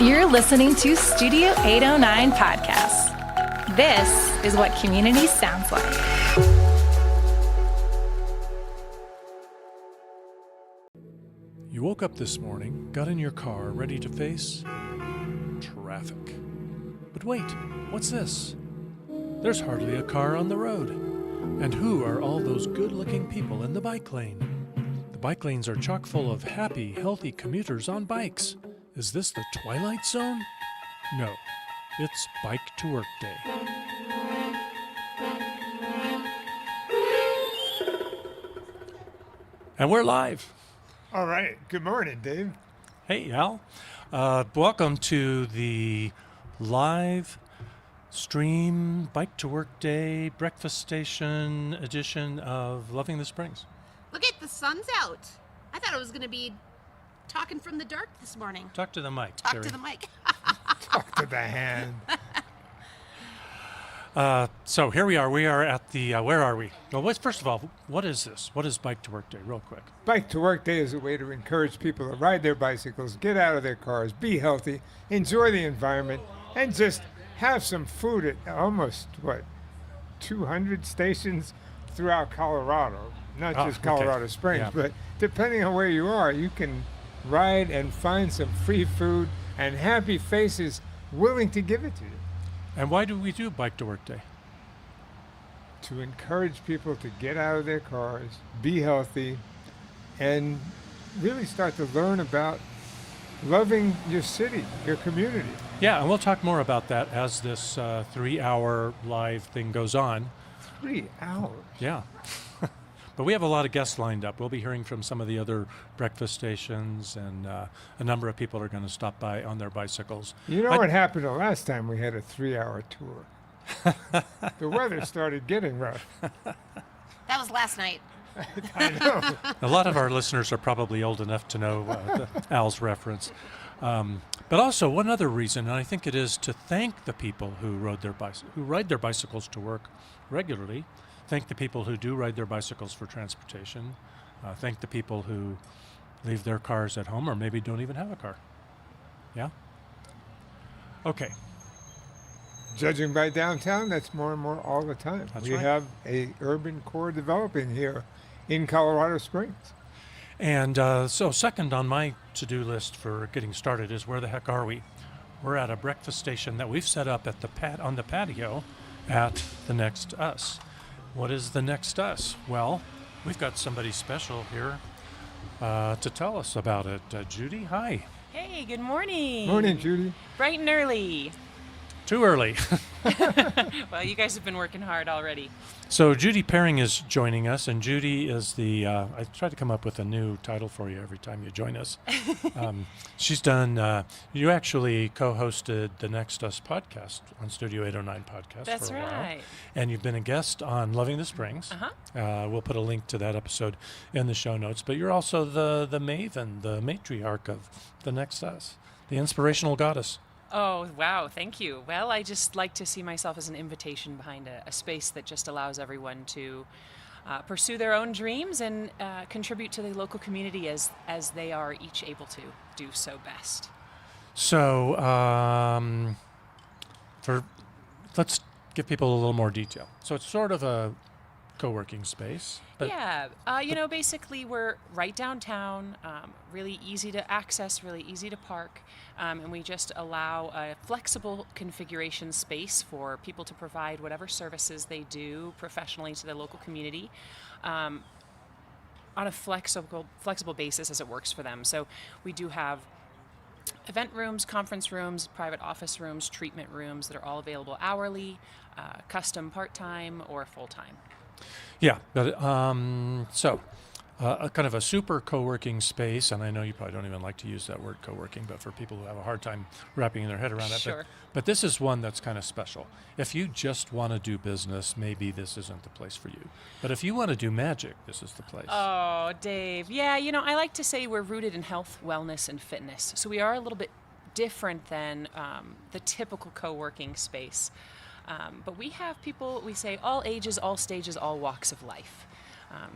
You're listening to Studio 809 Podcast. This is what community sounds like. You woke up this morning, got in your car, ready to face traffic. But wait, what's this? There's hardly a car on the road. And who are all those good-looking people in the bike lane? The bike lanes are chock full of happy, healthy commuters on bikes. Is this the Twilight Zone? No, it's Bike to Work Day. And we're live. All right. Good morning, Dave. Hey, Al. Welcome to the live stream Bike to Work Day breakfast station edition of Loving the Springs. Look at the sun's out. I thought it was going to be talking from the dark this morning. Talk to the mic, Talk Jerry. to the mic. Talk to the hand. So here we are. We are at the, where are we? Well, first of all, what is this? What is Bike to Work Day, real quick? Bike to Work Day is a way to encourage people to ride their bicycles, get out of their cars, be healthy, enjoy the environment, and just have some food at almost, 200 stations throughout Colorado. Not just Colorado Springs, Yeah. but depending on where you are, you can ride and find some free food and happy faces willing to give it to you. And why do we do Bike to Work Day? To encourage people to get out of their cars, be healthy, and really start to learn about loving your city, your community. Yeah, and we'll talk more about that as this 3-hour live thing goes on. 3 hours. Yeah. But we have a lot of guests lined up. We'll be hearing from some of the other breakfast stations, and a number of people are going to stop by on their bicycles. You know what happened the last time we had a 3-hour tour? The weather started getting rough. That was last night. I know. A lot of our listeners are probably old enough to know Al's reference. But also one other reason, and I think it is to thank the people who ride their bicycles to work regularly. Thank the people who do ride their bicycles for transportation. Thank the people who leave their cars at home or maybe don't even have a car. Yeah? Okay. Judging by downtown, that's more and more all the time. That's we right. have a urban core developing here in Colorado Springs. And so second on my to-do list for getting started is where the heck are we? We're at a breakfast station that we've set up at on the patio at the Next Us. What is the Next Us? Well, we've got somebody special here to tell us about it. Judy, hi. Hey, good morning. Morning, Judy. Bright and early. Too early. Well, you guys have been working hard already. So Judy Paring is joining us, and Judy is the, I try to come up with a new title for you every time you join us. She's done, you actually co-hosted the Next Us podcast on Studio 809 podcast That's for a while. right. And you've been a guest on Loving the Springs. Uh-huh. We'll put a link to that episode in the show notes. But you're also the maven, the matriarch of the Next Us, the inspirational goddess. Oh, wow. Thank you. Well, I just like to see myself as an invitation behind a space that just allows everyone to pursue their own dreams and contribute to the local community as they are each able to do so best. So let's give people a little more detail. So it's sort of a co-working space. But Yeah, basically we're right downtown, really easy to access, really easy to park, and we just allow a flexible configuration space for people to provide whatever services they do professionally to the local community on a flexible basis as it works for them. So we do have event rooms, conference rooms, private office rooms, treatment rooms that are all available hourly, custom part-time or full-time. Yeah, but a kind of a super co-working space, and I know you probably don't even like to use that word co-working, but for people who have a hard time wrapping their head around it. Sure. But this is one that's kind of special. If you just want to do business, maybe this isn't the place for you. But if you want to do magic, this is the place. Oh, Dave. Yeah, I like to say we're rooted in health, wellness, and fitness. So we are a little bit different than the typical co-working space. But we have people, we say, all ages, all stages, all walks of life.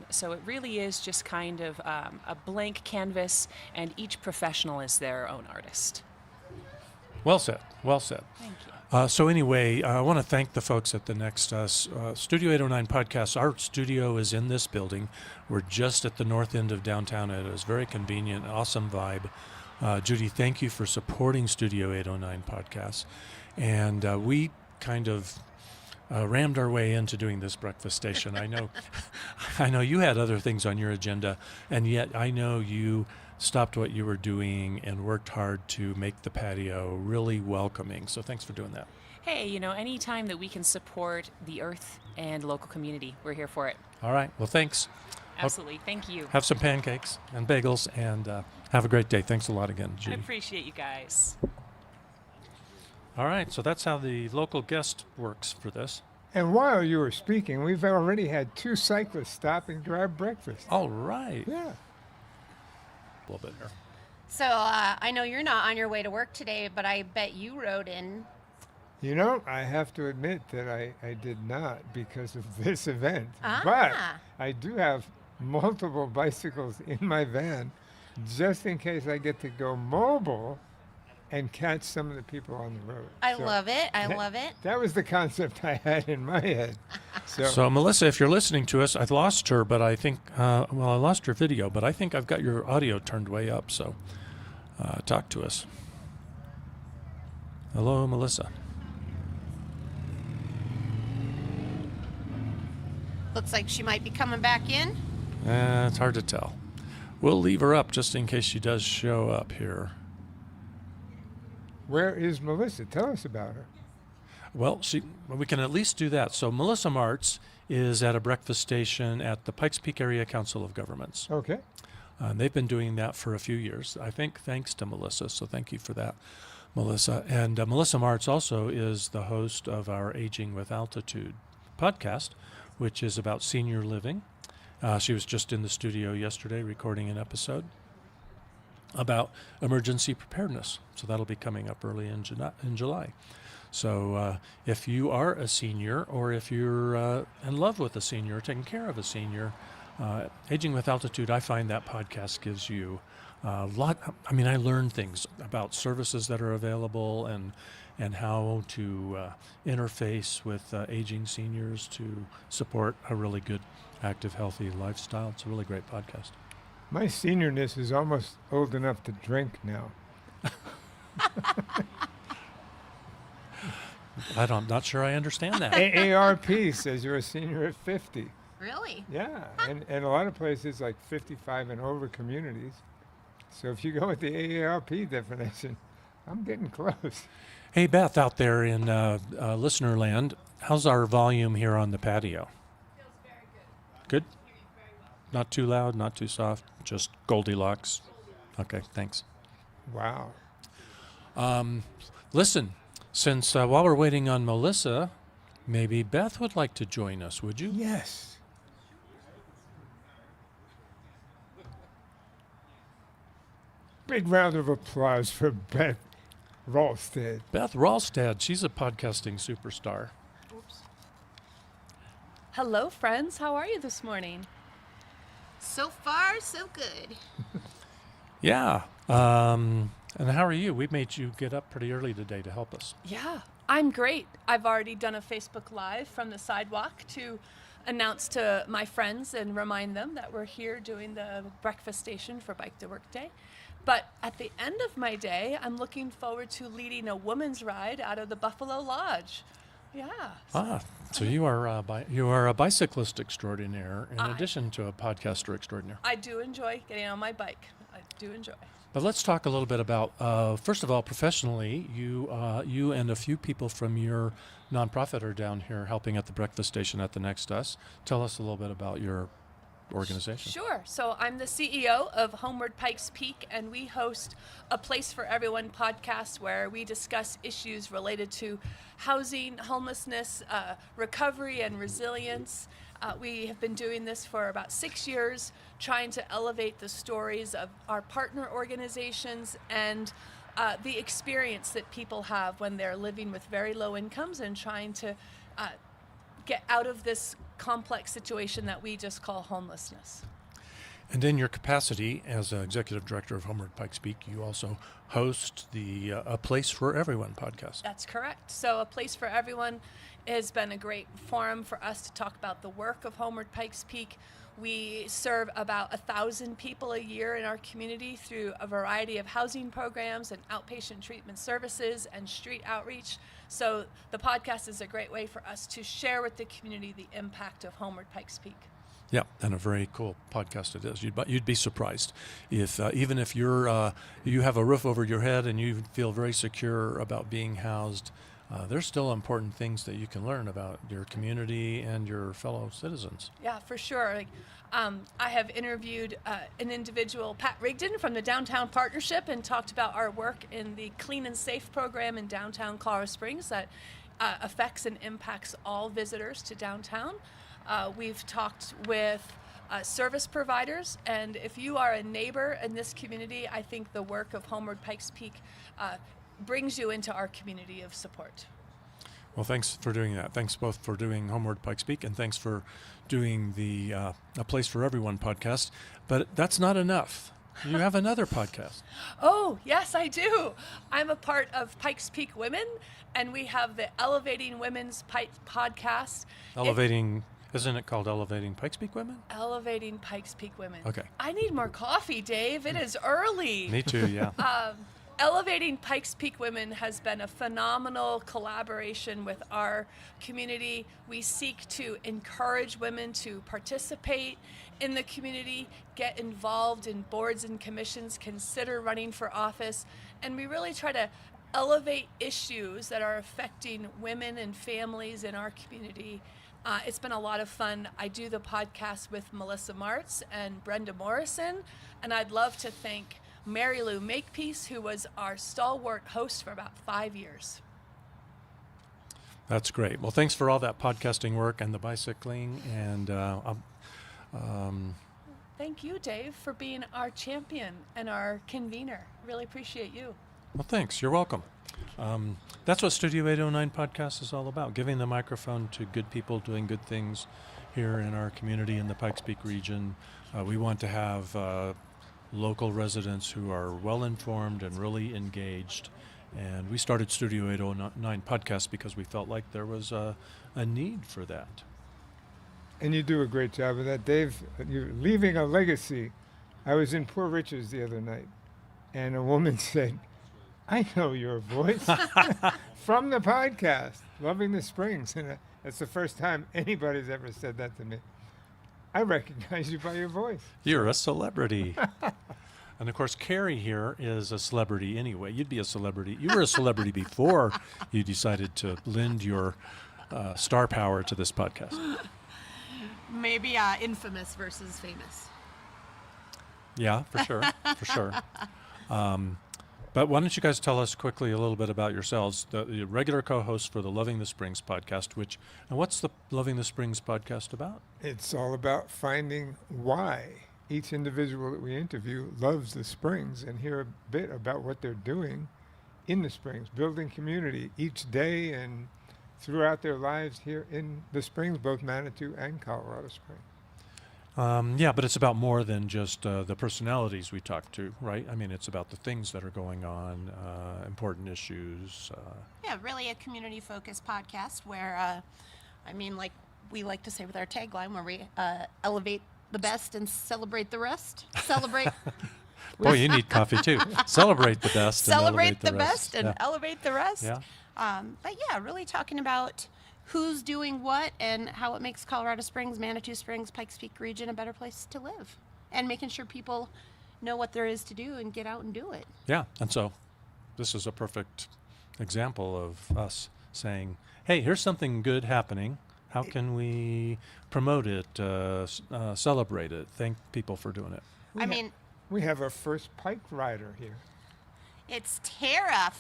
So it really is just kind of a blank canvas, and each professional is their own artist. Well said. Well said. Thank you. So anyway, I want to thank the folks at the Next Studio 809 podcast. Our studio is in this building. We're just at the north end of downtown. It is very convenient, awesome vibe. Judy, thank you for supporting Studio 809 podcast. And we kind of rammed our way into doing this breakfast station. I know you had other things on your agenda, and yet I know you stopped what you were doing and worked hard to make the patio really welcoming. So thanks for doing that. Hey, anytime that we can support the earth and local community, we're here for it. All right. Well, thanks. Absolutely. Thank you. Have some pancakes and bagels, and have a great day. Thanks a lot again, I Judy. appreciate you guys. All right. So that's how the local guest works for this. And while you were speaking, we've already had 2 cyclists stop and grab breakfast. All right. Yeah. A little bit here. So I know you're not on your way to work today, but I bet you rode in. You know, I have to admit that I did not because of this event. Ah. But I do have multiple bicycles in my van just in case I get to go mobile and catch some of the people on the road. I love it. I love it. That was the concept I had in my head. So, Melissa, if you're listening to us, I lost her, but I think, I lost her video, but I think I've got your audio turned way up, so talk to us. Hello, Melissa. Looks like she might be coming back in. It's hard to tell. We'll leave her up just in case she does show up here. Where is Melissa? Tell us about her. Well, we can at least do that. So Melissa Martz is at a breakfast station at the Pikes Peak Area Council of Governments. Okay. They've been doing that for a few years, I think, thanks to Melissa. So thank you for that, Melissa. And Melissa Martz also is the host of our Aging with Altitude podcast, which is about senior living. She was just in the studio yesterday recording an episode about emergency preparedness. So that'll be coming up early in July. So if you are a senior, or if you're in love with a senior, taking care of a senior, Aging with Altitude, I find that podcast gives you a lot. I mean, I learned things about services that are available and how to interface with aging seniors to support a really good, active, healthy lifestyle. It's a really great podcast. My seniorness is almost old enough to drink now. I'm not sure I understand that. AARP says you're a senior at 50. Really? Yeah, and a lot of places like 55 and over communities. So if you go with the AARP definition, I'm getting close. Hey, Beth, out there in listener land, how's our volume here on the patio? Feels very good. Good? Hear you very well. Not too loud, not too soft, just Goldilocks. Okay, thanks. Wow. Listen, since while we're waiting on Melissa, maybe Beth would like to join us, would you? Yes. Big round of applause for Beth Ralstead. Beth Ralstad, she's a podcasting superstar. Hello, friends. How are you this morning? So far, so good. Yeah. And how are you? We made you get up pretty early today to help us. Yeah, I'm great. I've already done a Facebook Live from the sidewalk to announce to my friends and remind them that we're here doing the breakfast station for Bike to Work Day. But at the end of my day, I'm looking forward to leading a woman's ride out of the Buffalo Lodge. Yeah. So you are a bicyclist extraordinaire in addition to a podcaster extraordinaire. I do enjoy getting on my bike. I do enjoy. But let's talk a little bit about, first of all, professionally, you and a few people from your nonprofit are down here helping at the breakfast station at the Next Us. Tell us a little bit about your organization. Sure. So I'm the CEO of Homeward Pikes Peak, and we host a Place for Everyone podcast where we discuss issues related to housing, homelessness, recovery, and resilience. We have been doing this for about 6 years, trying to elevate the stories of our partner organizations and the experience that people have when they're living with very low incomes and trying to get out of this complex situation that we just call homelessness. And in your capacity as executive director of Homeward Pikes Peak, you also host the A Place for Everyone podcast. That's correct. So A Place for Everyone has been a great forum for us to talk about the work of Homeward Pikes Peak. We serve about 1,000 people a year in our community through a variety of housing programs and outpatient treatment services and street outreach. So the podcast is a great way for us to share with the community the impact of Homeward Pikes Peak. Yeah, and a very cool podcast it is. You'd be surprised if even if you have a roof over your head and you feel very secure about being housed, there's still important things that you can learn about your community and your fellow citizens. Yeah, for sure. I have interviewed an individual, Pat Rigdon from the Downtown Partnership, and talked about our work in the Clean and Safe program in downtown Colorado Springs that affects and impacts all visitors to downtown. We've talked with service providers, and if you are a neighbor in this community, I think the work of Homeward Pikes Peak brings you into our community of support. Well, thanks for doing that. Thanks both for doing Homeward Pikes Peak, and thanks for doing the A Place for Everyone podcast. But that's not enough. You have another podcast. Oh, yes, I do. I'm a part of Pikes Peak Women, and we have the Elevating Women's podcast. Isn't it called Elevating Pikes Peak Women? Elevating Pikes Peak Women. Okay. I need more coffee, Dave. It is early. Me too, yeah. Elevating Pikes Peak Women has been a phenomenal collaboration with our community. We seek to encourage women to participate in the community, get involved in boards and commissions, consider running for office, and we really try to elevate issues that are affecting women and families in our community. It's been a lot of fun. I do the podcast with Melissa Martz and Brenda Morrison, and I'd love to thank Mary Lou Makepeace, who was our stalwart host for about 5 years. That's great. Well, thanks for all that podcasting work and the bicycling, and Thank you, Dave, for being our champion and our convener. Really appreciate you. well, thanks. You're welcome. That's what Studio 809 podcast is all about, giving the microphone to good people doing good things here in our community in the Pikes Peak region. We want to have local residents who are well-informed and really engaged. And we started Studio 809 podcast because we felt like there was a need for that. And you do a great job of that, Dave. You're leaving a legacy. I was in Poor Richard's the other night, and a woman said, "I know your voice from the podcast, Loving the Springs." And that's the first time anybody's ever said that to me. I recognize you by your voice. You're a celebrity. And of course, Carrie here is a celebrity anyway. You'd be a celebrity. You were a celebrity before you decided to lend your star power to this podcast. Maybe infamous versus famous. Yeah, for sure, for sure. But why don't you guys tell us quickly a little bit about yourselves, the regular co-hosts for the Loving the Springs podcast, and what's the Loving the Springs podcast about? It's all about finding why each individual that we interview loves the Springs and hear a bit about what they're doing in the Springs, building community each day and throughout their lives here in the Springs, both Manitou and Colorado Springs. Yeah, but it's about more than just the personalities we talk to, right? I mean, it's about the things that are going on, important issues. Yeah, really a community-focused podcast where, like we like to say with our tagline, where we elevate the best and celebrate the rest. Celebrate. Boy, you need coffee too. Celebrate the best. Celebrate and the elevate best and elevate the rest. Yeah. But yeah, really talking about who's doing what and how it makes Colorado Springs, Manitou Springs, Pikes Peak region a better place to live, and making sure people know what there is to do and get out and do it. Yeah, and so this is a perfect example of us saying, hey, here's something good happening. How can we promote it, celebrate it, thank people for doing it? We have our first Pike rider here. It's Tara.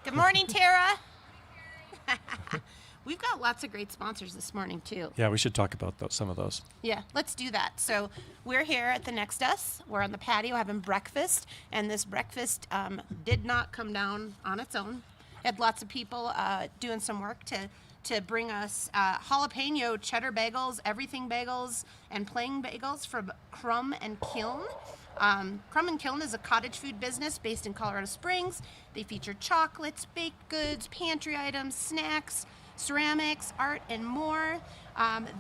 Good morning, Tara. We've got lots of great sponsors this morning, too. Yeah, we should talk about some of those. Yeah, let's do that. So we're here at the Next Us. We're on the patio having breakfast, and this breakfast did not come down on its own. Had lots of people doing some work to to bring us jalapeno cheddar bagels, everything bagels, and plain bagels from Crumb and Kiln. Crumb and Kiln is a cottage food business based in Colorado Springs. They feature chocolates, baked goods, pantry items, snacks, ceramics, art, and more.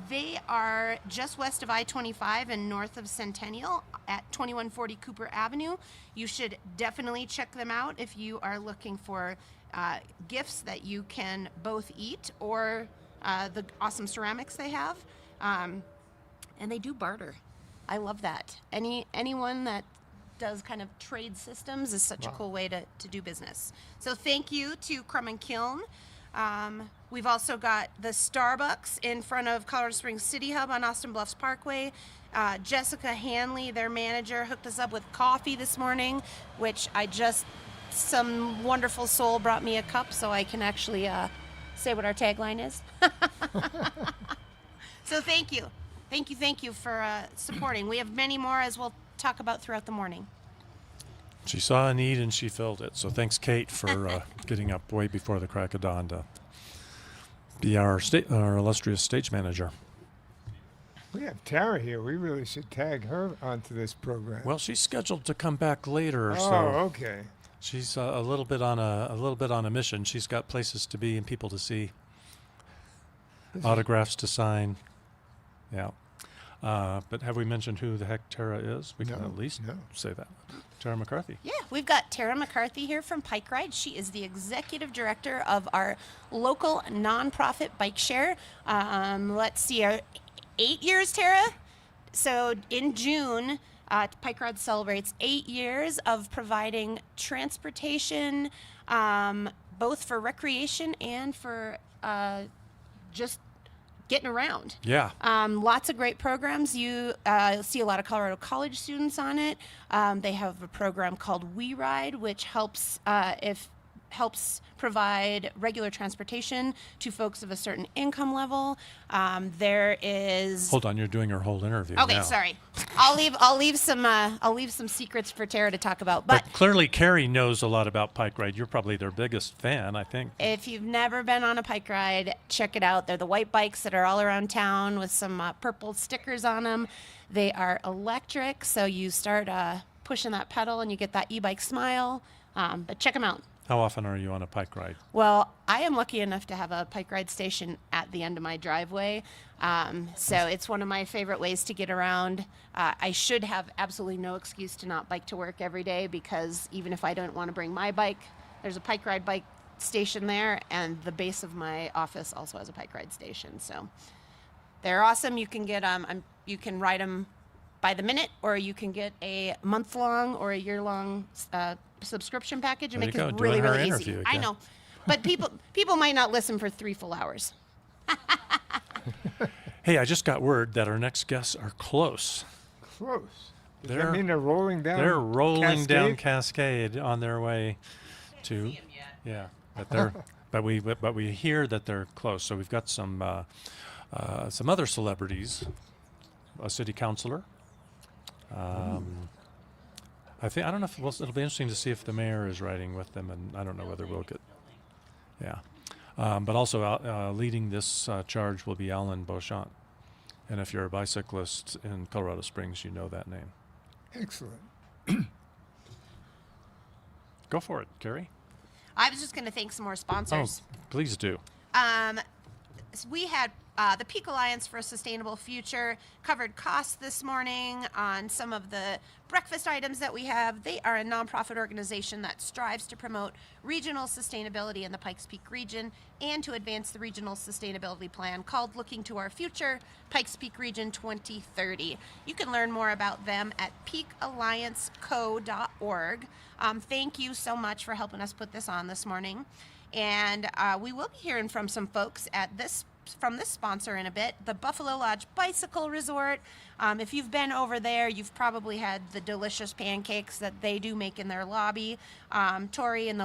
They are just west of I-25 and north of Centennial at 2140 Cooper Avenue. You should definitely check them out if you are looking for gifts that you can both eat or the awesome ceramics they have. And they do barter. I love that. Anyone that does kind of trade systems is such a cool way to do business. So thank you to Crumb and Kiln. We've also got the Starbucks in front of Colorado Springs City Hub on Austin Bluffs Parkway. Jessica Hanley, their manager, hooked us up with coffee this morning, which some wonderful soul brought me a cup so I can actually say what our tagline is. So thank you. Thank you for supporting. We have many more, as we'll talk about throughout the morning. She saw a need and she filled it. So thanks, Kate, for getting up way before the crack of dawn to be our illustrious stage manager. We have Tara here. We really should tag her onto this program. Well, she's scheduled to come back later, oh, so okay. she's a little bit on a mission. She's got places to be and people to see, autographs to sign. Yeah. But have we mentioned who the heck Tara is? We can at least say that. Tara McCarthy. Yeah, we've got Tara McCarthy here from Pike Ride. She is the executive director of our local nonprofit bike share. Let's see, 8 years, Tara? So in June, Pike Ride celebrates 8 years of providing transportation, both for recreation and for just getting around. Yeah. Lots of great programs. You'll see a lot of Colorado College students on it. They have a program called We Ride, which helps provide regular transportation to folks of a certain income level. There is. Hold on, you're doing her whole interview. Okay, now. sorry. I'll leave some secrets for Tara to talk about. But clearly, Carrie knows a lot about Pike Ride. You're probably their biggest fan, I think. If you've never been on a Pike Ride, check it out. They're the white bikes that are all around town with some purple stickers on them. They are electric, so you start pushing that pedal and you get that e-bike smile. But check them out. How often are you on a Pike Ride? Well, I am lucky enough to have a Pike Ride station at the end of my driveway. So it's one of my favorite ways to get around. I should have absolutely no excuse to not bike to work every day, because even if I don't want to bring my bike, there's a Pike Ride bike station there, and the base of my office also has a Pike Ride station. So they're awesome. You can get you can ride them by the minute, or you can get a month-long or a year-long subscription package and There make you it go, really, doing her really easy. interview I again. know, but people might not listen for 3 full hours. Hey, I just got word that our next guests are close. Close. Does They're- that mean they're rolling down? They're rolling down Cascade? Cascade on their way to. Yeah, but we hear that they're close. So we've got some other celebrities, a city councilor. I don't know if it'll be interesting to see if the mayor is riding with them, and I don't know whether we'll get. Yeah, but also leading this charge will be Alan Beauchamp, and if you're a bicyclist in Colorado Springs, you know that name. Excellent. Go for it, Carrie. I was just going to thank some more sponsors. Oh, please do. We had the Peak Alliance for a Sustainable Future covered costs this morning on some of the breakfast items that we have. They are a nonprofit organization that strives to promote regional sustainability in the Pikes Peak region and to advance the regional sustainability plan called Looking to Our Future, Pikes Peak Region 2030. You can learn more about them at peakallianceco.org. Thank you so much for helping us put this on this morning. And we will be hearing from some folks at this from this sponsor in a bit, the Buffalo Lodge Bicycle Resort. If you've been over there, you've probably had the delicious pancakes that they do make in their lobby. Tori and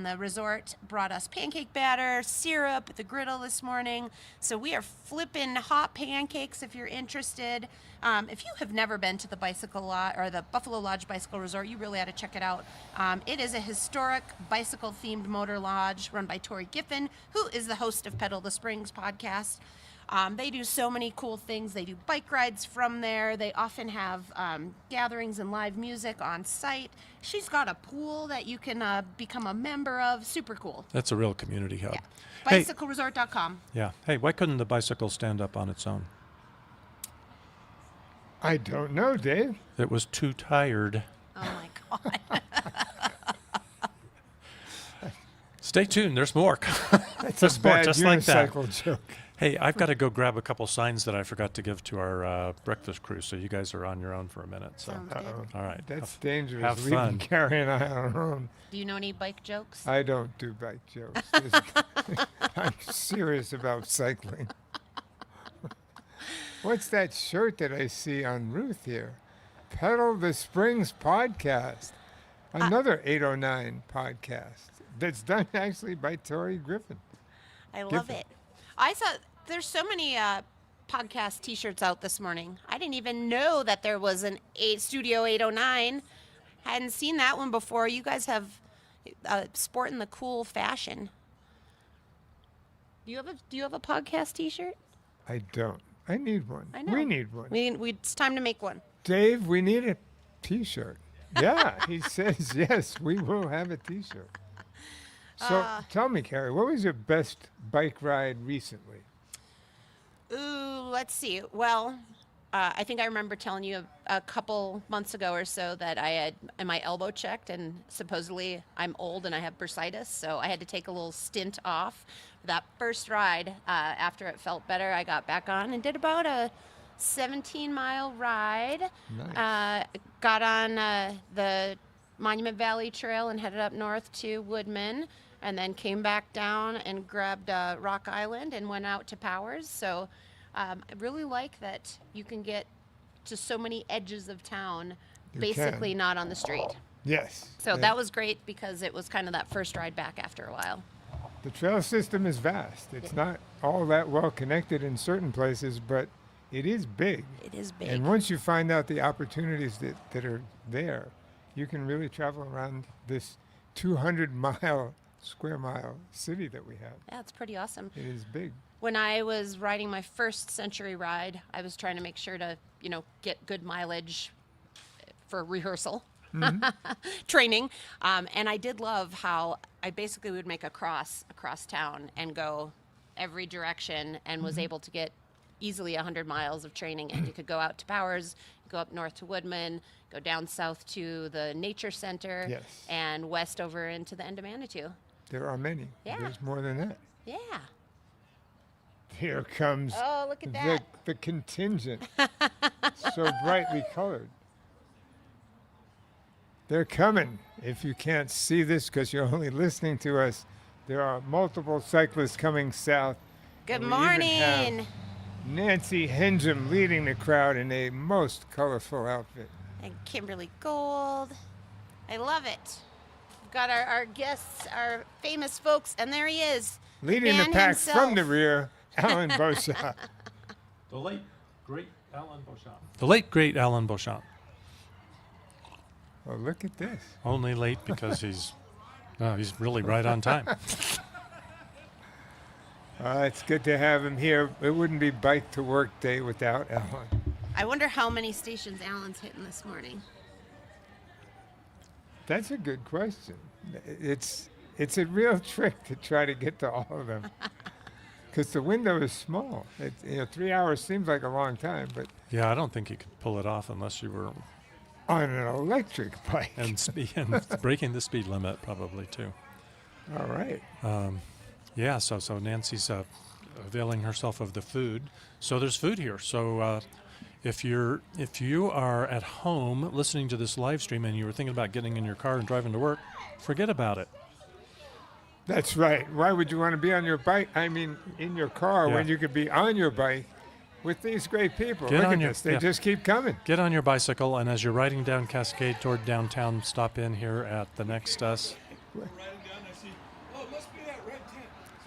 the resort brought us pancake batter, syrup at the griddle this morning. So we are flipping hot pancakes if you're interested. If you have never been to the Bicycle Lodge or the Buffalo Lodge Bicycle Resort, you really ought to check it out. It is a historic bicycle-themed motor lodge run by Tori Giffen, who is the host of Pedal the Springs podcast. They do so many cool things. They do bike rides from there. They often have gatherings and live music on site. She's got a pool that you can become a member of. Super cool. That's a real community hub. Yeah. Hey, BicycleResort.com. yeah. Hey, why couldn't the bicycle stand up on its own? I don't know, Dave. It was too tired. Oh, my God. Stay tuned. There's more. That's There's a more bad just like that. unicycle joke. Hey, I've got to go grab a couple signs that I forgot to give to our breakfast crew, so you guys are on your own for a minute. So, Sounds good. Uh-oh. all right. That's dangerous. have Leaving fun. Carrie and I on our own. Do you know any bike jokes? I don't do bike jokes. I'm serious about cycling. What's that shirt that I see on Ruth here? Pedal the Springs podcast. Another 809 podcast that's done actually by Tori Griffin. I love Giffen. it. I saw there's so many podcast T-shirts out this morning. I didn't even know that there was an Studio 809. Hadn't seen that one before. You guys have sporting the cool fashion. Do you have a podcast T-shirt? I don't. I need one. I know. We need one. It's time to make one. Dave, we need a T-shirt. Yeah, he says yes, we will have a T-shirt. So tell me, Carrie, what was your best bike ride recently? Ooh, let's see. Well, I think I remember telling you a couple months ago or so that I had my elbow checked, and supposedly I'm old and I have bursitis, so I had to take a little stint off. That first ride, after it felt better, I got back on and did about a 17-mile ride. Nice. Got on the Monument Valley Trail and headed up north to Woodman, and then came back down and grabbed Rock Island and went out to Powers. So I really like that you can get to so many edges of town, You basically can. not on the street. Yes. So that was great because it was kind of that first ride back after a while. The trail system is vast. It's not all that well connected in certain places, but it is big. It is big. And once you find out the opportunities that are there, you can really travel around this 200 square mile city that we have. Yeah, it's pretty awesome. It is big. When I was riding my first century ride, I was trying to make sure to, get good mileage for rehearsal, training. And I did love how I basically would make a cross across town and go every direction and was able to get easily 100 miles of training. And you could go out to Powers, go up north to Woodman, go down south to the Nature Center, Yes. and west over into the end of Manitou. There are many. Yeah. There's more than that. Yeah. Here comes Oh, look at that. the contingent, so brightly colored. They're coming. If you can't see this because you're only listening to us, there are multiple cyclists coming south. Good And we even have morning. Nancy Henjum leading the crowd in a most colorful outfit. And Kimberly Gold. I love it. We've got our guests, our famous folks, and there he is. Leading the man pack himself. from the rear, Alan Beauchamp. The late, great Alan Beauchamp. The late, great Alan Beauchamp. Oh, look at this. Only late because he's really right on time. It's good to have him here. It wouldn't be Bike to Work Day without Alan. I wonder how many stations Alan's hitting this morning. That's a good question. It's a real trick to try to get to all of them. Because the window is small. 3 hours seems like a long time, but Yeah, I don't think you could pull it off unless you were on an electric bike. and breaking the speed limit probably too. All right. Yeah, so Nancy's availing herself of the food. So there's food here. So if you are at home listening to this live stream and you were thinking about getting in your car and driving to work, forget about it. That's right. Why would you want to be on your bike? I mean, in your car Yeah. when you could be on your bike with these great people. Get Look on at your- this. They yeah. just keep coming. Get on your bicycle, and as you're riding down Cascade toward downtown, stop in here at the next us.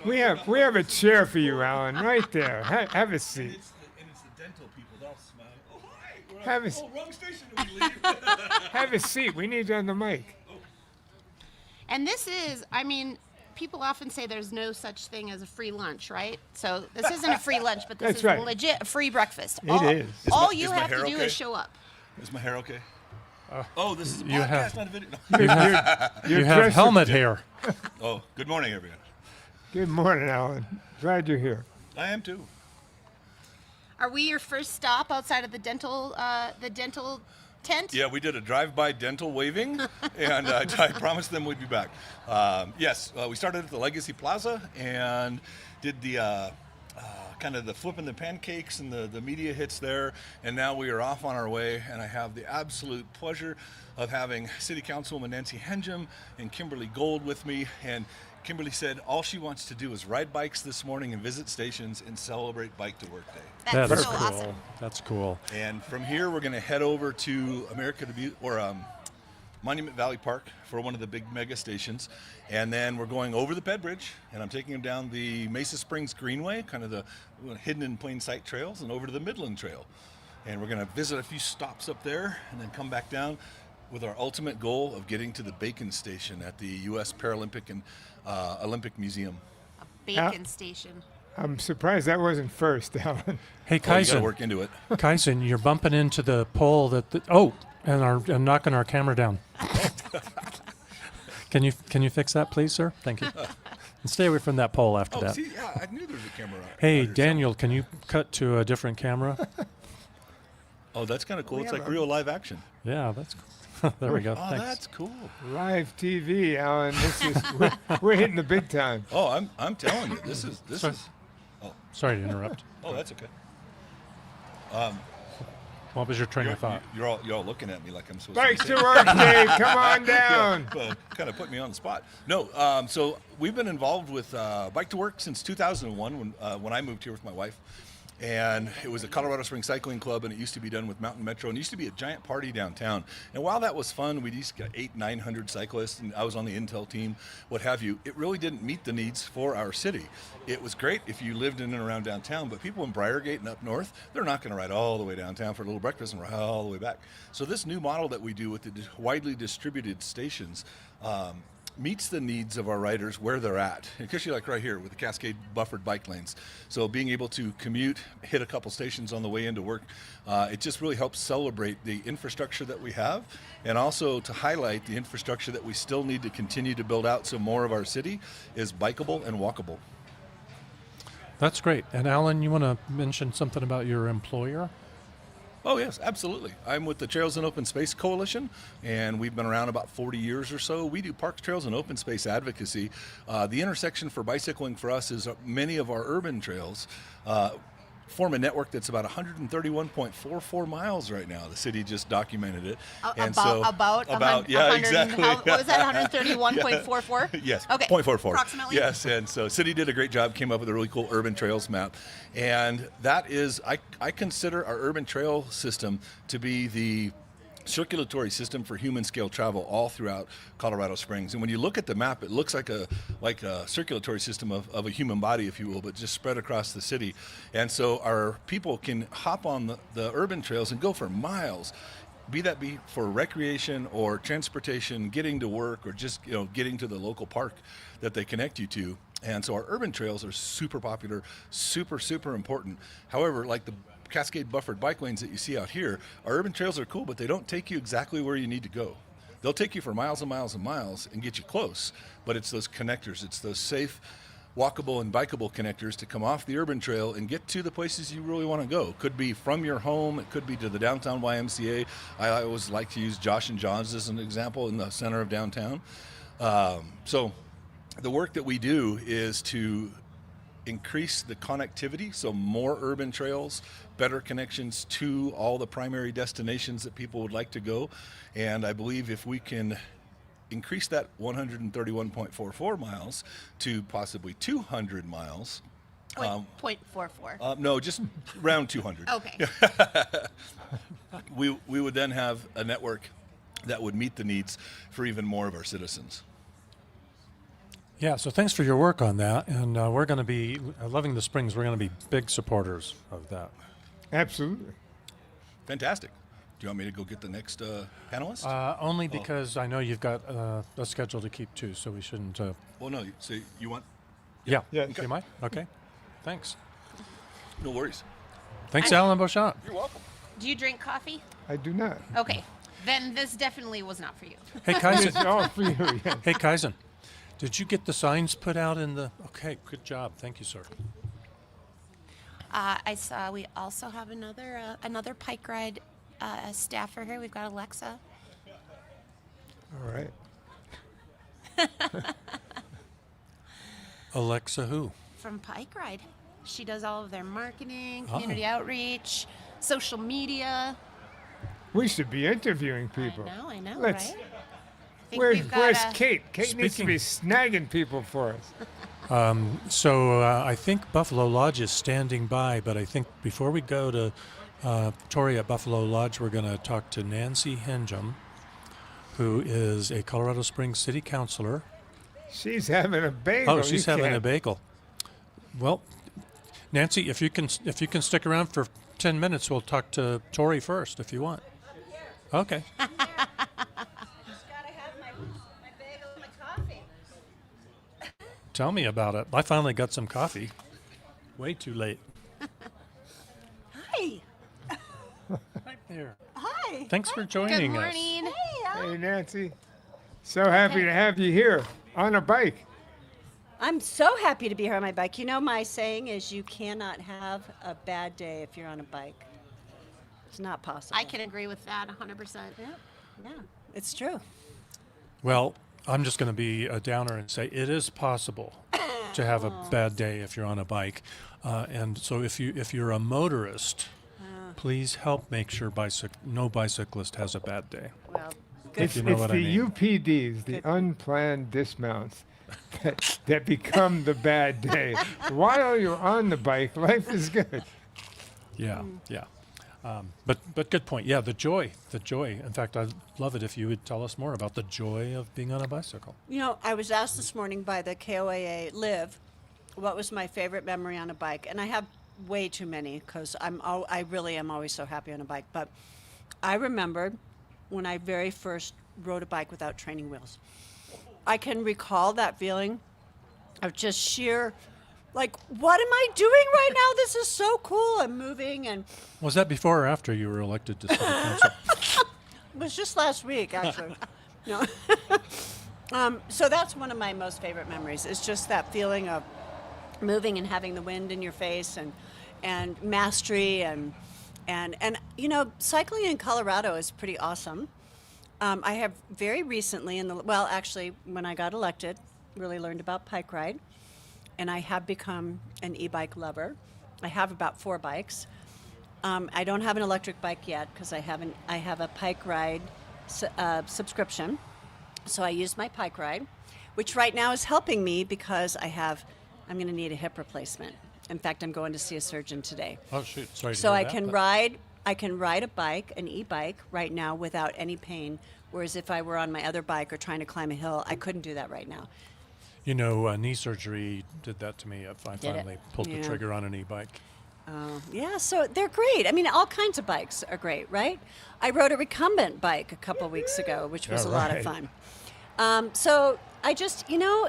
We have a chair for you, Alan, right there. Have a seat. And it's the dental people. They'll smile. Oh, hi. We're Have a, oh, wrong station. Did we leave? have a seat. We need you on the mic. And this is, I mean, people often say there's no such thing as a free lunch, right? So this isn't a free lunch, but this That's is right. legit a free breakfast. It all, is. All Is you my have to hair do okay? is show up. Is my hair okay? Oh, this is a You podcast, have- not a video. You're You have dressed helmet hair. Oh, good morning, everyone. Good morning, Alan. Glad you're here. I am too. Are we your first stop outside of the dental tent? Yeah, we did a drive-by dental waving, and I promised them we'd be back. Yes, we started at the Legacy Plaza and did the kind of the flipping the pancakes and the media hits there, and now we are off on our way, and I have the absolute pleasure of having City Councilwoman Nancy Henjum and Kimberly Gold with me, and Kimberly said all she wants to do is ride bikes this morning and visit stations and celebrate Bike to Work Day. That's That is so cool. awesome. That's cool. And from here, we're going to head over to Monument Valley Park for one of the big mega stations. And then we're going over the Ped Bridge, and I'm taking them down the Mesa Springs Greenway, kind of the hidden in plain sight trails, and over to the Midland Trail. And we're going to visit a few stops up there and then come back down with our ultimate goal of getting to the Bacon Station at the U.S. Paralympic and Olympic Museum. A bacon station. I'm surprised that wasn't first, Alan. Hey, Oh, you got to Kaisen. work into it. Kaisen, you're bumping into the pole and knocking our camera down. Can you fix that, please, sir? Thank you. And stay away from that pole after Oh, that. see, yeah, I knew there was a camera. Hey, out here Daniel, can you cut to a different camera? somewhere. Oh, that's kind of cool. We It's have like a- real live action. Yeah, that's cool. There we go. Oh, Thanks. that's cool. Live TV, Alan. We're hitting the big time. Oh, I'm telling you, this is. Sorry to interrupt. Oh, that's okay. What was your train of thought? You're all looking at me like I'm supposed Bikes to. to Work Day. Come on down. Kind of put me on the spot. No, so we've been involved with Bike to Work since 2001 when I moved here with my wife. And it was a Colorado Springs Cycling Club, and it used to be done with Mountain Metro, and it used to be a giant party downtown. And while that was fun, we used to get 800-900 cyclists, and I was on the Intel team, what have you. It really didn't meet the needs for our city. It was great if you lived in and around downtown, but people in Briargate and up north, they're not going to ride all the way downtown for a little breakfast and ride all the way back. So this new model that we do with the widely distributed stations meets the needs of our riders where they're at, especially like right here with the Cascade buffered bike lanes. So being able to commute, hit a couple stations on the way into work, it just really helps celebrate the infrastructure that we have, and also to highlight the infrastructure that we still need to continue to build out so more of our city is bikeable and walkable. That's great. And Alan, you want to mention something about your employer? Oh, yes, absolutely. I'm with the Trails and Open Space Coalition, and we've been around about 40 years or so. We do parks, trails, and open space advocacy. The intersection for bicycling for us is many of our urban trails form a network that's about 131.44 miles right now. The city just documented it. About exactly. What was that? 131.44. Yes, Okay. 0.44. Approximately. Yes, and so city did a great job, came up with a really cool urban trails map. And that is, I consider our urban trail system to be the circulatory system for human scale travel all throughout Colorado Springs. And when you look at the map, it looks like a circulatory system of a human body, if you will, but just spread across the city. And so our people can hop on the urban trails and go for miles, be for recreation or transportation, getting to work, or just getting to the local park that they connect you to. And so our urban trails are super popular, super, super important. However, like the Cascade buffered bike lanes that you see out here, our urban trails are cool, but they don't take you exactly where you need to go. They'll take you for miles and miles and miles and get you close, but it's those connectors, it's those safe, walkable and bikeable connectors to come off the urban trail and get to the places you really want to go. Could be from your home, it could be to the downtown YMCA. I always like to use Josh and John's as an example in the center of downtown. So the work that we do is to increase the connectivity, so more urban trails, better connections to all the primary destinations that people would like to go. And I believe if we can increase that 131.44 miles to possibly 200 miles. 0.44. No, just around 200. Okay. We would then have a network that would meet the needs for even more of our citizens. Yeah, so thanks for your work on that. And we're going to be, Loving the Springs, we're going to be big supporters of that. Absolutely. Fantastic. Do you want me to go get the next panelist? Only because I know you've got a schedule to keep too, so we shouldn't. Well, no. So you want? Yeah. Yeah. Do you mind? Okay. Thanks. No worries. Thanks, Alan Beauchamp. You're welcome. Do you drink coffee? I do not. Okay. Then this definitely was not for you. Hey, It's Kaizen. all for you. Yeah. Hey, Kaizen. Did you get the signs put out in the? Okay, good job. Thank you, sir. I saw we also have another Pike Ride staffer here. We've got Alexa. All right. Alexa, who? From Pike Ride. She does all of their marketing, Oh. community outreach, social media. We should be interviewing people. I know, Let's- right? I think we've got Where's a- Kate? Kate needs to Speaking- be snagging people for us. So I think Buffalo Lodge is standing by, but I think before we go to Tori at Buffalo Lodge, we're going to talk to Nancy Henjum, who is a Colorado Springs City Councilor. She's having a bagel. Oh, she's You having a can't- bagel. Well, Nancy, if you can stick around for 10 minutes, we'll talk to Tori first if you want. Okay. Tell me about it. I finally got some coffee. Way too late. Hi. Right there. Hi. Thanks for Good joining us. morning. Hey, Nancy. So happy to have you here on a bike. I'm so happy to be here on my bike. You know, my saying is you cannot have a bad day if you're on a bike. It's not possible. I can agree with that 100%. Yeah, it's true. Well, I'm just going to be a downer and say it is possible to have a bad day if you're on a bike. And so if you're a motorist, please help make sure no bicyclist has a bad day. Well, It's, you know it's what I the mean. UPDs, the unplanned dismounts, that become the bad day. While you're on the bike, life is good. Yeah, yeah. But good point. Yeah, the joy. In fact, I'd love it if you would tell us more about the joy of being on a bicycle. you know, I was asked this morning by the KOAA Live what was my favorite memory on a bike, and I have way too many because I really am always so happy on a bike. But I remember when I very first rode a bike without training wheels. I can recall that feeling of just sheer, like, what am I doing right now? This is so cool. I'm moving, and Was that before or after you were elected to city council? it was just last week, actually. No. So that's one of my most favorite memories. It's just that feeling of moving and having the wind in your face and mastery and you know, cycling in Colorado is pretty awesome. I have very recently actually when I got elected, really learned about Pike Ride, and I have become an e-bike lover. I have about 4 bikes. I don't have an electric bike yet because I have a Pike Ride subscription. So I use my Pike Ride, which right now is helping me because I'm going to need a hip replacement. In fact, I'm going to see a surgeon today. Oh shoot! Sorry. To So hear I that, can but- ride a bike, an e-bike, right now without any pain. Whereas if I were on my other bike or trying to climb a hill, I couldn't do that right now. You know, knee surgery did that to me if I Did it? finally pulled the Yeah. trigger on an e-bike. Yeah, so they're great. I mean, all kinds of bikes are great, right? I rode a recumbent bike a couple weeks ago, which was a lot of Alright. fun. So I just, you know,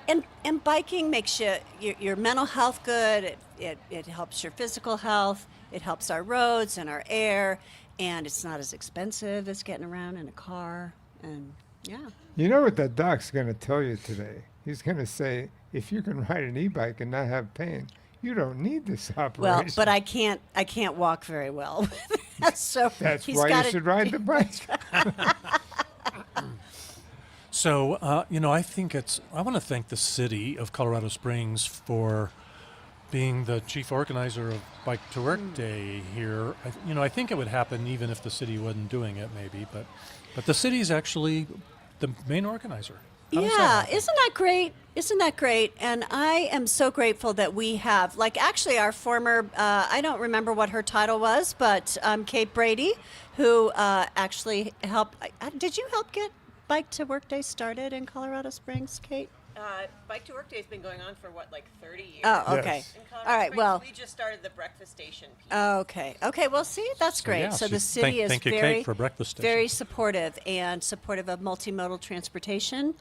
and biking makes your mental health good. It helps your physical health. It helps our roads and our air, and it's not as expensive as getting around in a car. And yeah, You know what the doc's going to tell you today? He's going to say, if you can ride an e-bike and not have pain, you don't need this operation. well, but I can't walk very well. So That's he's why you gotta- should ride the bike. So, you know, I want to thank the city of Colorado Springs for being the chief organizer of Bike to Work Day here. I think it would happen even if the city wasn't doing it, maybe, but the city's actually the main organizer. How does Yeah, that happen? isn't that great? Isn't that great? And I am so grateful that we have, like, actually our former, I don't remember what her title was, but Kate Brady, who actually helped. Did you help get Bike to Work Day started in Colorado Springs, Kate? Bike to Work Day has been going on for what, like 30 years? Oh, okay. Yes. In Colorado All right, Springs, well. we just started the breakfast station piece. Okay. Okay. Well, see, that's great. yeah, So the so city is thank you, very, Kate, for breakfast very station. supportive of multimodal transportation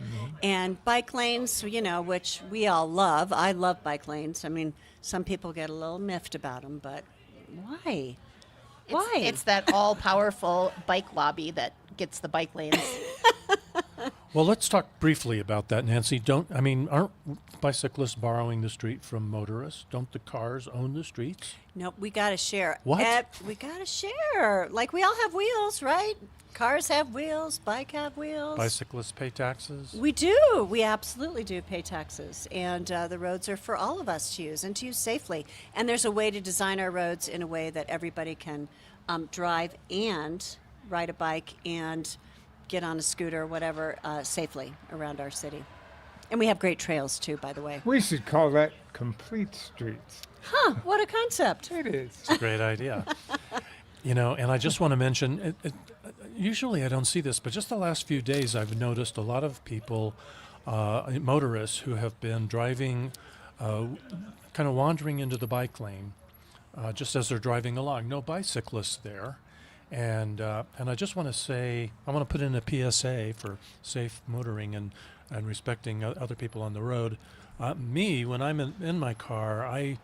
and bike lanes. Which we all love. I love bike lanes. I mean, some people get a little miffed about them, but why? Why? It's that all-powerful bike lobby that gets the bike lanes. Well, let's talk briefly about that, Nancy. Aren't bicyclists borrowing the street from motorists? Don't the cars own the streets? Nope. We got to share. What? We got to share. Like we all have wheels, right? Cars have wheels. Bike have wheels. Bicyclists pay taxes? We do. We absolutely do pay taxes. And the roads are for all of us to use and to use safely. And there's a way to design our roads in a way that everybody can drive and ride a bike and get on a scooter or whatever safely around our city. And we have great trails too, by the way. We should call that complete streets. Huh, what a concept. It is. It's a great idea. And I just want to mention, usually I don't see this, but just the last few days I've noticed a lot of people, motorists, who have been driving, kind of wandering into the bike lane, just as they're driving along. No bicyclists there. And I just want to say, I want to put in a PSA for safe motoring and respecting other people on the road. Me, when I'm in my car, I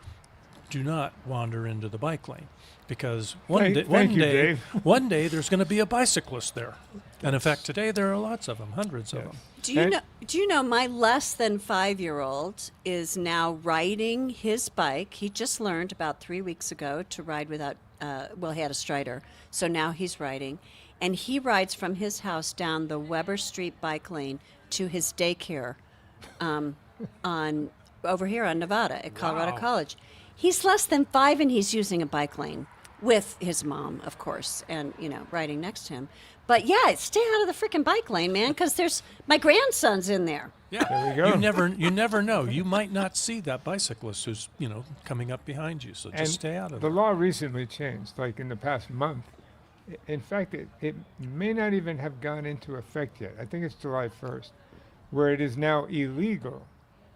do not wander into the bike lane because one day there's going to be a bicyclist there. And in fact, today there are lots of them, hundreds of them. Do you know my less than 5-year-old is now riding his bike. He just learned about 3 weeks ago to ride without, he had a strider. So now he's riding. And he rides from his house down the Weber Street bike lane to his daycare over here on Nevada at Colorado Wow. College. He's less than 5 and he's using a bike lane with his mom, of course, and, riding next to him. But yeah, stay out of the freaking bike lane, man, because there's my grandson's in there. Yeah, There we go. You never know. You might not see that bicyclist who's coming up behind you. So just And stay out of the it. law recently changed, like in the past month. In fact, it may not even have gone into effect yet. I think it's July 1st, where it is now illegal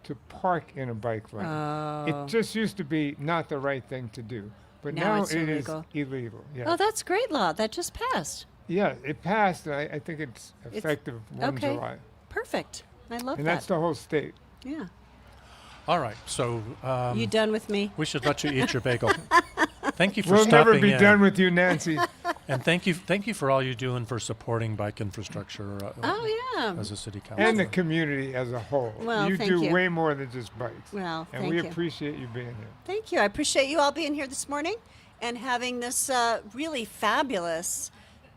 to park in a bike lane. It just used to be not the right thing to do, but Now now it's it is illegal. illegal. Yeah. Oh, that's great law. That just passed. Yeah, it passed, and I think it's effective 1 okay. July. Perfect. I love And that. that's the whole state. Yeah. All right, so You done with me? we should let you eat your bagel. Thank you for We'll stopping never be in. done with you, Nancy. And thank you for all you're doing for supporting bike infrastructure Oh, yeah. as a city council. And the community as a whole. Well, you thank do you. way more than just bikes. Well, and thank we you. appreciate you being here. Thank you. I appreciate you all being here this morning and having this really fabulous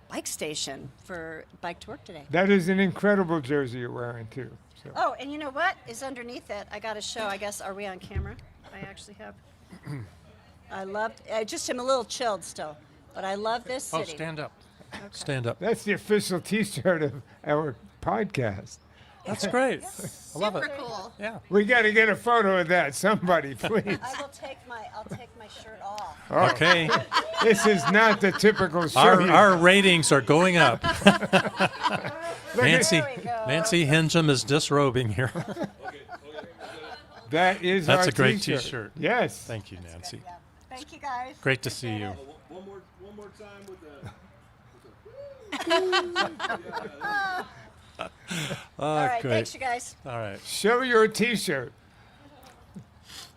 bike station for Bike to Work today. That is an incredible jersey you're wearing, too. So. Oh, and you know what is underneath it? I got to show, I guess, are we on camera? I actually have. I loved, I just am a little chilled still, but I love this Oh, city. stand up. Stand up. That's the official T-shirt of our podcast. That's great. I love it. Super cool. Yeah. We got to get a photo of that, somebody, please. I'll take my shirt off. Okay. This is not the typical shirt. Our ratings are going up. Nancy There we go. Nancy Hensham is disrobing here. That is That's our a great T-shirt. T-shirt. Yes. Thank you, Nancy. Yeah. Thank you, guys. Great to see you. One more time with the. All right, great. thanks, you guys. All right. Show your T-shirt.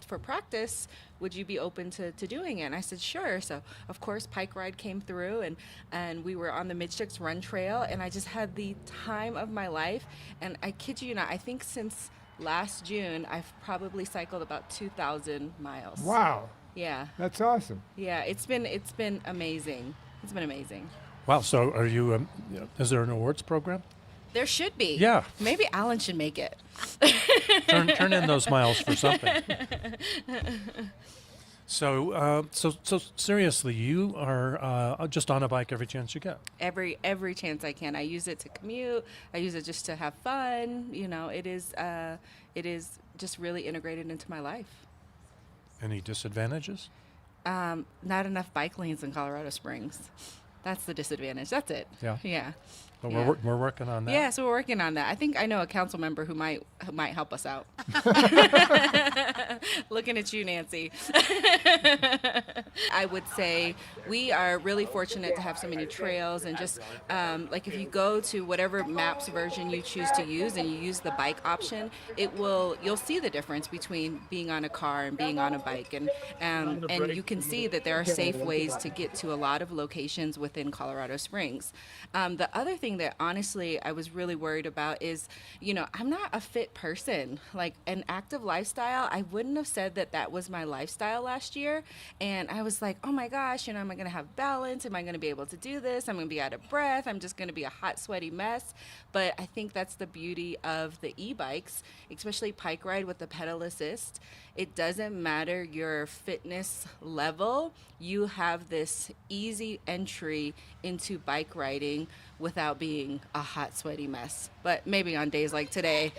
For practice, would you be open to doing it? And I said, sure. So, of course, Pike Ride came through, and we were on the Midshicks Run Trail, and I just had the time of my life. And I kid you not, I think since last June, I've probably cycled about 2,000 miles. Wow. Yeah. That's awesome. Yeah, it's been amazing. It's been amazing. Wow. So, are you? Is there an awards program? There should be. Yeah. Maybe Alan should make it. Turn in those miles for something. So seriously, you are just on a bike every chance you get. Every chance I can. I use it to commute. I use it just to have fun. It is just really integrated into my life. Any disadvantages? Not enough bike lanes in Colorado Springs. That's the disadvantage. That's it. Yeah. Yeah. But Yeah. we're working on that. Yeah, so we're working on that. I think I know a council member who might help us out. Looking at you, Nancy. I would say we are really fortunate to have so many trails, and just like if you go to whatever maps version you choose to use and you use the bike option, you'll see the difference between being on a car and being on a bike, and you can see that there are safe ways to get to a lot of locations within Colorado Springs. The other thing that honestly I was really worried about is, I'm not a fit person. Like an active lifestyle, I wouldn't have said that was my lifestyle last year. And I was like, oh my gosh, am I going to have balance? Am I going to be able to do this? I'm going to be out of breath. I'm just going to be a hot, sweaty mess. But I think that's the beauty of the e-bikes, especially Pike Ride with the pedal assist. It doesn't matter your fitness level. You have this easy entry into bike riding without being a hot, sweaty mess. But maybe on days like today.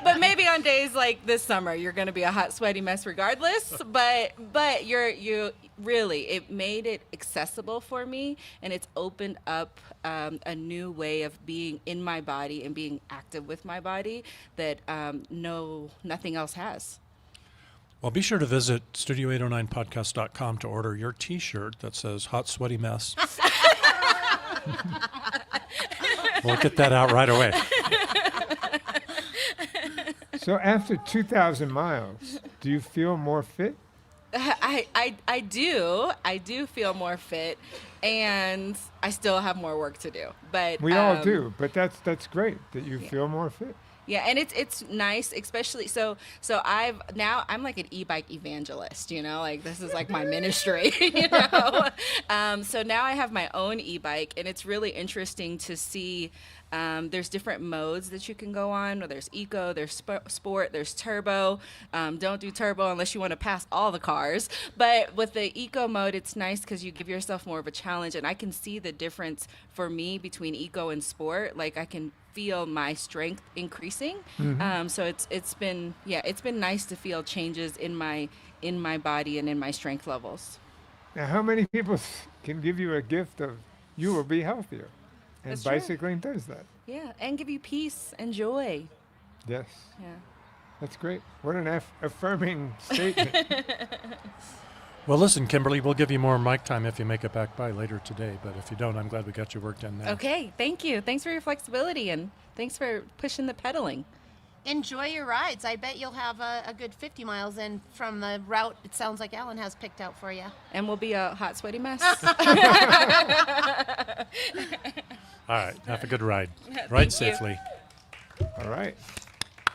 But maybe on days like this summer, you're going to be a hot, sweaty mess regardless. But you really, it made it accessible for me, and it's opened up a new way of being in my body and being active with my body that nothing else has. Well, be sure to visit studio809podcast.com to order your T-shirt that says "Hot Sweaty Mess." We'll get that out right away. So after 2,000 miles, do you feel more fit? I do feel more fit, and I still have more work to do. But We all do, but that's great that you feel more fit. Yeah, and it's nice, especially so I'm like an e-bike evangelist, like this is like my ministry, So now I have my own e-bike, and it's really interesting to see. There's different modes that you can go on. There's eco, there's sport, there's turbo. Don't do turbo unless you want to pass all the cars. But with the eco mode, it's nice because you give yourself more of a challenge, and I can see the difference for me between eco and sport. Like I can feel my strength increasing. Mm-hmm. So it's been nice to feel changes in my body and in my strength levels. Now, how many people can give you a gift of you will be healthier? And That's true. bicycling does that. Yeah, and give you peace and joy. Yes. Yeah. That's great. What an affirming statement. Well, listen, Kimberly, we'll give you more mic time if you make it back by later today. But if you don't, I'm glad we got your work done now. Okay, thank you. Thanks for your flexibility, and thanks for pushing the pedaling. Enjoy your rides. I bet you'll have a good 50 miles in from the route it sounds like Alan has picked out for you. And we'll be a hot, sweaty mess. All right, have a good ride. Ride safely. All right.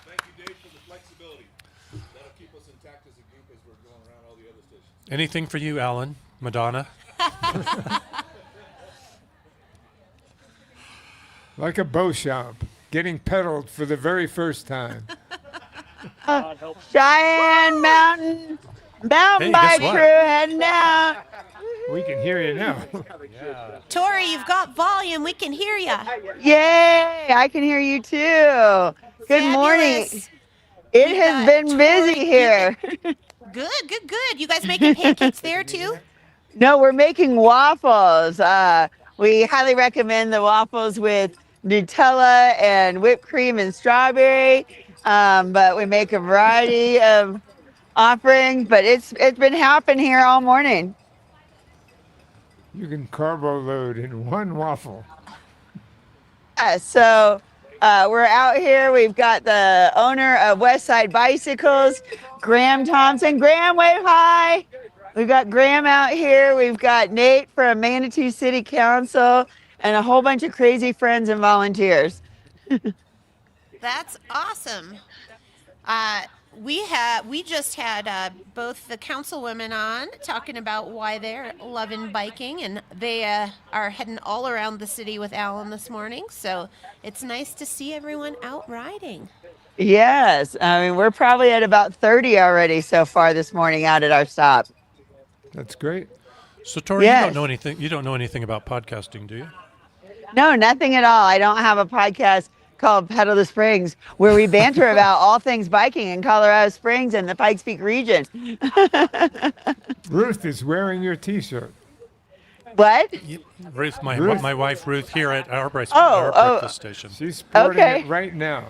Thank you, Dave, for the flexibility. That'll keep us intact as a group as we're going around all the other stations. Anything for you, Alan? Madonna? Like a bow shop, getting pedaled for the very first time. Cheyenne Mountain Hey, bike guess crew what? heading out. We can hear you now. Tori, you've got volume. We can hear you. Yay! I can hear you too. Good morning. Fabulous. It We has got been busy Tori. here. Good. You guys making pancakes there too? No, we're making waffles. We highly recommend the waffles with Nutella and whipped cream and strawberry. But we make a variety of offerings. But it's been happening here all morning. You can carbo load in one waffle. So we're out here. We've got the owner of Westside Bicycles, Graham Thompson. Graham, wave hi. We've got Graham out here. We've got Nate from Manitou City Council and a whole bunch of crazy friends and volunteers. That's awesome. we just had both the councilwomen on talking about why they're loving biking, and they are heading all around the city with Alan this morning. So it's nice to see everyone out riding. Yes, I mean we're probably at about 30 already so far this morning out at our stop. That's great. So Tori, Yes. you don't know anything. You don't know anything about podcasting, do you? No, nothing at all. I don't have a podcast called Pedal the Springs where we banter about all things biking in Colorado Springs and the Pikes Peak region. Ruth is wearing your T-shirt. What? Ruth, my Ruth. my wife Ruth here at our Oh, breakfast station. She's sporting Okay. it right now.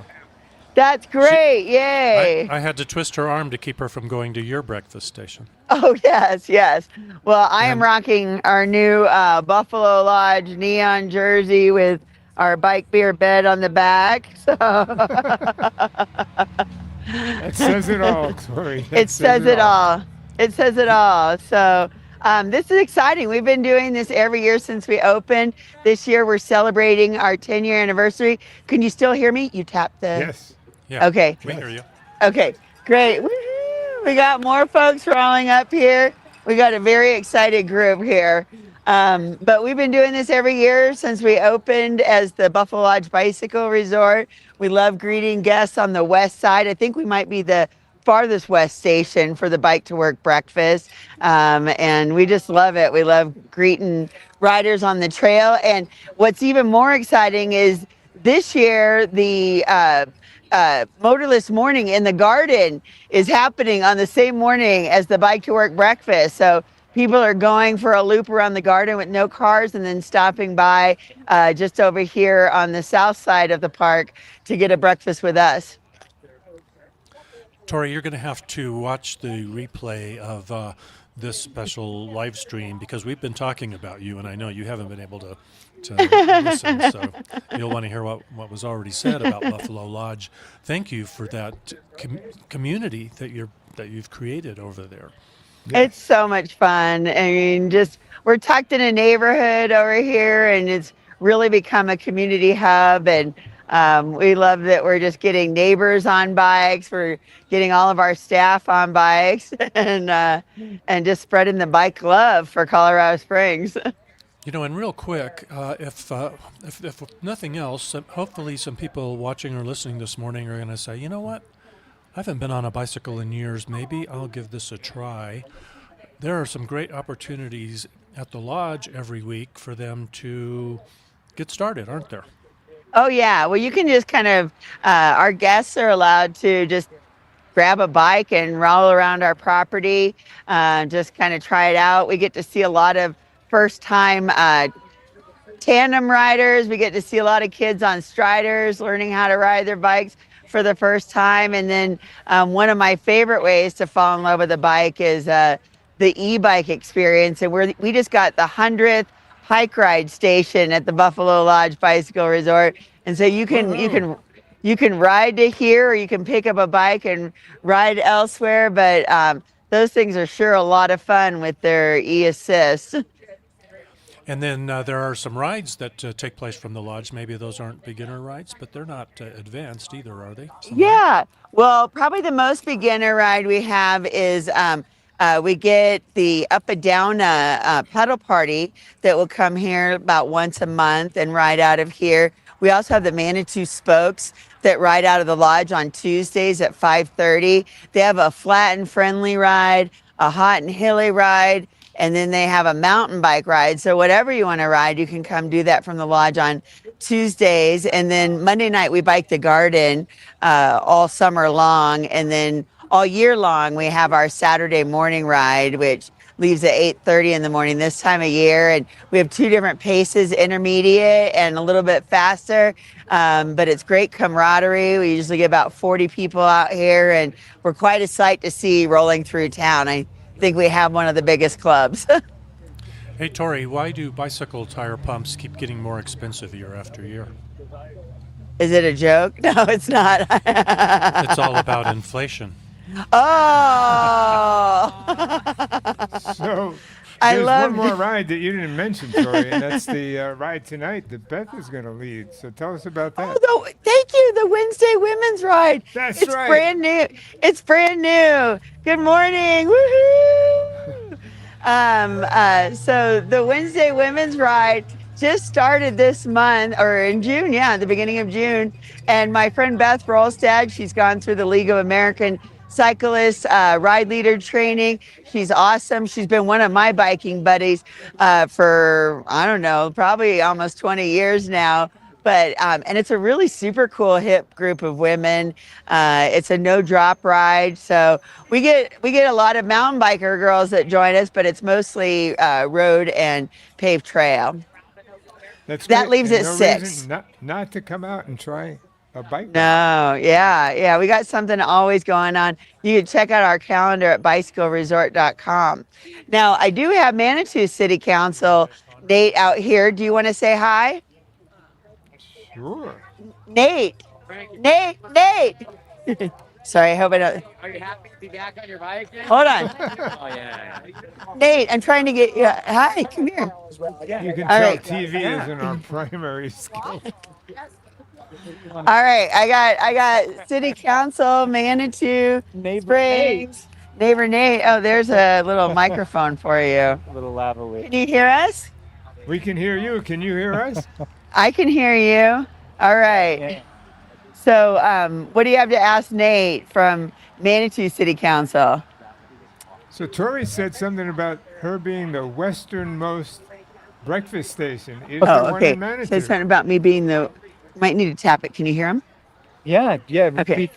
That's great. Yay. I had to twist her arm to keep her from going to your breakfast station. Oh, yes, yes. Well, I am And- rocking our new Buffalo Lodge neon jersey with our bike beer bed on the back. So That says it all, Tori. That it says it all. It says it all. So this is exciting. We've been doing this every year since we opened. This year we're celebrating our 10-year anniversary. Can you still hear me? You tapped the... Yes. Yeah. Okay. We hear you. Okay, great. Woo-hoo. We got more folks rolling up here. We got a very excited group here. But we've been doing this every year since we opened as the Buffalo Lodge Bicycle Resort. We love greeting guests on the west side. I think we might be the farthest west station for the Bike to Work breakfast. And we just love it. We love greeting riders on the trail. And what's even more exciting is this year, the motorless morning in the garden is happening on the same morning as the Bike to Work breakfast. So people are going for a loop around the garden with no cars and then stopping by just over here on the south side of the park to get a breakfast with us. Tori, you're going to have to watch the replay of this special live stream because we've been talking about you, and I know you haven't been able to listen, so you'll want to hear what was already said about Buffalo Lodge. Thank you for that community that you've created over there. It's so much fun. I mean, just we're tucked in a neighborhood over here, and it's really become a community hub. And we love that we're just getting neighbors on bikes. We're getting all of our staff on bikes, and just spreading the bike love for Colorado Springs. You know, and real quick, if nothing else, hopefully some people watching or listening this morning are going to say, you know what? I haven't been on a bicycle in years. Maybe I'll give this a try. There are some great opportunities at the lodge every week for them to get started, aren't there? Oh, yeah. Well, you can just kind of, our guests are allowed to just grab a bike and roll around our property, just kind of try it out. We get to see a lot of first-time tandem riders. We get to see a lot of kids on striders learning how to ride their bikes for the first time. And then one of my favorite ways to fall in love with a bike is the e-bike experience. And we just got the 100th hike ride station at the Buffalo Lodge Bicycle Resort. And so you can ride to here, or you can pick up a bike and ride elsewhere. But those things are sure a lot of fun with their e-assist. And then there are some rides that take place from the lodge. Maybe those aren't beginner rides, but they're not advanced either, are they? Yeah. Well, probably the most beginner ride we have is we get the Up and Down pedal party that will come here about once a month and ride out of here. We also have the Manitou Spokes that ride out of the lodge on Tuesdays at 5:30. They have a flat and friendly ride, a hot and hilly ride, and then they have a mountain bike ride. So whatever you want to ride, you can come do that from the lodge on Tuesdays. And then Monday night, we bike the garden all summer long. And then all year long, we have our Saturday morning ride, which leaves at 8:30 in the morning this time of year. And we have two different paces, intermediate and a little bit faster. But it's great camaraderie. We usually get about 40 people out here, and we're quite a sight to see rolling through town. I think we have one of the biggest clubs. Hey, Tori, why do bicycle tire pumps keep getting more expensive year after year? Is it a joke? No, it's not. It's all about inflation. Oh! So I There's love one more ride that you didn't mention, Tori, and that's the ride tonight that Beth is going to lead. So tell us about that. Thank you. The Wednesday Women's Ride. That's It's right. brand new. It's brand new. Good morning. Woohoo! So the Wednesday Women's Ride just started this month or in June. Yeah, the beginning of June. And my friend Beth Rolstad, she's gone through the League of American Cyclists ride leader training. She's awesome. She's been one of my biking buddies for, I don't know, probably almost 20 years now. But and it's a really super cool hip group of women. It's a no drop ride, so we get a lot of mountain biker girls that join us, but it's mostly road and paved trail. That's That great. leaves And at no 6. reason not to come out and try a bike ride. No, yeah, we got something always going on. You can check out our calendar at bicycleresort.com. Now, I do have Manitou City Council Nate out here. Do you want to say hi? Sure. Nate. Sorry, I hope I don't. Are you happy to be back on your bike? Hold on. Oh, yeah. Nate, I'm trying to get you. Hi, come here. You can All tell right. TV isn't our primary skill. All right, I got City Council, Manitou, Springs, Neighbor Nate. Oh, there's a little microphone for you. A little lavalier. Can you hear us? We can hear you. Can you hear us? I can hear you. All right. Yeah. So, what do you have to ask Nate from Manitou City Council? So Tori said something about her being the westernmost breakfast station. Is there one Okay. in Manitou? Said something about me being the. Might need to tap it. Can you hear him? Yeah. Repeat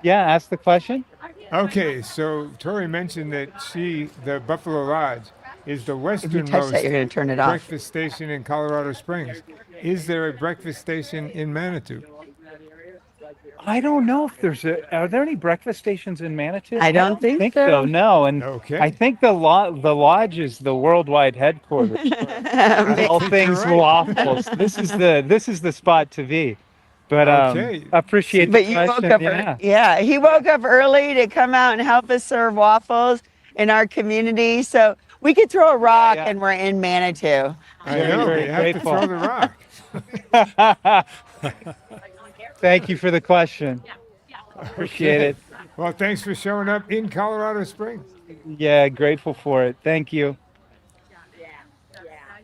ask the question. Okay, so Tori mentioned that the Buffalo Lodge, is the If you touch westernmost that, you're going to turn it off. breakfast station in Colorado Springs. Is there a breakfast station in Manitou? I don't know if are there any breakfast stations in Manitou? I don't think so. No, and Okay. I think the lodge is the worldwide headquarters for all things you're right. waffles. This is the spot to be. But Okay. appreciate the But you question. woke up. Yeah. He woke up early to come out and help us serve waffles in our community. So we could throw a rock and we're in Manitou. I Very, know, very you have to grateful. throw the rock. Thank you for the question. Appreciate it. Well, thanks for showing up in Colorado Springs. Yeah, grateful for it. Thank you.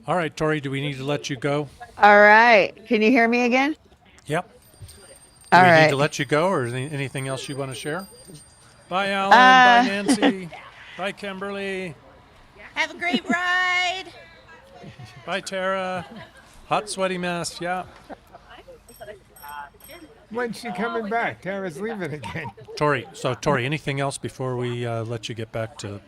All right, Tori, do we need to let you go? All right. Can you hear me again? Yep. Do All we right. need to let you go, or is there anything else you want to share? Bye, Alan. Uh, Bye, Nancy. Bye, Kimberly. Have a great ride. Bye, Tara. Hot, sweaty mess. Yeah. When's she coming back? Tara's leaving again. Tori, anything else before we let you get back to?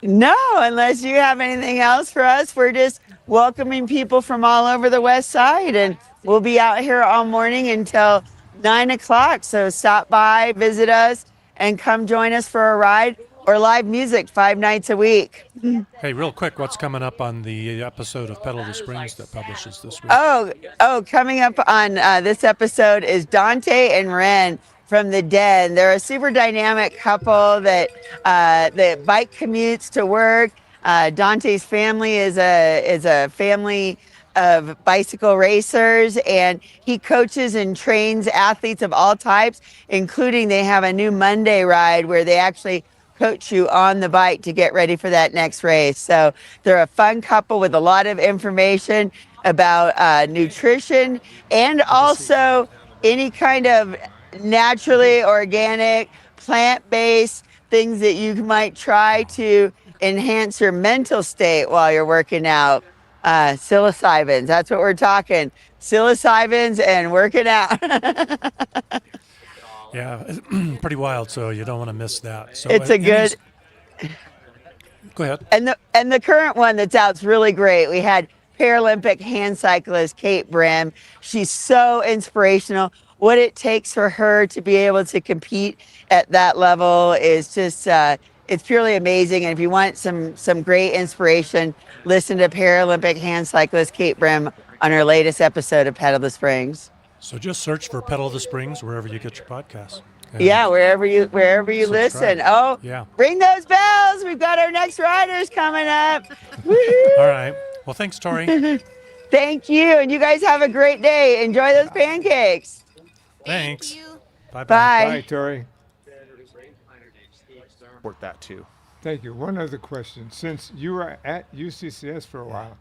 No, unless you have anything else for us. We're just welcoming people from all over the West Side, and we'll be out here all morning until 9 o'clock. So stop by, visit us, and come join us for a ride or live music 5 nights a week. Hey, real quick, what's coming up on the episode of Pedal the Springs that publishes this week? Oh, coming up on this episode is Dante and Ren from the Den. They're a super dynamic couple that bike commutes to work. Dante's family is a family of bicycle racers, and he coaches and trains athletes of all types, including they have a new Monday ride where they actually coach you on the bike to get ready for that next race. So they're a fun couple with a lot of information about nutrition and also any kind of naturally organic, plant-based things that you might try to enhance your mental state while you're working out. Psilocybins, that's what we're talking. Psilocybins and working out. Yeah, it's pretty wild, so you don't want to miss that. So It's a good. Go ahead. And the current one that's out is really great. We had Paralympic hand cyclist Kate Brim. She's so inspirational. What it takes for her to be able to compete at that level is just it's purely amazing. And if you want some great inspiration, listen to Paralympic hand cyclist Kate Brim on her latest episode of Pedal the Springs. So just search for Pedal the Springs wherever you get your podcasts. And Yeah, wherever you subscribe. listen. Oh, Yeah. ring those bells. We've got our next riders coming up. Woohoo! All right. Well, thanks, Tori. Thank you. And you guys have a great day. Enjoy those pancakes. Thanks. Thank you. Bye-bye. Bye, Bye. Tori. Support that too. Thank you. One other question. Since you were at UCCS for a while,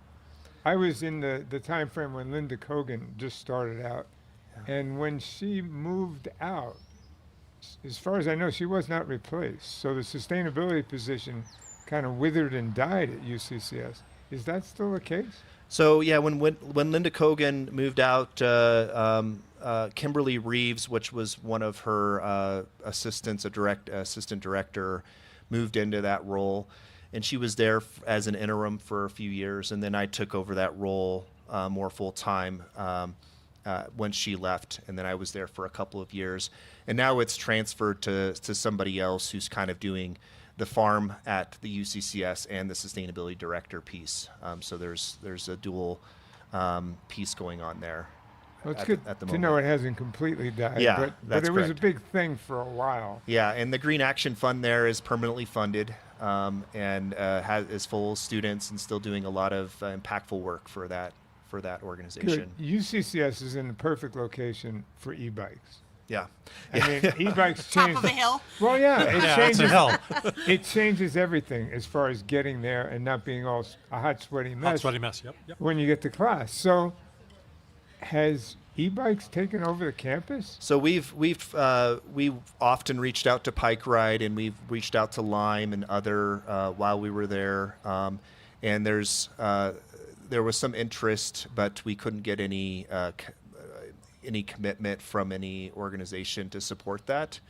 I was in the time frame when Linda Kogan just started out. And when she moved out, as far as I know, she was not replaced. So the sustainability position kind of withered and died at UCCS. Is that still the case? So yeah, when Linda Kogan moved out, Kimberly Reeves, which was one of her assistants, assistant director, moved into that role, and she was there as an interim for a few years, and then I took over that role more full time when she left, and then I was there for a couple of years, and now it's transferred to somebody else who's kind of doing the farm at the UCCS and the sustainability director piece. So there's a dual piece going on there. Well, it's at good the to moment. know it hasn't completely died. Yeah, but that's it was a correct. big thing for a while. Yeah, and the Green Action Fund there is permanently funded and is full of students and still doing a lot of impactful work for that organization. Good. UCCS is in the perfect location for e-bikes. Yeah. I mean, e-bikes change. Top of a hill. Well, yeah, it Yeah, changes. it's a hell. It changes everything as far as getting there and not being all a hot, sweaty mess. Hot, sweaty mess. Yep. When you get to class. So, has e-bikes taken over the campus? So we've often reached out to Pike Ride, and we've reached out to Lime and other while we were there, and there was some interest, but we couldn't get any commitment from any organization to support that.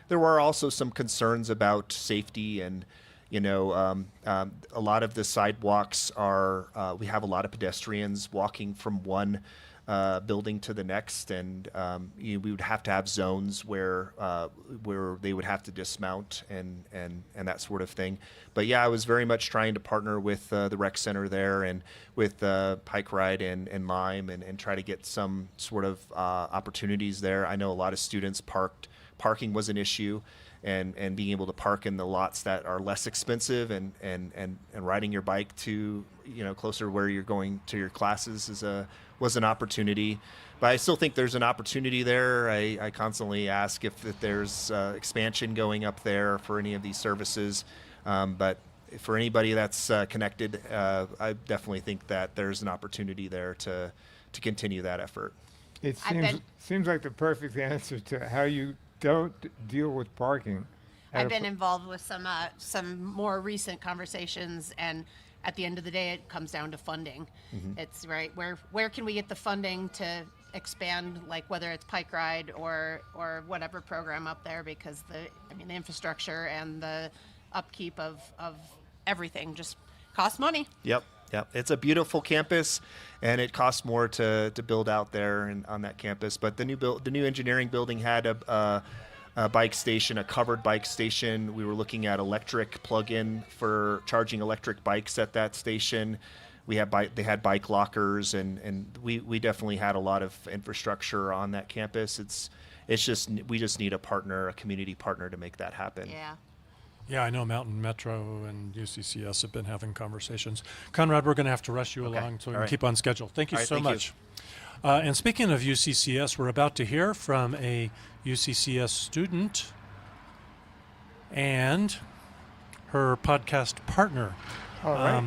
There were also some concerns about safety, and a lot of the sidewalks are we have a lot of pedestrians walking from one building to the next, and we would have to have zones where they would have to dismount and that sort of thing. But yeah, I was very much trying to partner with the rec center there and with Pike Ride and Lime and try to get some sort of opportunities there. I know a lot of students parking was an issue, and being able to park in the lots that are less expensive and riding your bike to closer to where you're going to your classes was an opportunity. But I still think there's an opportunity there. I constantly ask if there's expansion going up there for any of these services. But for anybody that's connected, I definitely think that there's an opportunity there to continue that effort. It seems like the perfect answer to how you don't deal with parking. I've been involved with some more recent conversations, and at the end of the day, it comes down to funding. Mm-hmm. It's right where can we get the funding to expand, like whether it's Pike Ride or whatever program up there, because the infrastructure and the upkeep of everything just costs money. Yep. It's a beautiful campus, and it costs more to build out there and on that campus. But the new engineering building had a bike station, a covered bike station. We were looking at electric plug-in for charging electric bikes at that station. They had bike lockers, and we definitely had a lot of infrastructure on that campus. We just need a community partner to make that happen. Yeah. Yeah, I know Mountain Metro and UCCS have been having conversations. Conrad, we're going to have to rush you along so we can keep on schedule. Thank you so much. And speaking of UCCS, we're about to hear from a UCCS student and her podcast partner. All right.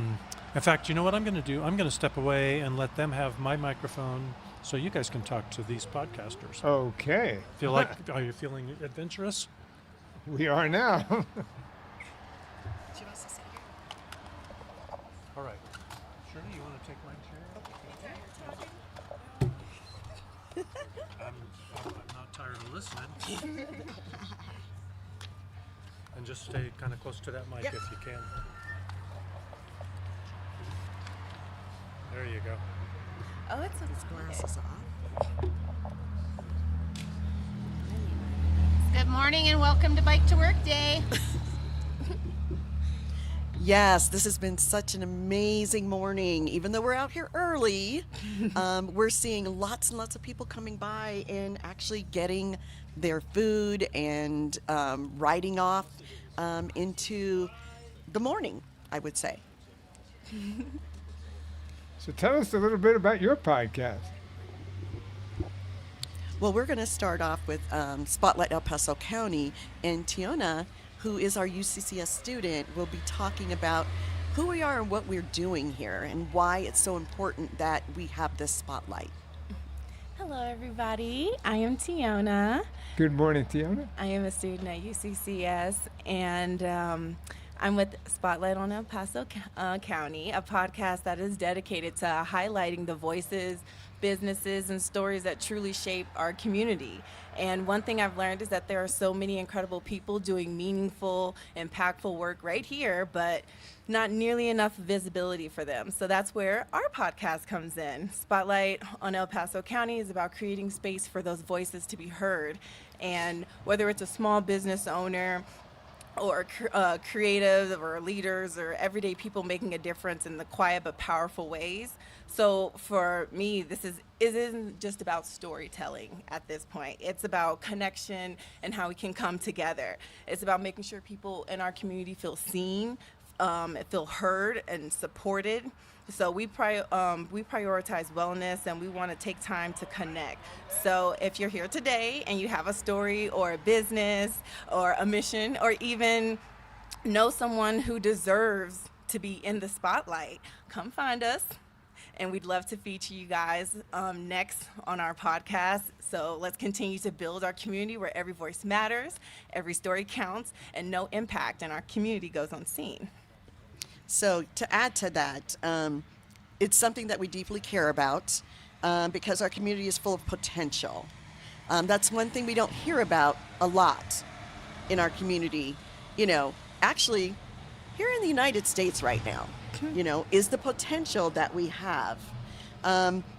In fact, you know what I'm going to do? I'm going to step away and let them have my microphone so you guys can talk to these podcasters. Okay. Are you feeling adventurous? We are now. All right. Shirley, you want to take my chair? I'm not tired of listening. And just stay kind of close to that mic if you can. There you go. Oh, it's his glasses off. Good morning and welcome to Bike to Work Day. Yes, this has been such an amazing morning. Even though we're out here early, we're seeing lots and lots of people coming by and actually getting their food and riding off into the morning, I would say. So tell us a little bit about your podcast. Well, we're going to start off with Spotlight El Paso County, and Tiona, who is our UCCS student, will be talking about who we are and what we're doing here and why it's so important that we have this spotlight. Hello, everybody. I am Tiona. Good morning, Tiona. I am a student at UCCS, and I'm with Spotlight on El Paso County, a podcast that is dedicated to highlighting the voices, businesses, and stories that truly shape our community. And one thing I've learned is that there are so many incredible people doing meaningful, impactful work right here, but not nearly enough visibility for them. So that's where our podcast comes in. Spotlight on El Paso County is about creating space for those voices to be heard. And whether it's a small business owner, or creative or leaders or everyday people making a difference in the quiet but powerful ways. So for me, it isn't just about storytelling at this point. It's about connection and how we can come together. It's about making sure people in our community feel seen, feel heard and supported. So we prioritize wellness, and we want to take time to connect. So if you're here today and you have a story or a business or a mission, or even know someone who deserves to be in the spotlight, come find us. And we'd love to feature you guys next on our podcast. So let's continue to build our community where every voice matters, every story counts, and no impact in our community goes unseen. So to add to that, it's something that we deeply care about because our community is full of potential. That's one thing we don't hear about a lot in our community. Actually, here in the United States right now, is the potential that we have.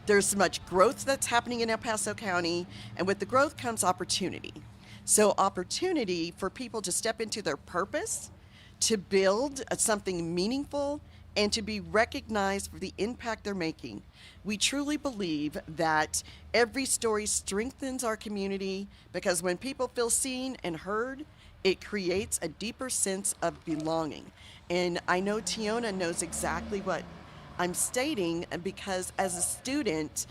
There's so much growth that's happening in El Paso County, and with the growth comes opportunity. So opportunity for people to step into their purpose, to build something meaningful, and to be recognized for the impact they're making. We truly believe that every story strengthens our community because when people feel seen and heard, it creates a deeper sense of belonging. And I know Tiona knows exactly what I'm stating because as a student,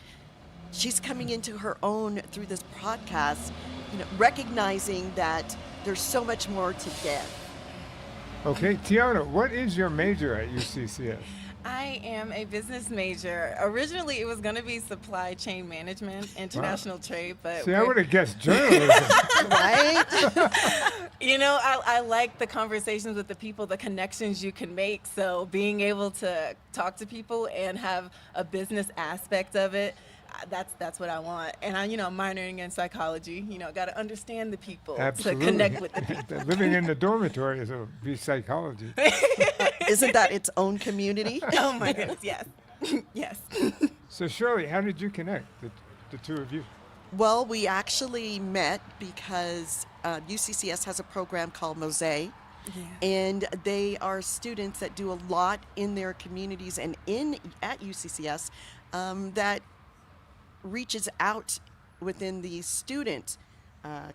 she's coming into her own through this podcast, recognizing that there's so much more to give. Okay, Tiona, what is your major at UCCS? I am a business major. Originally, it was going to be supply chain management, international trade, but I would have guessed journalism. right? I like the conversations with the people, the connections you can make. So being able to talk to people and have a business aspect of it, that's what I want. And I'm minoring in psychology. Got to understand the people to connect with the people. Living in the dormitory is be psychology. Isn't that its own community? Oh my goodness, yes. Yes. So Shirley, how did you connect, the two of you? Well, we actually met because UCCS has a program called Mosaic. Yeah. And they are students that do a lot in their communities and at UCCS that reaches out within the student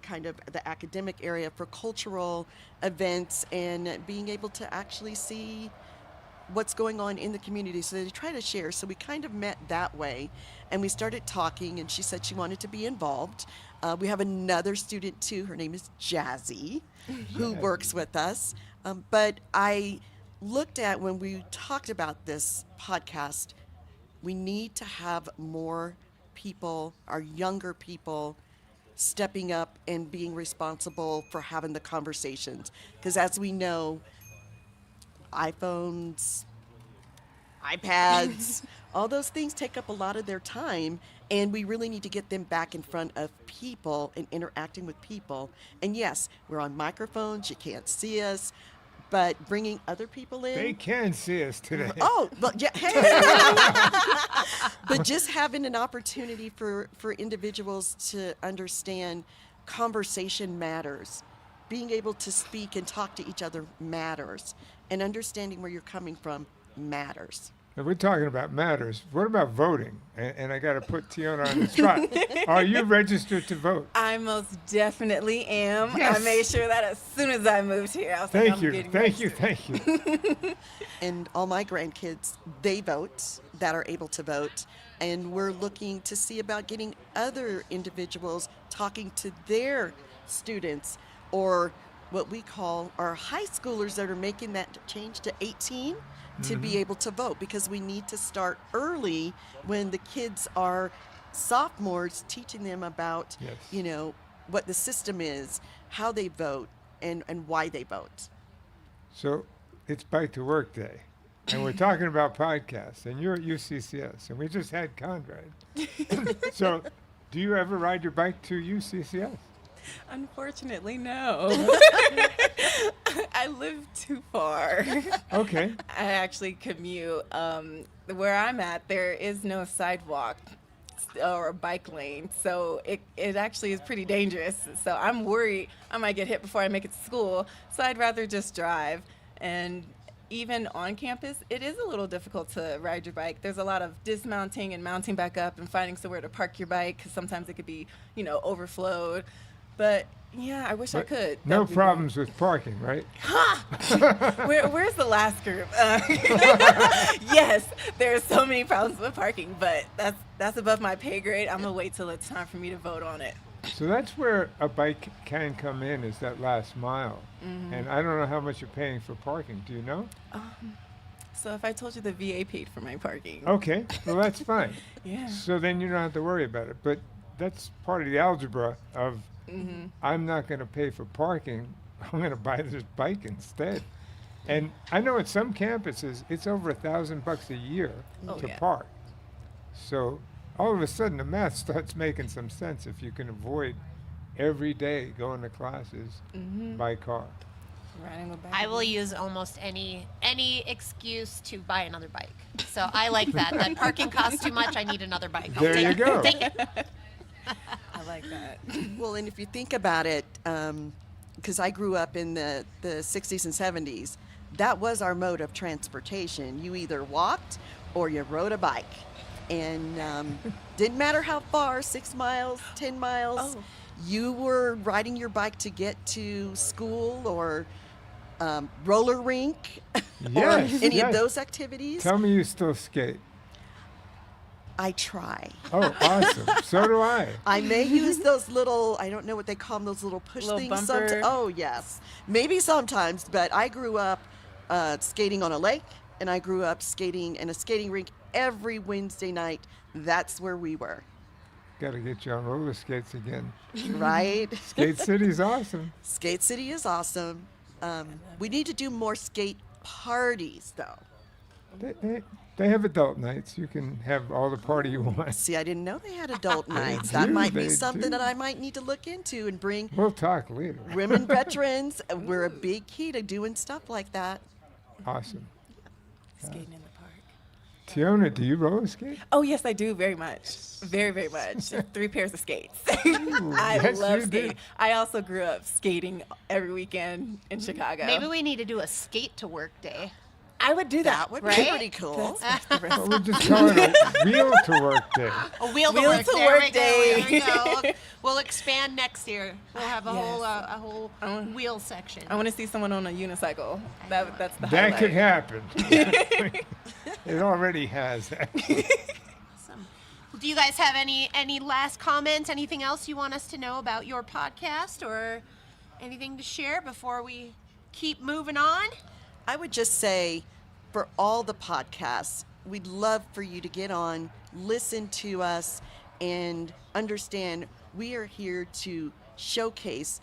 kind of the academic area for cultural events and being able to actually see what's going on in the community. So they try to share. So we kind of met that way and we started talking and she said she wanted to be involved. We have another student too. Her name is Jazzy, who works with us. But I looked at when we talked about this podcast, we need to have more people, our younger people, stepping up and being responsible for having the conversations. Because as we know, iPhones, iPads, all those things take up a lot of their time, and we really need to get them back in front of people and interacting with people. And yes, we're on microphones, you can't see us, but bringing other people in. They can see us today. Oh, but yeah, hey. But just having an opportunity for individuals to understand conversation matters. being able to speak and talk to each other matters, and understanding where you're coming from matters. Now, we're talking about matters. What about voting? And I got to put Tiona on the spot. Are you registered to vote? I most definitely am. Yes. I made sure that as soon as I moved here, I was like, Thank I'm you, getting thank you, registered. thank you. And all my grandkids, they vote, that are able to vote. And we're looking to see about getting other individuals talking to their students, or what we call our high schoolers that are making that change to 18 to be able to vote, because we need to start early when the kids are sophomores, teaching them about, Yes. what the system is, how they vote, and why they vote. So it's Bike to Work Day, and we're talking about podcasts, and you're at UCCS, and we just had Conrad. So do you ever ride your bike to UCCS? Unfortunately, no. I live too far. Okay. I actually commute. Where I'm at, there is no sidewalk or a bike lane, so it actually is pretty dangerous. So I'm worried I might get hit before I make it to school, so I'd rather just drive. And even on campus, it is a little difficult to ride your bike. There's a lot of dismounting and mounting back up and finding somewhere to park your bike, because sometimes it could be, overflowed. But yeah, I wish I could. No That'd be problems with parking, right? Where's the last group? Yes, there are so many problems with parking, but that's above my pay grade. I'm gonna wait till it's time for me to vote on it. So that's where a bike can come in, is that last mile. And I don't know how much you're paying for parking. Do you know? So if I told you the VA paid for my parking. Okay, well, that's fine. Yeah. So then you don't have to worry about it. But that's part of the algebra of I'm not going to pay for parking. I'm going to buy this bike instead. And I know at some campuses, it's over $1,000 a year to park. So all of a sudden, the math starts making some sense if you can avoid every day going to classes by car. Riding a bike. I will use almost any excuse to buy another bike. So I like that. That parking costs too much. I need another bike. I'll There take you it. go. Take it. I like that. Well, and if you think about it, because I grew up in the 60s and 70s, that was our mode of transportation. You either walked or you rode a bike. And didn't matter how far, 6 miles, 10 miles, you were riding your bike to get to school or roller rink or any of those activities. Tell me you still skate. I try. Oh, awesome. So do I. I may use those little, I don't know what they call them, those little push Little things. bumper. Oh, yes. Maybe sometimes, but I grew up skating on a lake, and I grew up skating in a skating rink every Wednesday night. That's where we were. Got to get you on roller skates again. Right? Skate City's awesome. Skate City is awesome. We need to do more skate parties, though. They have adult nights. You can have all the party you want. See, I didn't know they had adult nights. That do, might be they something do. that I might need to look into and bring We'll talk later. women veterans. We're a big key to doing stuff like that. Awesome. Skating in the park. Tiona, do you roller skate? Oh, yes, I do very much. Very, very much. 3 pairs of skates. I yes, love you skating. do. I also grew up skating every weekend in Chicago. Maybe we need to do a skate to work day. I would do that. That would right? be pretty cool. Well, we'll just call it a wheel to work day. A wheel to Wheel work, to there work we day. Go, there we go. We'll expand next year. We'll have a Yes. whole wheel section. I want to see someone on a unicycle. That's the That highlight. could happen. It already has. Awesome. Well, do you guys have any last comments? Anything else you want us to know about your podcast, or anything to share before we keep moving on? I would just say, for all the podcasts, we'd love for you to get on, listen to us, and understand we are here to showcase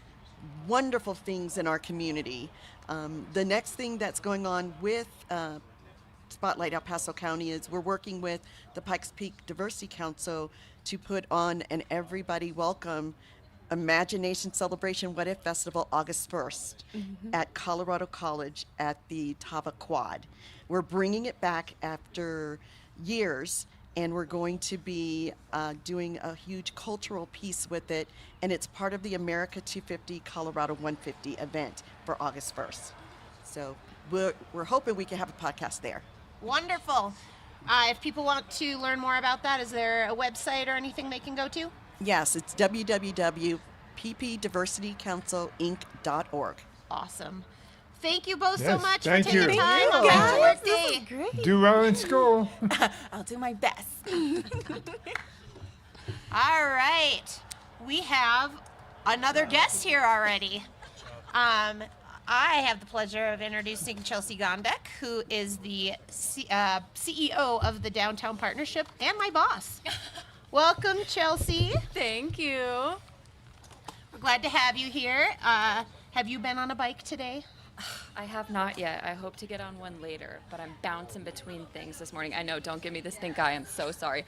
wonderful things in our community. The next thing that's going on with Spotlight El Paso County is we're working with the Pikes Peak Diversity Council to put on an Everybody Welcome Imagination Celebration What If Festival August 1st at Colorado College at the Tava Quad. We're bringing it back after years, and we're going to be doing a huge cultural piece with it, and it's part of the America 250 Colorado 150 event for August 1st. So we're hoping we can have a podcast there. Wonderful. If people want to learn more about that, is there a website or anything they can go to? Yes, it's www.ppdiversitycouncilinc.org. Awesome. Thank you both so Yes, much for thank taking you. time Thank on you. Back to Work This Day. is great. Do well in school. I'll do my best. All right. We have another guest here already. I have the pleasure of introducing Chelsea Gondek, who is the CEO of the Downtown Partnership and my boss. Welcome, Chelsea. Thank you. We're glad to have you here. Have you been on a bike today? I have not yet. I hope to get on one later, but I'm bouncing between things this morning. I know, don't give me the stink eye. I'm so sorry.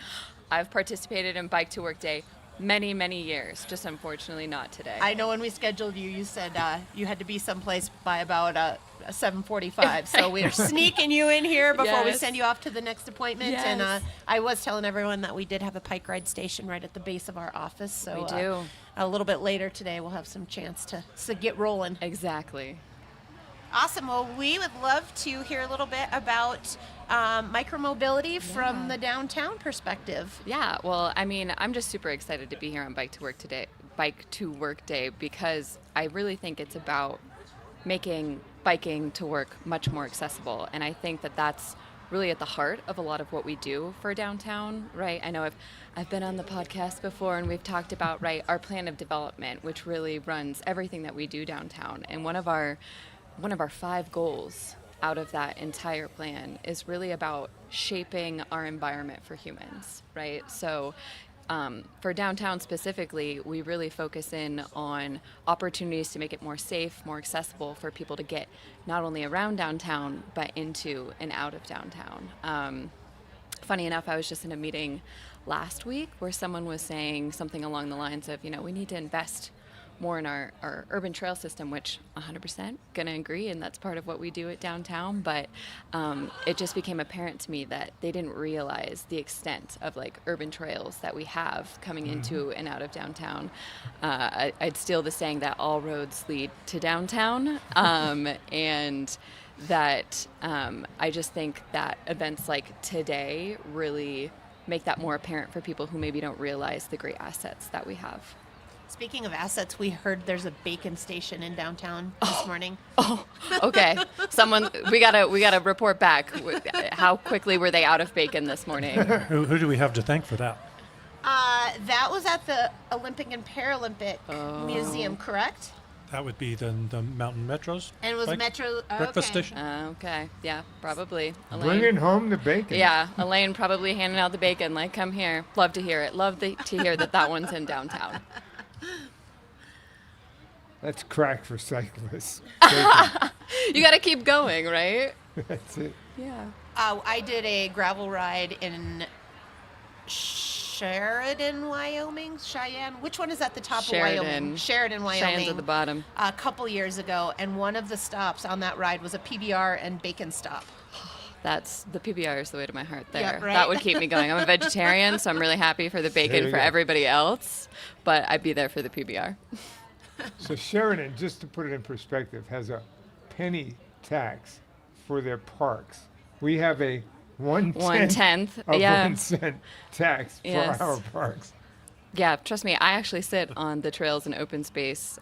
I've participated in Bike to Work Day many, many years, just unfortunately not today. I know when we scheduled you, you said you had to be someplace by about 7:45. So we're sneaking you in here before we Yes. send you off to the next appointment. Yes. And I was telling everyone that we did have a bike ride station right at the base of our office. So We do. A little bit later today, we'll have some chance to get rolling. Exactly. Awesome. Well, we would love to hear a little bit about micromobility from the downtown perspective. Yeah, well, I mean, I'm just super excited to be here on Bike to Work Day because I really think it's about making biking to work much more accessible. And I think that that's really at the heart of a lot of what we do for downtown, right? I know I've been on the podcast before and we've talked about, right, our plan of development, which really runs everything that we do downtown. And one of our 5 goals out of that entire plan is really about shaping our environment for humans, right? So for downtown specifically, we really focus in on opportunities to make it more safe, more accessible for people to get not only around downtown, but into and out of downtown. Funny enough, I was just in a meeting last week where someone was saying something along the lines of, we need to invest more in our urban trail system, which 100% gonna agree, and that's part of what we do at downtown. But it just became apparent to me that they didn't realize the extent of urban trails that we have coming into and out of downtown. I'd steal the saying that all roads lead to downtown, and that I just think that events like today really make that more apparent for people who maybe don't realize the great assets that we have. Speaking of assets, we heard there's a bacon station in downtown this morning. Oh, okay. We gotta report back. How quickly were they out of bacon this morning? Who do we have to thank for that? That was at the Olympic and Paralympic Museum, correct? That would be the Mountain Metros. And it was bike? Metro. Breakfast okay. station. Okay, yeah, probably. Bringing home the bacon. Yeah, Elaine probably handing out the bacon. Come here. Love to hear it. To hear that one's in downtown. That's crack for cyclists. You got to keep going, right? That's it. Yeah. I did a gravel ride in Sheridan, Wyoming. Cheyenne. Which one is at the top of Wyoming? Sheridan, Wyoming. Cheyenne's at the bottom. A couple years ago, and one of the stops on that ride was a PBR and bacon stop. The PBR is the way to my heart there. Yeah, right? That would keep me going. I'm a vegetarian, so I'm really happy for the bacon for everybody else, but I'd be there for the PBR. So Sheridan, just to put it in perspective, has a penny tax for their parks. We have a 1/10 of 1 cent tax for our parks. Yeah, trust me, I actually sit on the Trails and Open Space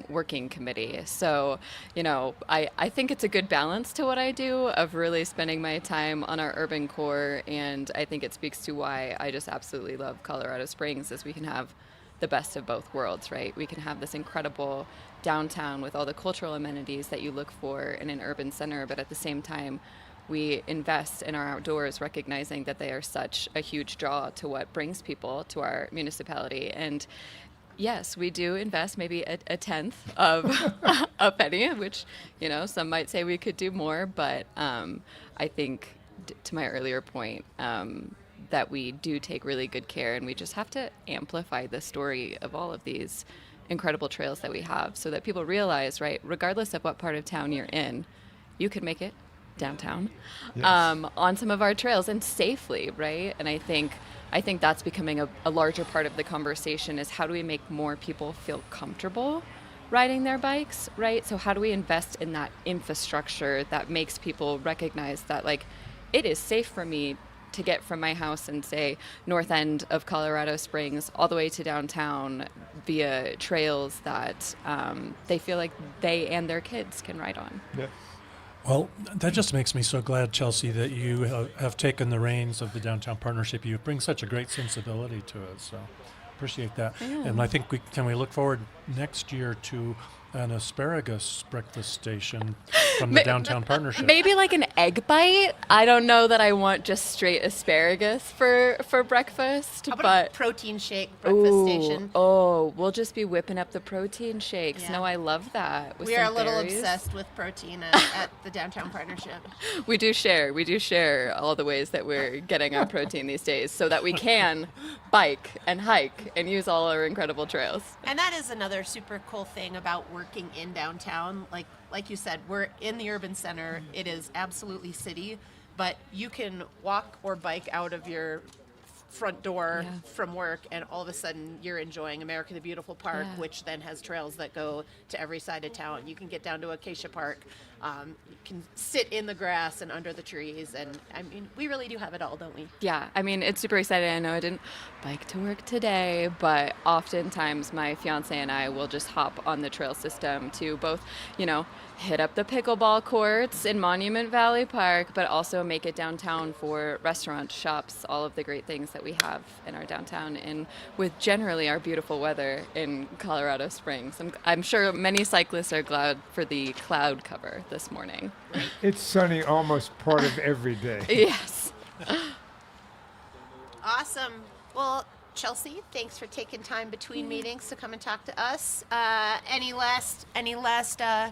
working committee. So, I think it's a good balance to what I do of really spending my time on our urban core. And I think it speaks to why I just absolutely love Colorado Springs, is we can have the best of both worlds, right? We can have this incredible downtown with all the cultural amenities that you look for in an urban center, but at the same time, we invest in our outdoors, recognizing that they are such a huge draw to what brings people to our municipality. And yes, we do invest maybe a tenth of a penny, which, some might say we could do more. But I think, to my earlier point, that we do take really good care, and we just have to amplify the story of all of these incredible trails that we have so that people realize, right, regardless of what part of town you're in, you can make it. downtown, Yes. on some of our trails and safely, right? And I think that's becoming a larger part of the conversation is how do we make more people feel comfortable riding their bikes, right? So how do we invest in that infrastructure that makes people recognize that like it is safe for me to get from my house and say north end of Colorado Springs all the way to downtown via trails that they feel like they and their kids can ride on. Yeah. Well, that just makes me so glad, Chelsea, that you have taken the reins of the Downtown Partnership. You bring such a great sensibility to it, so appreciate that. Yeah. And I think can we look forward next year to an asparagus breakfast station from the Downtown Partnership? Maybe like an egg bite. I don't know that I want just straight asparagus for breakfast, How about but a protein shake breakfast station? Oh, we'll just be whipping up the protein shakes. Yeah. No, I love that. with We are a some little berries. obsessed with protein at the Downtown Partnership. We do share all the ways that we're getting our protein these days so that we can bike and hike and use all our incredible trails. And that is another super cool thing about working in downtown. Like you said, we're in the urban center. It is absolutely city, but you can walk or bike out of your front door from work and all of a sudden you're enjoying America the Beautiful Park, which then has trails that go to every side of town. You can get down to Acacia Park. You can sit in the grass and under the trees. And I mean, we really do have it all, don't we? Yeah, I mean, it's super exciting. I know I didn't bike to work today, but oftentimes my fiance and I will just hop on the trail system to both, hit up the pickleball courts in Monument Valley Park, but also make it downtown for restaurants, shops, all of the great things that we have in our downtown and with generally our beautiful weather in Colorado Springs. I'm sure many cyclists are glad for the cloud cover this morning. It's sunny almost part of every day. Yes. Awesome. Well, Chelsea, thanks for taking time between meetings to come and talk to us. Any last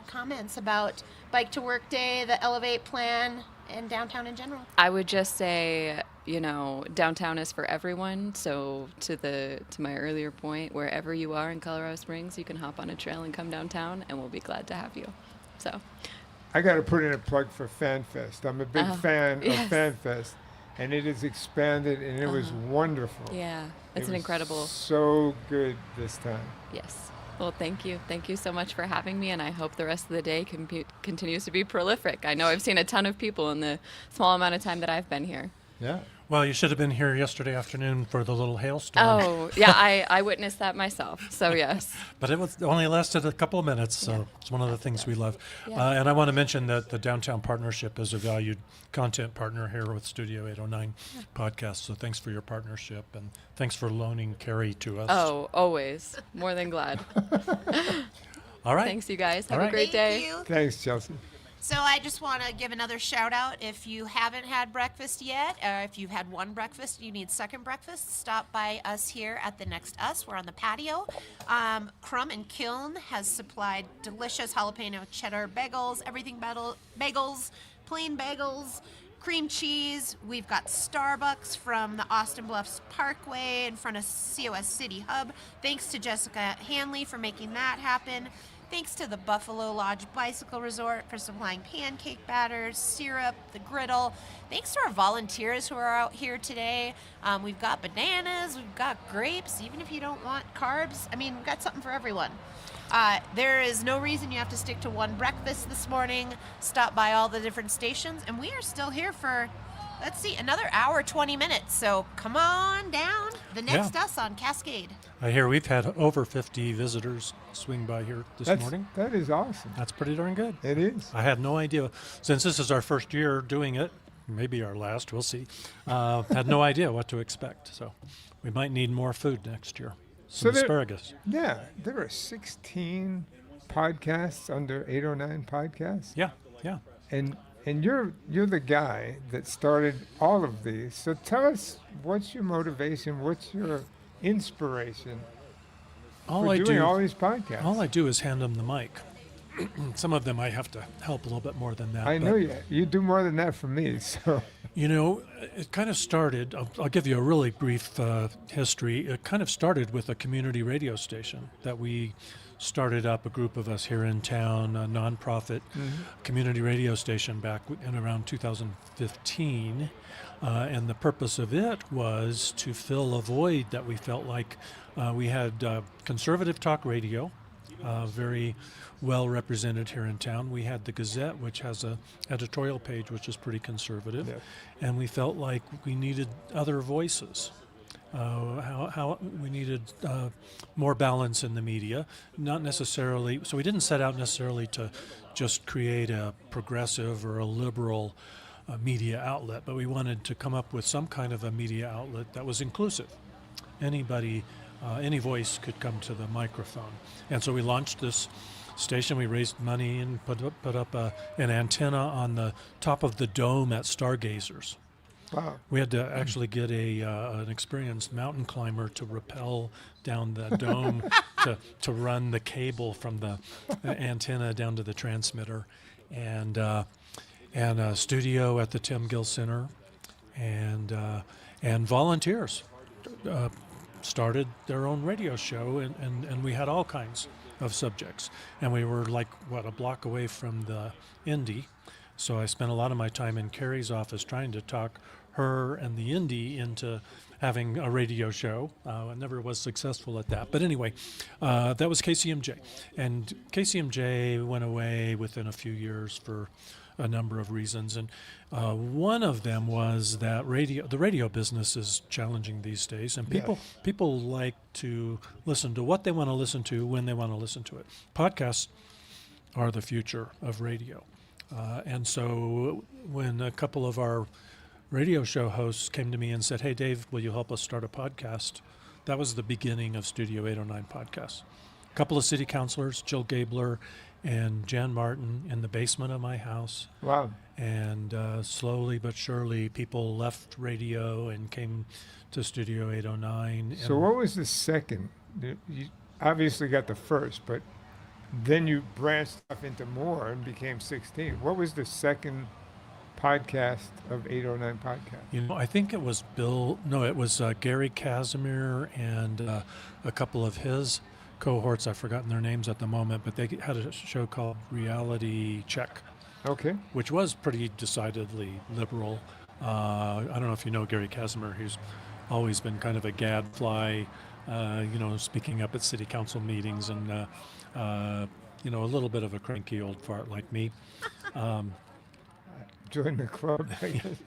comments about Bike to Work Day, the Elevate plan, and downtown in general? I would just say, downtown is for everyone. So to my earlier point, wherever you are in Colorado Springs, you can hop on a trail and come downtown, and we'll be glad to have you. So, I got to put in a plug for FanFest. I'm a big fan of yes. FanFest, and it has expanded, and it was wonderful. Yeah, it's It an was incredible. So good this time. Yes. Well, thank you. Thank you so much for having me, and I hope the rest of the day continues to be prolific. I know I've seen a ton of people in the small amount of time that I've been here. Yeah. Well, you should have been here yesterday afternoon for the little hailstorm. Oh, yeah, I witnessed that myself, so yes. But it only lasted a couple of minutes, so it's one of the things we love. Yeah. And I want to mention that the Downtown Partnership is a valued content partner here with Studio 809 podcast, so thanks for your partnership, and thanks for loaning Carrie to us. Oh, always. More than glad. All right. Thanks, you guys. Have All a right. great day. Thank you. Thanks, Chelsea. So I just want to give another shout out. If you haven't had breakfast yet, or if you've had one breakfast, you need second breakfast, stop by us here at the Next Us. We're on the patio. Crumb and Kiln has supplied delicious jalapeno cheddar bagels, everything bagels, plain bagels, cream cheese. We've got Starbucks from the Austin Bluffs Parkway in front of COS City Hub. Thanks to Jessica Hanley for making that happen. Thanks to the Buffalo Lodge Bicycle Resort for supplying pancake batters, syrup, the griddle. Thanks to our volunteers who are out here today. We've got bananas, we've got grapes, even if you don't want carbs. I mean, we've got something for everyone. There is no reason you have to stick to one breakfast this morning. Stop by all the different stations, and we are still here for, let's see, another hour, 20 minutes. So come on down. The Next Us on Cascade. I hear we've had over 50 visitors swing by here this morning. That is awesome. That's pretty darn good. It is. I had no idea. Since this is our first year doing it, maybe our last, we'll see, had no idea what to expect. So we might need more food next year. Some asparagus. Yeah, there are 16 podcasts under 809 podcasts. Yeah. And you're the guy that started all of these. So tell us, what's your motivation? What's your inspiration for doing all these podcasts? All I do is hand them the mic. Some of them I have to help a little bit more than that. I know you do more than that for me. So it kind of started. I'll give you a really brief history. It kind of started with a community radio station that we started up a group of us here in town, a nonprofit community radio station back in around 2015. And the purpose of it was to fill a void that we felt like we had conservative talk radio, very well represented here in town. We had the Gazette, which has a editorial page which is pretty conservative, and we felt like we needed other voices. How we needed more balance in the media, not necessarily. So we didn't set out necessarily to just create a progressive or a liberal media outlet, but we wanted to come up with some kind of a media outlet that was inclusive. Anybody, any voice could come to the microphone, and so we launched this station. We raised money and put up an antenna on the top of the dome at Stargazers. Wow. We had to actually get an experienced mountain climber to rappel down the dome to run the cable from the antenna down to the transmitter, and a studio at the Tim Gill Center, and volunteers started their own radio show, and we had all kinds of subjects, and we were like a block away from the Indy, so I spent a lot of my time in Carrie's office trying to talk her and the Indy into having a radio show. I never was successful at that. But anyway, that was KCMJ. And KCMJ went away within a few years for a number of reasons. And one of them was that the radio business is challenging these days. And people like to listen to what they want to listen to when they want to listen to it. Podcasts are the future of radio. And so when a couple of our radio show hosts came to me and said, "Hey, Dave, will you help us start a podcast?" That was the beginning of Studio 809 Podcasts. A couple of city councilors, Jill Gabler and Jan Martin, in the basement of my house. Wow. And slowly but surely, people left radio and came to Studio 809. So what was the second? You obviously got the first, but then you branched off into more and became 16. What was the second podcast of 809 Podcast? I think it was Gary Casimir and a couple of his cohorts. I've forgotten their names at the moment, but they had a show called Reality Check. Okay. Which was pretty decidedly liberal. I don't know if you know Gary Casimir. He's always been kind of a gadfly, speaking up at city council meetings and, a little bit of a cranky old fart like me. Join the club, I guess.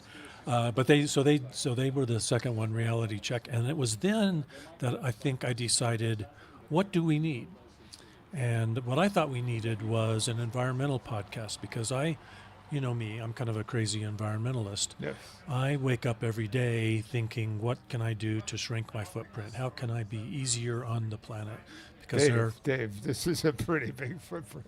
But they were the second one, Reality Check, and it was then that I think I decided, what do we need? And what I thought we needed was an environmental podcast, because I'm kind of a crazy environmentalist. Yes. I wake up every day thinking, what can I do to shrink my footprint? How can I be easier on the planet? Because Dave, this is a pretty big footprint.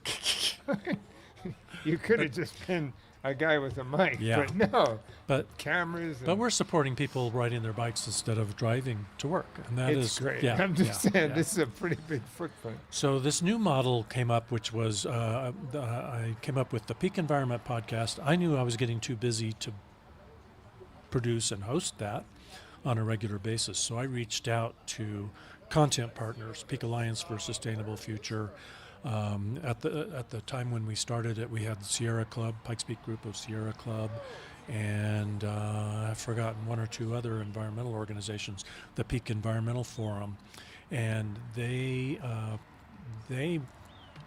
You could have just been a guy with a mic, but no. But cameras. But we're supporting people riding their bikes instead of driving to work, and that is great. Yeah, I'm just saying this is a pretty big footprint. So this new model came up, which was I came up with the Peak Environment Podcast. I knew I was getting too busy to produce and host that on a regular basis, so I reached out to content partners, Peak Alliance for a Sustainable Future. At the time when we started it, we had the Sierra Club, Pikes Peak group of Sierra Club, and I've forgotten one or two other environmental organizations, the Peak Environmental Forum, and they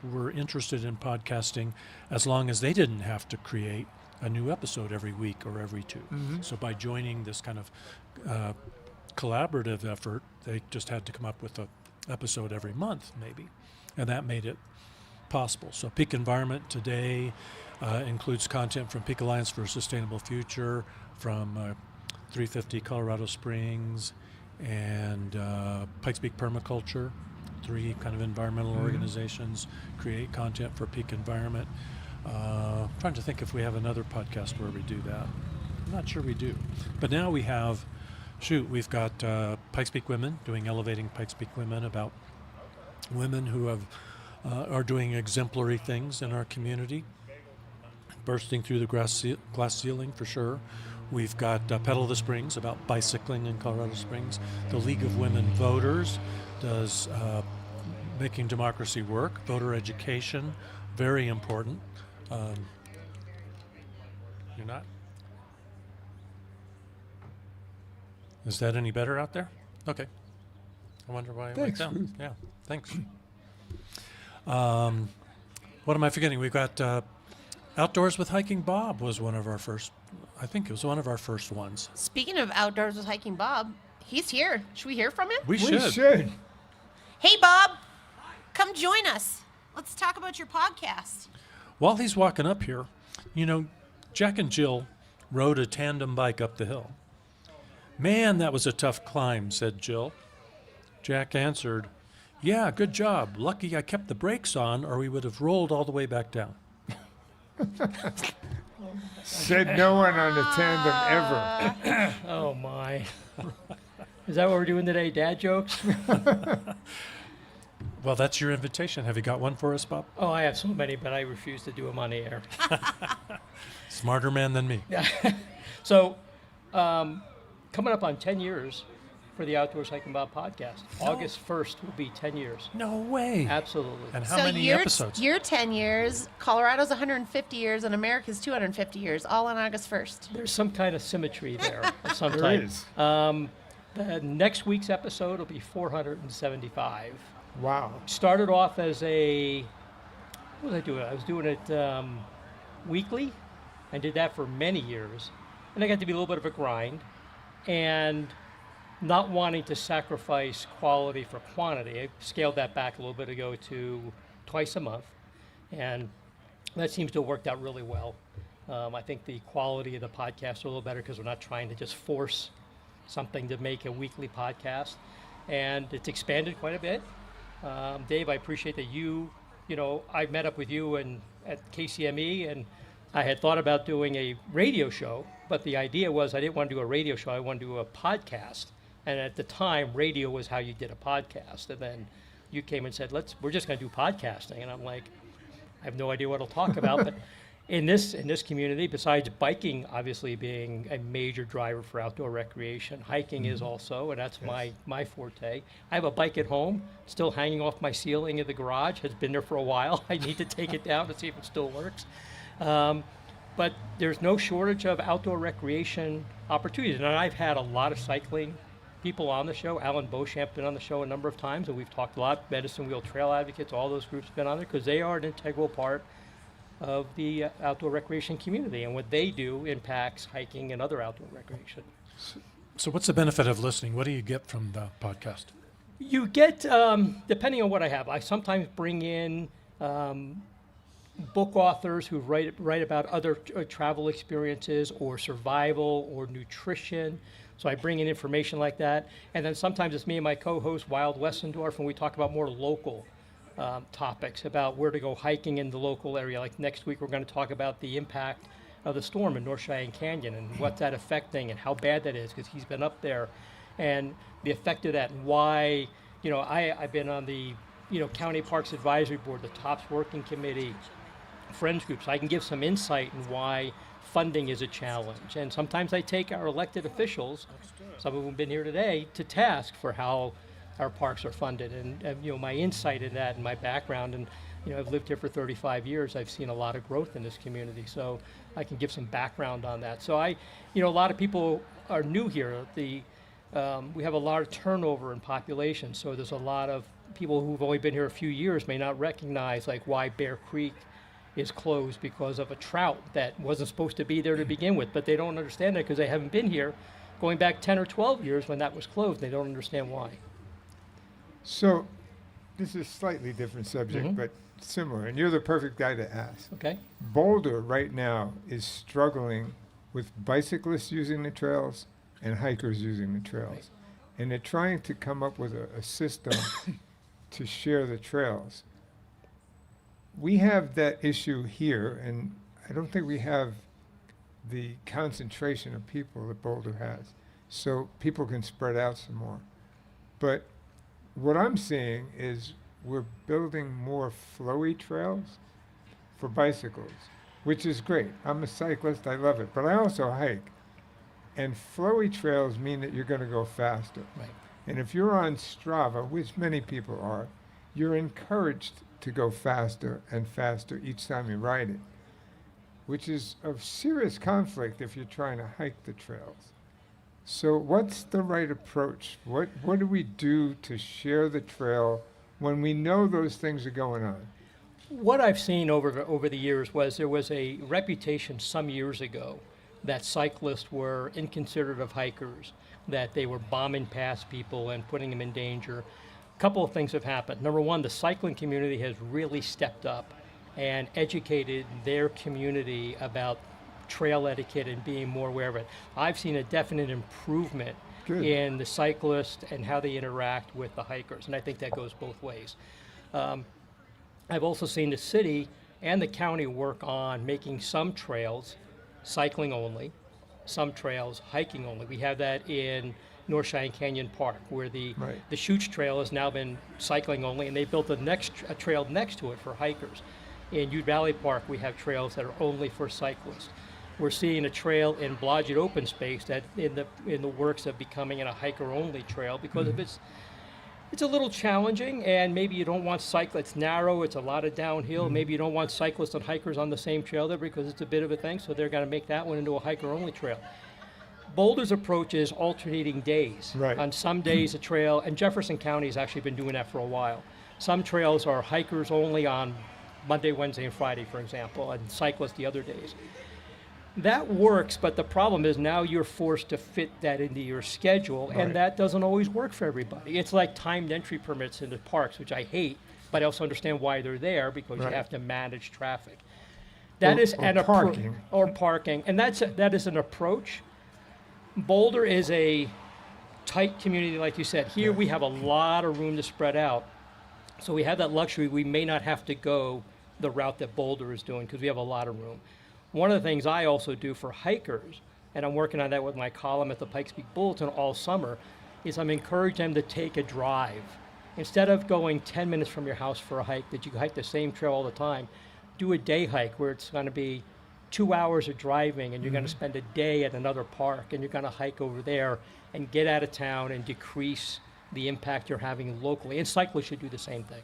were interested in podcasting as long as they didn't have to create a new episode every week or every two. Mm-hmm. So by joining this kind of collaborative effort, they just had to come up with an episode every month, maybe. And that made it possible. So Peak Environment today includes content from Peak Alliance for a Sustainable Future, from 350 Colorado Springs, and Pikes Peak Permaculture. Three kind of environmental organizations create content for Peak Environment. Trying to think if we have another podcast where we do that. I'm not sure we do. But now we have, we've got Pikes Peak Women doing Elevating Pikes Peak Women, about women who are doing exemplary things in our community, bursting through the glass ceiling for sure. We've got Pedal the Springs, about bicycling in Colorado Springs. The League of Women Voters does making democracy work, voter education, very important. You're not? Is that any better out there? Okay. I wonder why it went Thanks, down. Ruth. Yeah, thanks. What am I forgetting? We've got Outdoors with Hiking Bob was one of our first, I think it was one of our first ones. Speaking of Outdoors with Hiking Bob, he's here. Should we hear from him? We We should. should. Hey, Bob, come join us. Let's talk about your podcast. While he's walking up here, you know, Jack and Jill rode a tandem bike up the hill. Man, that was a tough climb, said Jill. Jack answered, yeah, good job. Lucky I kept the brakes on or we would have rolled all the way back down. Said no one on the tandem ever. Oh my. Is that what we're doing today? Dad jokes? Well, that's your invitation. Have you got one for us, Bob? Oh, I have so many, but I refuse to do them on the air. Smarter man than me. Yeah. So, coming up on 10 years for the Outdoors Hiking Bob podcast. August 1st will be 10 years. No way. Absolutely. And how so many you're, episodes? You're 10 years, Colorado's 150 years, and America's 250 years, all on August 1st. There's some kind of symmetry there of some There type. is. The next week's episode will be 475. Wow. Started off as a, what was I doing? I was doing it weekly. I did that for many years. And I got to be a little bit of a grind. And not wanting to sacrifice quality for quantity, I scaled that back a little bit ago to twice a month. And that seems to have worked out really well. I think the quality of the podcast are a little better because we're not trying to just force something to make a weekly podcast. And it's expanded quite a bit. Dave, I appreciate that you know, I met up with you at KCME, and I had thought about doing a radio show, but the idea was I didn't want to do a radio show, I wanted to do a podcast. And at the time, radio was how you did a podcast. And then you came and said, we're just going to do podcasting. And I'm like, I have no idea what I'll talk about, but in this community, besides biking obviously being a major driver for outdoor recreation, hiking is also, and that's my forte. I have a bike at home, still hanging off my ceiling in the garage, has been there for a while. I need to take it down to see if it still works. But there's no shortage of outdoor recreation opportunities. And I've had a lot of cycling people on the show. Alan Beauchamp been on the show a number of times, and we've talked a lot. Medicine Wheel Trail Advocates, all those groups have been on there because they are an integral part of the outdoor recreation community, and what they do impacts hiking and other outdoor recreation. So what's the benefit of listening? What do you get from the podcast? You get, depending on what I have, I sometimes bring in book authors who write about other travel experiences or survival or nutrition. So I bring in information like that. And then sometimes it's me and my co-host, Wild Westendorf, and we talk about more local topics about where to go hiking in the local area. Like next week, we're going to talk about the impact of the storm in North Cheyenne Canyon and what's that affecting and how bad that is, because he's been up there, and the effect of that and why, you know, I've been on the, you know, County Parks Advisory Board, the TOPS Working Committee, friends groups. I can give some insight in why funding is a challenge. And sometimes I take our elected officials, some of them have been here today, to task for how our parks are funded. And you know, my insight in that and my background, and you know, I've lived here for 35 years. I've seen a lot of growth in this community, so I can give some background on that. So you know, a lot of people are new here. We have a lot of turnover in population, so there's a lot of people who've only been here a few years may not recognize like why Bear Creek is closed because of a trout that wasn't supposed to be there to begin with, but they don't understand that because they haven't been here going back 10 or 12 years when that was closed. They don't understand why. So, this is a slightly different subject, but similar, and you're the perfect guy to ask. Okay. Boulder right now is struggling with bicyclists using the trails and hikers using the trails. Right. And they're trying to come up with a system to share the trails. We have that issue here, and I don't think we have the concentration of people that Boulder has. So people can spread out some more. But what I'm seeing is we're building more flowy trails for bicycles, which is great. I'm a cyclist, I love it, but I also hike. And flowy trails mean that you're going to go faster. Right. And if you're on Strava, which many people are, you're encouraged to go faster and faster each time you ride it, which is of serious conflict if you're trying to hike the trails. So what's the right approach? What do we do to share the trail when we know those things are going on? What I've seen over the years was there was a reputation some years ago that cyclists were inconsiderate of hikers, that they were bombing past people and putting them in danger. A couple of things have happened. Number one, the cycling community has really stepped up and educated their community about trail etiquette and being more aware of it. I've seen a definite improvement in the cyclists and how they interact with the hikers, and I think that goes both ways. I've also seen the city and the county work on making some trails cycling only, some trails hiking only. We have that in North Cheyenne Canyon Park, where the Chutes Trail has now been cycling only, and they built a trail next to it for hikers. In Ute Valley Park, we have trails that are only for cyclists. We're seeing a trail in Blodgett Open Space that in the works of becoming a hiker-only trail because of it's a little challenging, and maybe you don't want cyclists. It's narrow, it's a lot of downhill. Maybe you don't want cyclists and hikers on the same trail there because it's a bit of a thing, so they're going to make that one into a hiker-only trail. Boulder's approach is alternating days. On some days, a trail, and Jefferson County has actually been doing that for a while. Some trails are hikers only on Monday, Wednesday, and Friday, for example, and cyclists the other days. That works, but the problem is now you're forced to fit that into your schedule, and that doesn't always work for everybody. It's like timed entry permits into parks, which I hate, but I also understand why they're there because you have to manage traffic. That is parking. Or parking, and that is an approach. Boulder is a tight community, like you said. Here we have a lot of room to spread out, so we have that luxury. We may not have to go the route that Boulder is doing because we have a lot of room. One of the things I also do for hikers, and I'm working on that with my column at the Pikes Peak Bulletin all summer, is I'm encouraging them to take a drive. Instead of going 10 minutes from your house for a hike that you hike the same trail all the time, do a day hike where it's going to be 2 hours of driving and you're going to spend a day at another park and you're going to hike over there and get out of town and decrease the impact you're having locally. And cyclists should do the same thing.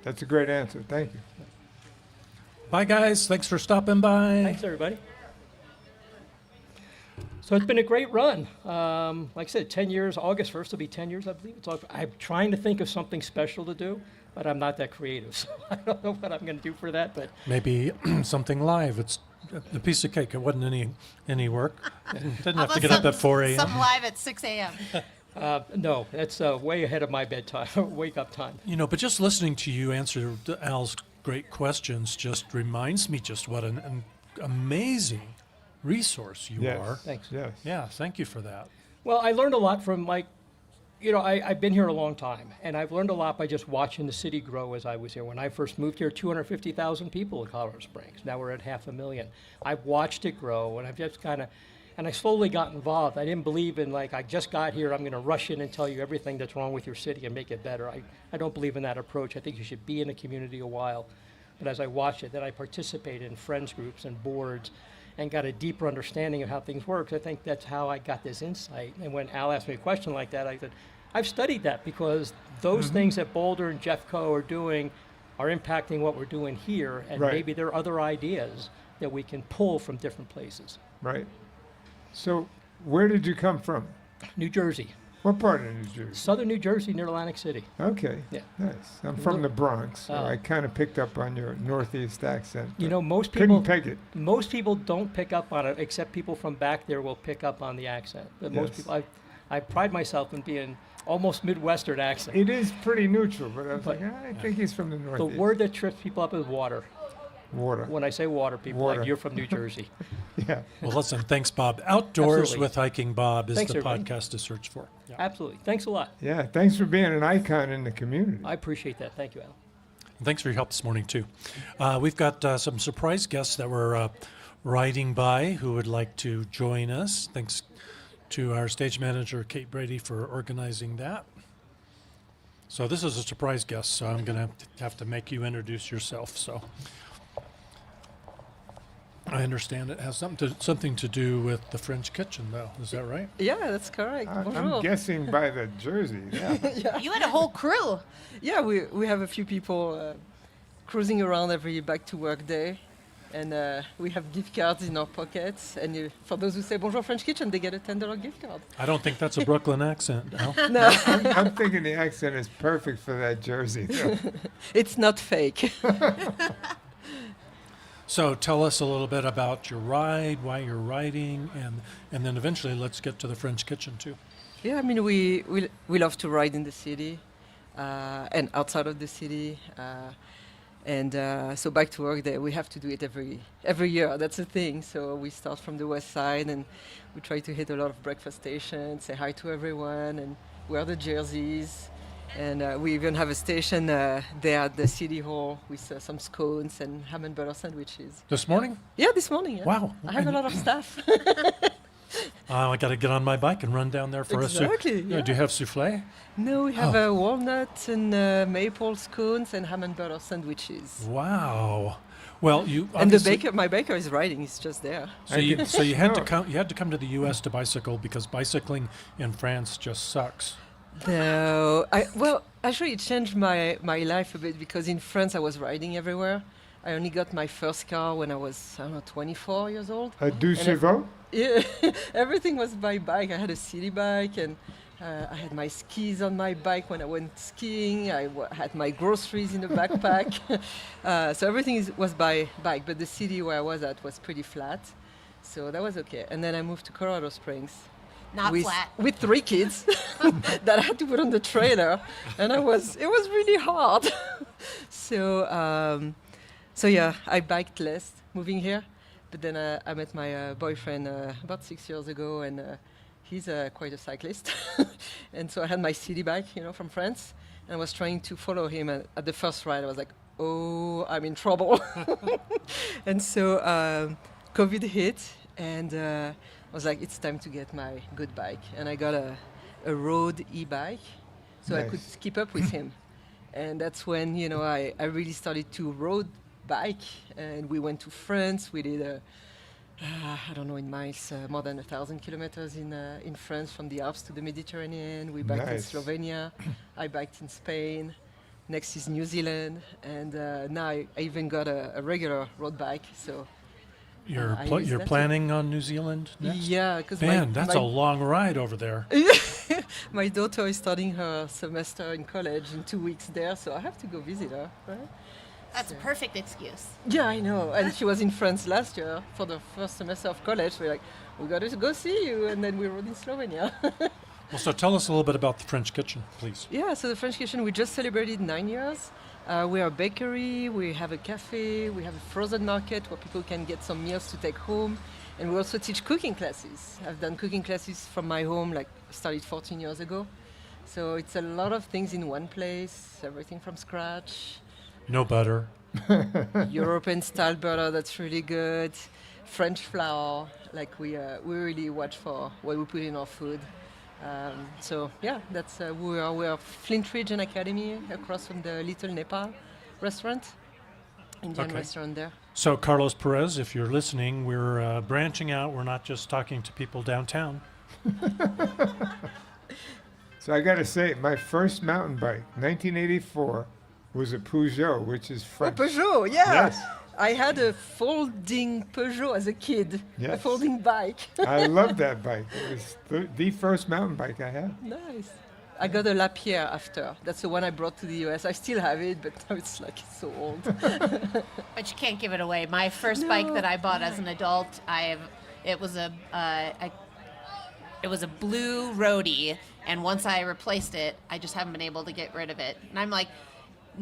That's a great answer. Thank you. Bye, guys. Thanks for stopping by. Thanks, everybody. So it's been a great run. Like I said, 10 years. August 1st will be 10 years, I believe. I'm trying to think of something special to do, but I'm not that creative. So I don't know what I'm going to do for that. But maybe something live. It's a piece of cake. It wasn't any work. Didn't have to get up at 4 a.m. Something live at 6 a.m. No, that's way ahead of my bedtime, wake up time. But just listening to you answer Al's great questions just reminds me just what an amazing resource you are. Thanks. Yes. Yeah, thank you for that. Well, I learned a lot from I've been here a long time, and I've learned a lot by just watching the city grow as I was here. When I first moved here, 250,000 people in Colorado Springs. Now we're at 500,000. I've watched it grow, and I've just and I slowly got involved. I didn't believe in I just got here, I'm going to rush in and tell you everything that's wrong with your city and make it better. I don't believe in that approach. I think you should be in the community a while. But as I watched it, then I participated in friends groups and boards and got a deeper understanding of how things work. I think that's how I got this insight. And when Al asked me a question like that, I said, I've studied that because those things that Boulder and Jeffco are doing are impacting what we're doing here, and maybe there are other ideas that we can pull from different places. Right. So where did you come from? New Jersey. What part of New Jersey? Southern New Jersey, near Atlantic City. Okay. Yeah. Nice. I'm from the Bronx, so I kind of picked up on your Northeast accent. Most people couldn't peg it. Most people don't pick up on it, except people from back there will pick up on the accent. But most people, I pride myself in being almost Midwestern accent. It is pretty neutral, but I was I think he's from the Northeast. The word that trips people up is water. Water. When I say water, people are like, you're from New Jersey. Yeah. Well, listen, thanks, Bob. Outdoors Absolutely. with Hiking Bob is Thanks, the everybody. podcast to search for. Yeah. Absolutely. Thanks a lot. Yeah, thanks for being an icon in the community. I appreciate that. Thank you, Al. Thanks for your help this morning, too. We've got some surprise guests that were riding by who would like to join us. Thanks to our stage manager, Kate Brady, for organizing that. So this is a surprise guest, so I'm going to have to make you introduce yourself. So I understand it has something to do with the French kitchen, though. Is that right? Yeah, that's correct. I'm Bonjour. guessing by the jersey. Yeah. You had a whole crew. Yeah, we have a few people cruising around every back to work day. And we have gift cards in our pockets. And for those who say bonjour French kitchen, they get a $10 gift card. I don't think that's a Brooklyn accent, Al. No. I'm thinking the accent is perfect for that jersey. Though. It's not fake. So tell us a little bit about your ride, why you're riding, and then eventually let's get to the French kitchen too. Yeah, I mean, we love to ride in the city and outside of the city. So back to work day, we have to do it every year. That's the thing. So we start from the west side and we try to hit a lot of breakfast stations, say hi to everyone, and wear the jerseys. And we even have a station there at the city hall with some scones and ham and butter sandwiches. This morning? Yeah, this morning. Yeah. Wow. I have a lot of stuff. I got to get on my bike and run down there for Exactly, a yeah. Do you have souffle? No, we have walnut and maple scones and ham and butter sandwiches. Wow. Well, you And the baker, my baker is riding. He's just there. So you had to come. You had to come to the U.S. to bicycle because bicycling in France just sucks. No, actually it changed my life a bit because in France I was riding everywhere. I only got my first car when I was, 24 years old. A deux chevaux? Yeah, everything was by bike. I had a city bike and I had my skis on my bike when I went skiing. I had my groceries in the backpack. So everything was by bike, but the city where I was at was pretty flat. So that was okay. And then I moved to Colorado Springs. Not flat. With 3 kids that I had to put on the trailer, and it was really hard. So yeah, I biked less moving here, but then I met my boyfriend about 6 years ago, and he's quite a cyclist, and so I had my city bike, from France, and I was trying to follow him. At the first ride, I was like, oh, I'm in trouble, and so COVID hit, and I was like, it's time to get my good bike. And I got a road e-bike, so I could keep up with him. And that's when, I really started to road bike. And we went to France. We did, I don't know in miles, more than 1,000 kilometers in France from the Alps to the Mediterranean. We biked in Slovenia. I biked in Spain. Next is New Zealand. And now I even got a regular road bike. So. You're planning on New Zealand next? Yeah, because that's a long ride over there. My daughter is starting her semester in college in 2 weeks there, so I have to go visit her. Right? That's a perfect excuse. Yeah, I know. And she was in France last year for the first semester of college. We're like, we got to go see you, and then we rode in Slovenia. Well, so tell us a little bit about the French kitchen, please. Yeah, so the French kitchen, we just celebrated 9 years. We are a bakery, we have a cafe, we have a frozen market where people can get some meals to take home. And we also teach cooking classes. I've done cooking classes from my home, started 14 years ago. So it's a lot of things in one place, everything from scratch. No butter. European style butter, that's really good. French flour, we really watch for what we put in our food. So yeah, that's we are Flint Ridge Academy across from the Little Nepal restaurant, Indian restaurant there. So Carlos Perez, if you're listening, we're branching out. We're not just talking to people downtown. So I got to say, my first mountain bike, 1984, was a Peugeot, which is French. Oh, Peugeot, yeah. Yes. I had a folding Peugeot as a kid, a folding bike. I loved that bike. It was the first mountain bike I had. Nice. I got a Lapierre after. That's the one I brought to the US. I still have it, but now it's so old. But you can't give it away. My first bike that I bought as an adult, it was a blue roadie, and once I replaced it, I just haven't been able to get rid of it. And I'm like,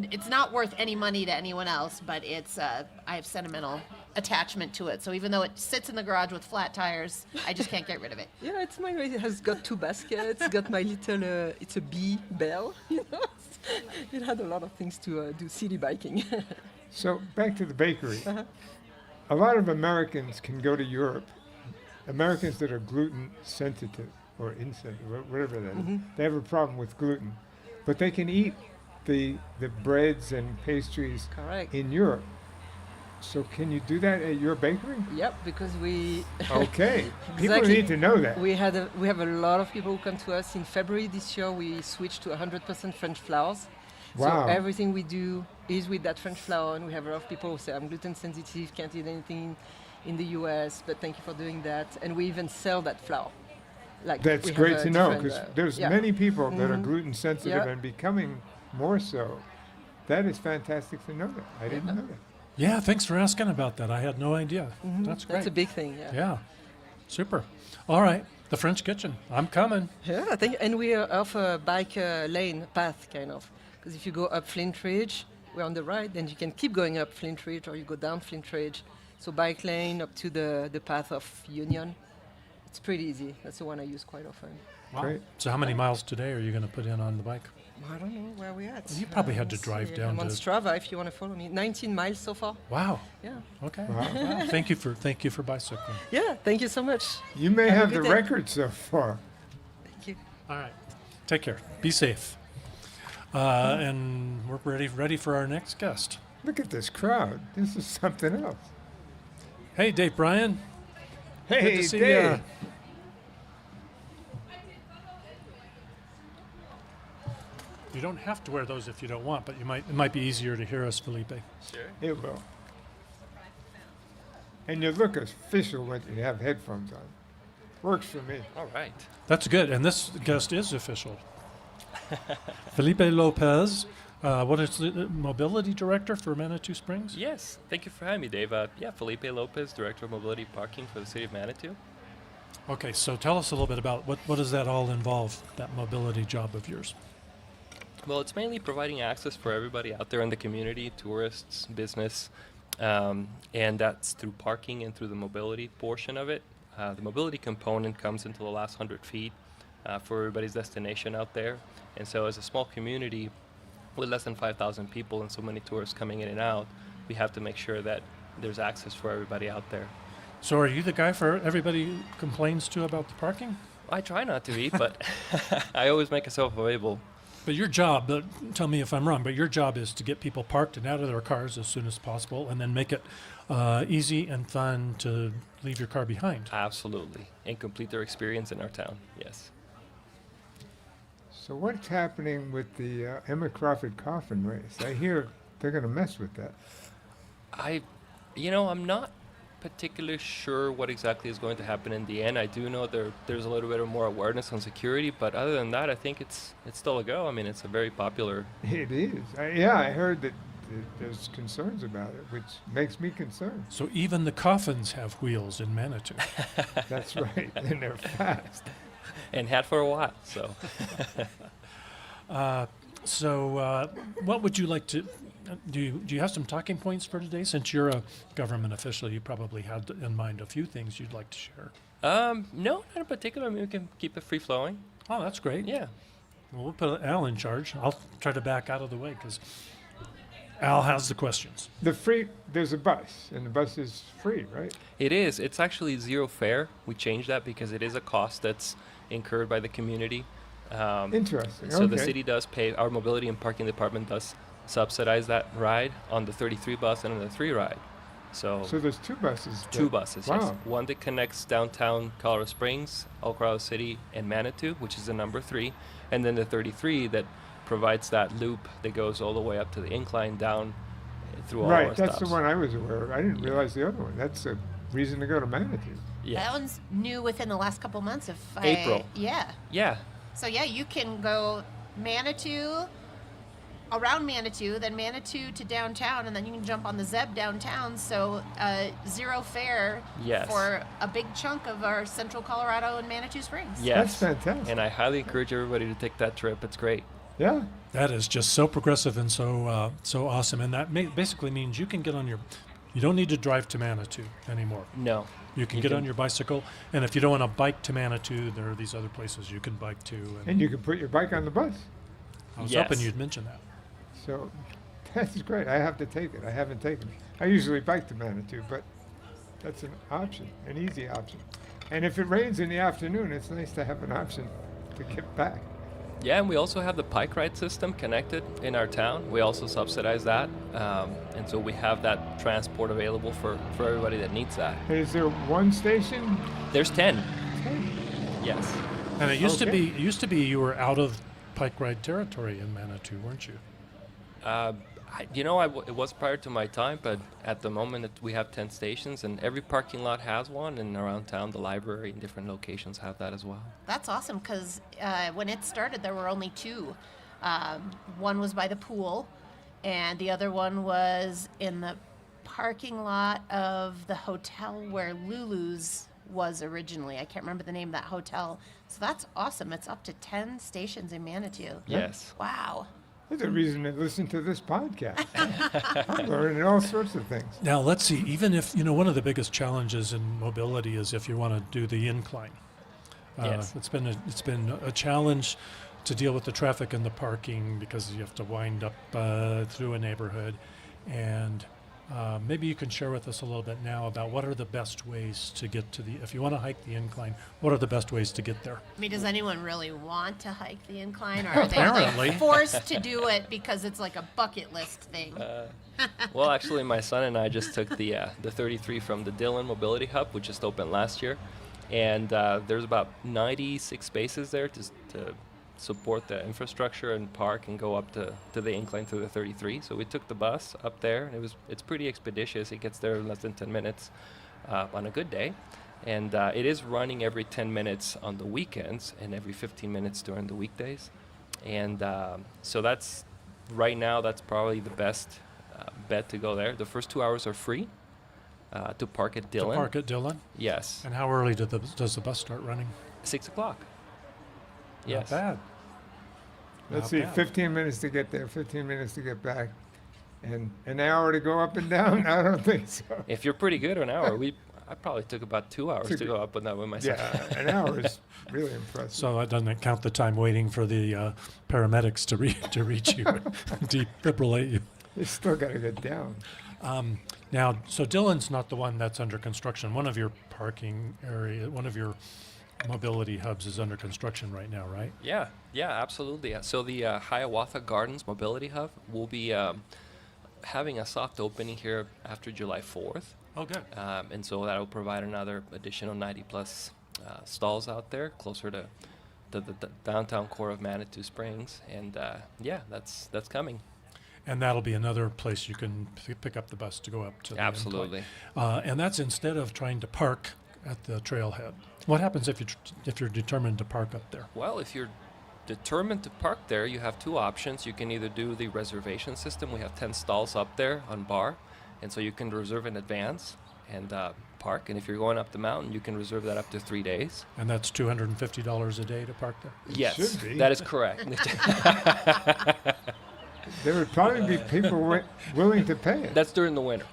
it's not worth any money to anyone else, but I have sentimental attachment to it. So even though it sits in the garage with flat tires, I just can't get rid of it. Yeah, it's mine. It has got 2 baskets. Got my little, it's a bee bell. It had a lot of things to do city biking. So back to the bakery. A lot of Americans can go to Europe. Americans that are gluten sensitive or insensitive, whatever that is. They have a problem with gluten, but they can eat the breads and pastries in Europe. So can you do that at your bakery? Yep, because we. Okay. People Exactly. need to know that. We have a lot of people who come to us. In February this year, we switched to 100% French flours. Wow. So everything we do is with that French flour, and we have a lot of people who say, I'm gluten sensitive, can't eat anything in the US, but thank you for doing that. And we even sell that flour. Like That's we have great a to know, different, because there's yeah. many people that are Mhm. gluten sensitive Yep. and becoming more so. That is fantastic to know that. I didn't know that. Yeah, thanks for asking about that. I had no idea. Mhm. That's great. That's a big thing, yeah. Yeah, super. All right, the French kitchen. I'm coming. Yeah, and we offer a bike lane path, kind of. Because if you go up Flint Ridge, we're on the right, then you can keep going up Flint Ridge, or you go down Flint Ridge. So bike lane up to the path of Union. It's pretty easy. That's the one I use quite often. Wow. Great. So how many miles today are you going to put in on the bike? I don't know where we're at. You probably had to Let's drive see. down I'm on to- Strava if you want to follow me. 19 miles so far. Wow. Yeah. Okay. Wow. Wow. Thank you for bicycling. Yeah, thank you so much. You may Have a have the good day. record so far. Thank you. All right. Take care. Be safe. And we're ready for our next guest. Look at this crowd. This is something else. Hey, Dave Bryan. Hey, Good to see Dave. ya. You don't have to wear those if you don't want, but it might be easier to hear us, Felipe. Sure. It will. And you look official when you have headphones on. Works for me. All right. That's good. And this guest is official. Felipe Lopez, what is the mobility director for Manitou Springs? Yes. Thank you for having me, Dave. Yeah, Felipe Lopez, Director of Mobility Parking for the City of Manitou. Okay, so tell us a little bit about what does that all involve, that mobility job of yours? Well, it's mainly providing access for everybody out there in the community, tourists, business, and that's through parking and through the mobility portion of it. The mobility component comes into the last 100 feet for everybody's destination out there. And so as a small community with less than 5,000 people and so many tourists coming in and out, we have to make sure that there's access for everybody out there. So are you the guy for everybody complains to about the parking? I try not to be, but I always make myself available. But your job, tell me if I'm wrong, but your job is to get people parked and out of their cars as soon as possible and then make it easy and fun to leave your car behind. Absolutely. And complete their experience in our town, yes. So what's happening with the Emma Crawford coffin race? I hear they're going to mess with that. I'm not particularly sure what exactly is going to happen in the end. I do know there's a little bit of more awareness on security, but other than that, I think it's still a go. I mean, it's a very popular. It is. I heard that there's concerns about it, which makes me concerned. So even the coffins have wheels in Manitou. That's right, and they're fast. And had for a while, so. What would you like to? Do you have some talking points for today? Since you're a government official, you probably had in mind a few things you'd like to share. No, not in particular. I mean, we can keep it free flowing. Oh, that's great. Yeah. Well, we'll put Al in charge. I'll try to back out of the way because Al has the questions. There's a bus, and the bus is free, right? It is. It's actually zero fare. We changed that because it is a cost that's incurred by the community. Interesting. So the Okay. city does pay. Our mobility and parking department does subsidize that ride on the 33 bus and on the 3 ride. So there's two buses. two buses. Yes. Wow. One that connects downtown Colorado Springs, El Colorado City, and Manitou, which is the number 3, and then the 33 that provides that loop that goes all the way up to the incline down through all our Right, that's stops. the one I was aware of. I didn't realize the other one. That's a reason to go to Manitou. Yeah. That one's new within the last couple months. April. Yeah. Yeah. So yeah, you can go Manitou, around Manitou, then Manitou to downtown, and then you can jump on the Zeb downtown. So zero fare Yes. for a big chunk of our central Colorado and Manitou Springs. Yes. That's fantastic. And I highly encourage everybody to take that trip. It's great. Yeah. That is just so progressive and so awesome. And that basically means you can get on you don't need to drive to Manitou anymore. No. You can get on your bicycle. And if you don't want to bike to Manitou, there are these other places you can bike to. And you can put your bike on the bus. I was Yes. hoping you'd mention that. So that's great. I have to take it. I haven't taken it. I usually bike to Manitou, but that's an option, an easy option. And if it rains in the afternoon, it's nice to have an option to get back. Yeah, and we also have the bike ride system connected in our town. We also subsidize that. And so we have that transport available for everybody that needs that. Is there one station? There's 10. Yes. And it used to be you were out of bike ride territory in Manitou, weren't you? It was prior to my time, but at the moment we have 10 stations, and every parking lot has one, and around town the library and different locations have that as well. That's awesome because when it started, there were only two. One was by the pool, and the other one was in the parking lot of the hotel where Lulu's was originally. I can't remember the name of that hotel. So that's awesome. It's up to 10 stations in Manitou. Yes. Wow. There's a reason to listen to this podcast. I'm learning all sorts of things. Now, let's see, even if, one of the biggest challenges in mobility is if you want to do the incline. Yes. It's been a challenge to deal with the traffic and the parking because you have to wind up through a neighborhood. And maybe you can share with us a little bit now about what are the best ways to get to if you want to hike the incline, what are the best ways to get there? I mean, does anyone really want to hike the incline, or are they Apparently. forced to do it because it's like a bucket list thing? Well, actually, my son and I just took the 33 from the Dillon Mobility Hub, which just opened last year. And there's about 96 spaces there to support the infrastructure and park and go up to the incline through the 33. So we took the bus up there, and it's pretty expeditious. It gets there in less than 10 minutes on a good day. And it is running every 10 minutes on the weekends and every 15 minutes during the weekdays. And so that's probably the best bet to go there. The first 2 hours are free to park at Dillon. To park at Dillon? Yes. And how early does the bus start running? 6 o'clock. Yes. Not bad. Let's see, 15 minutes to get there, 15 minutes to get back, and an hour to go up and down? I don't think so. If you're pretty good, an hour. I probably took about 2 hours to go up and down with myself. Yeah, an hour is really impressive. So that doesn't count the time waiting for the paramedics to reach you, defibrillate you. You still got to get down. Now, so Dillon's not the one that's under construction. One of your parking area, one of your mobility hubs is under construction right now, right? Yeah, absolutely. So the Hiawatha Gardens Mobility Hub will be having a soft opening here after July 4th. Oh, good. And so that will provide another additional 90 plus stalls out there closer to the downtown core of Manitou Springs. And that's coming. And that'll be another place you can pick up the bus to go up to. Absolutely. And that's instead of trying to park at the trailhead. What happens if you're determined to park up there? Well, if you're determined to park there, you have two options. You can either do the reservation system. We have 10 stalls up there on bar, and so you can reserve in advance and park. And if you're going up the mountain, you can reserve that up to 3 days. And that's $250 a day to park there? Yes, that is correct. There would probably be people willing to pay it. That's during the winter.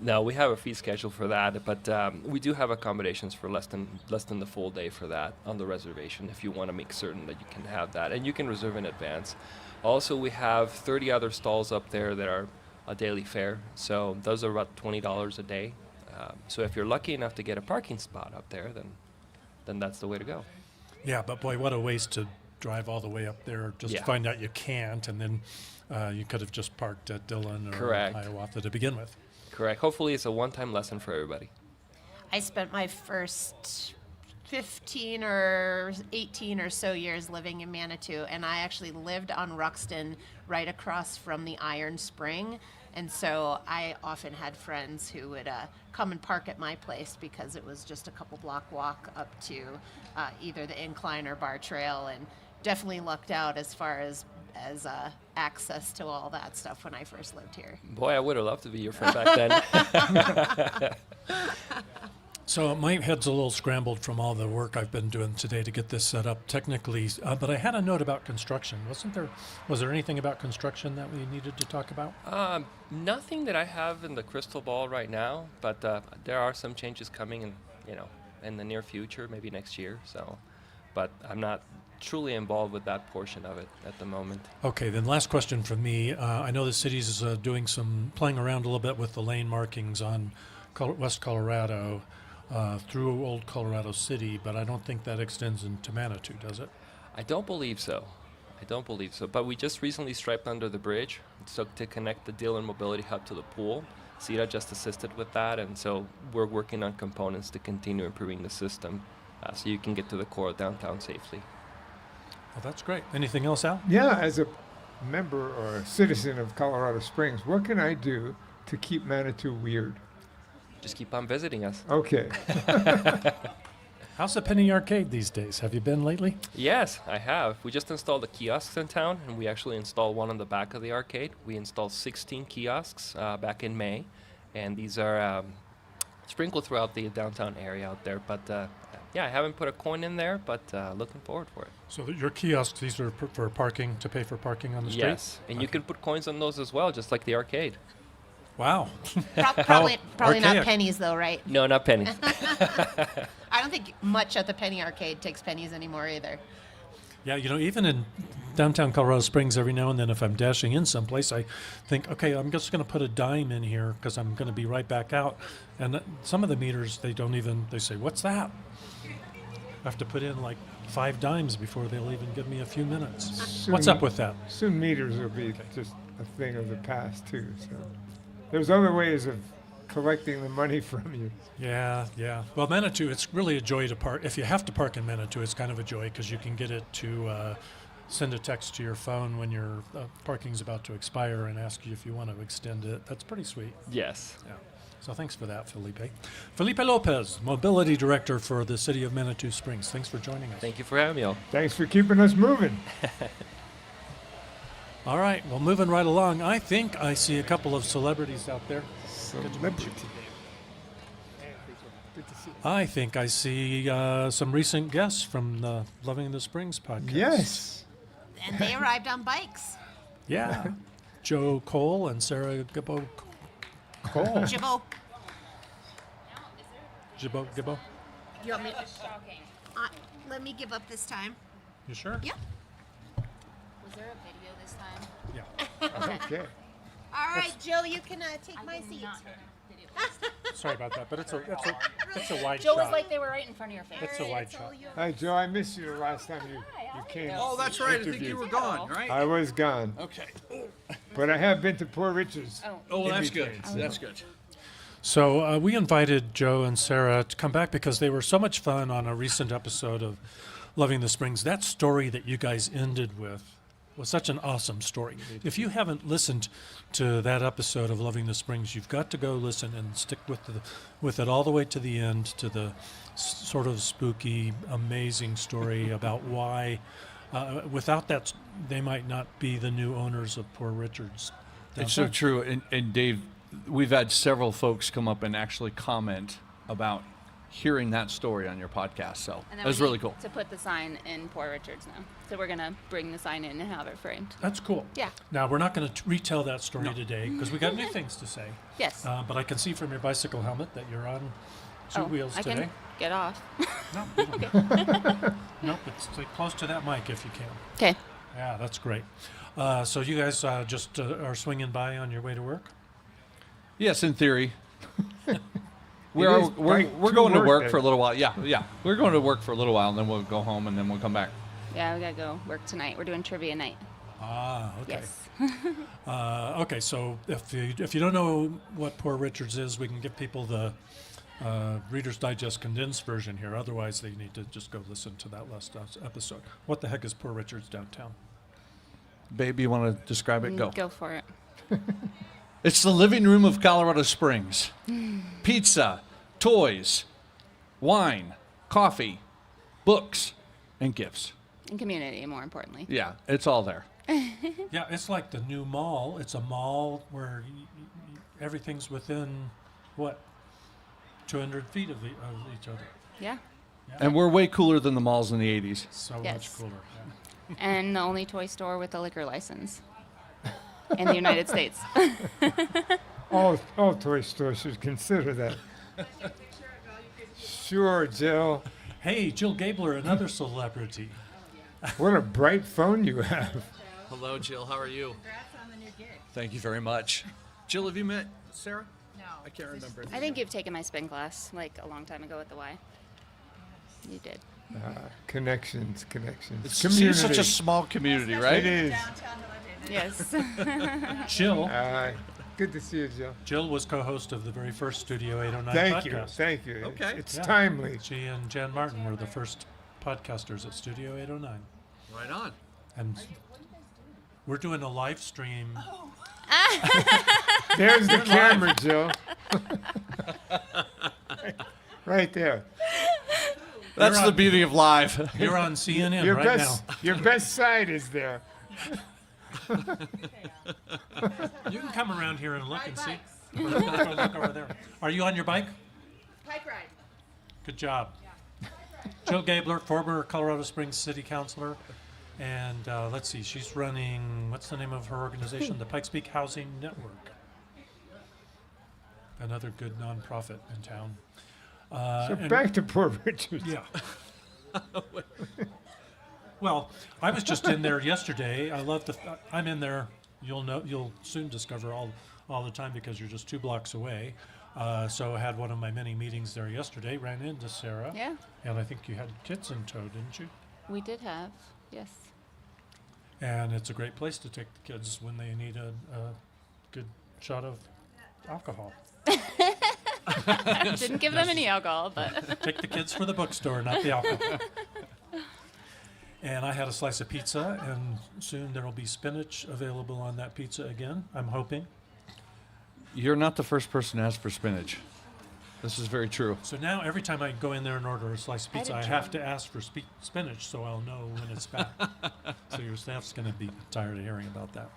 No, we have a fee schedule for that, but we do have accommodations for less than the full day for that on the reservation if you want to make certain that you can have that, and you can reserve in advance. Also, we have 30 other stalls up there that are a daily fare, so those are about $20 a day. So if you're lucky enough to get a parking spot up there, then that's the way to go. Yeah, but boy, what a waste to drive all the way up there just to find out you can't, and then you could have just parked at Dillon or Hiawatha to begin with. Correct. Hopefully it's a one-time lesson for everybody. I spent my first 15 or 18 or so years living in Manitou, and I actually lived on Ruxton right across from the Iron Spring. And so I often had friends who would come and park at my place because it was just a couple block walk up to either the incline or bar trail, and definitely lucked out as far as access to all that stuff when I first lived here. Boy, I would have loved to be your friend back then. So my head's a little scrambled from all the work I've been doing today to get this set up technically, but I had a note about construction. Was there anything about construction that we needed to talk about? Nothing that I have in the crystal ball right now, but there are some changes coming in the near future, maybe next year. So, but I'm not truly involved with that portion of it at the moment. Okay, then last question from me. I know the city's playing around a little bit with the lane markings on West Colorado. through Old Colorado City, but I don't think that extends into Manitou, does it? I don't believe so. But we just recently striped under the bridge so to connect the Dealer Mobility Hub to the pool. CETA just assisted with that, and so we're working on components to continue improving the system so you can get to the core of downtown safely. Well, that's great. Anything else, Al? Yeah, as a member or a citizen of Colorado Springs, what can I do to keep Manitou weird? Just keep on visiting us. Okay. How's the Penny Arcade these days? Have you been lately? Yes, I have. We just installed the kiosks in town, and we actually installed one on the back of the arcade. We installed 16 kiosks back in May, and these are sprinkled throughout the downtown area out there. But yeah, I haven't put a coin in there, but looking forward for it. So your kiosks, these are for parking, to pay for parking on the street? Yes, and you can put coins on those as well, just like the arcade. Wow. Probably not archaic. pennies, though, right? No, not pennies. I don't think much at the Penny Arcade takes pennies anymore either. Yeah, even in downtown Colorado Springs, every now and then if I'm dashing in someplace, I think, okay, I'm just going to put a dime in here because I'm going to be right back out. And some of the meters, they say, what's that? I have to put in like 5 dimes before they'll even give me a few minutes. What's up with that? Soon meters will be just a thing of the past, too. So there's other ways of collecting the money from you. Yeah. Well, Manitou, it's really a joy to park. If you have to park in Manitou, it's kind of a joy because you can get it to send a text to your phone when your parking's about to expire and ask you if you want to extend it. That's pretty sweet. Yes. Yeah. So thanks for that, Felipe. Felipe Lopez, Mobility Director for the City of Manitou Springs. Thanks for joining us. Thank you for having me all. Thanks for keeping us moving. All right, well, moving right along, I think I see a couple of celebrities out there. I think I see some recent guests from the Loving the Springs podcast. Yes. And they arrived on bikes. Yeah. Joe Cole and Sarah Gibbo. Cole. Jibbo. Gibbo. You want me? Let me give up this time. You sure? Yeah. Was there a video this time? Yeah. Okay. All right, Joe, you can take my seat. Sorry about that, but it's a wide Joe shot. was like they were right in front of your face. It's a wide shot. Hi, Joe. I missed you the last time you came. Oh, that's right. I think you were gone, right? I was gone. Okay. But I have been to Poor Richard's. Oh, in that's between, good. so- That's good. So we invited Joe and Sarah to come back because they were so much fun on a recent episode of Loving the Springs. That story that you guys ended with was such an awesome story. If you haven't listened to that episode of Loving the Springs, you've got to go listen and stick with it all the way to the end, to the sort of spooky, amazing story about why, without that, they might not be the new owners of Poor Richard's. It's so true. And Dave, we've had several folks come up and actually comment about hearing that story on your podcast. So And that then was we really need cool. to put the sign in Poor Richard's now. So we're going to bring the sign in and have it framed. That's cool. Yeah. Now, we're not going to retell that story today because we got new things to say. Yes. But I can see from your bicycle helmet that you're on two wheels I today. can get off. No, you don't. Nope, stay close to that mic if you can. Okay. Yeah, that's great. So you guys just are swinging by on your way to work? Yes, in theory. It is We're bike going to work work day. for a little while. Yeah. We're going to work for a little while, and then we'll go home, and then we'll come back. Yeah, we got to go work tonight. We're doing trivia night. Ah, okay. Yes. Okay, so if you don't know what Poor Richard's is, we can give people the Reader's Digest condensed version here. Otherwise, they need to just go listen to that last episode. What the heck is Poor Richard's downtown? Babe, you want to describe it? Go. Go for it. It's the living room of Colorado Springs. Pizza, toys, wine, coffee, books, and gifts. And community, more importantly. Yeah, it's all there. Yeah, it's like the new mall. It's a mall where everything's within, 200 feet of each other. Yeah. And we're way cooler than the malls in the 80s. So Yes. much cooler. Yeah. And the only toy store with a liquor license in the United States. All toy stores should consider that. Sure, Jill. Hey, Jill Gabler, another celebrity. What a bright phone you have. Hello, Jill. How are you? Thank you very much. Jill, have you met Sarah? I can't remember. I think you've taken my spin class like a long time ago at the Y. You did. Connections. It's such a small community, right? It is. Yes. Jill. Good to see you, Jill. Jill was co-host of the very first Studio 809 podcast. Thank you. Okay. It's timely. She and Jan Martin were the first podcasters at Studio 809. Right on. And we're doing a live stream. There's the camera, Jill. Right there. That's the beauty of live. You're on CNN Your right best, now. Your best side is there. You can come around here and look and see. Look over there. Are you on your bike? Bike ride. Good job. Jill Gabler, former Colorado Springs City Councilor. And let's see, she's running, what's the name of her organization? The Pikes Peak Housing Network. Another good nonprofit in town. So back to Poor Richards. Yeah. Well, I was just in there yesterday. I love I'm in there. You'll soon discover all the time because you're just 2 blocks away. So I had one of my many meetings there yesterday. Ran into Sarah. Yeah. And I think you had kids in tow, didn't you? We did have, yes. And it's a great place to take the kids when they need a good shot of alcohol. Didn't give them any alcohol, but take the kids for the bookstore, not the alcohol. And I had a slice of pizza, and soon there will be spinach available on that pizza again, I'm hoping. You're not the first person to ask for spinach. This is very true. So now every time I go in there and order a slice of pizza, I have to ask for spinach so I'll know when it's back. So your staff's going to be tired of hearing about that.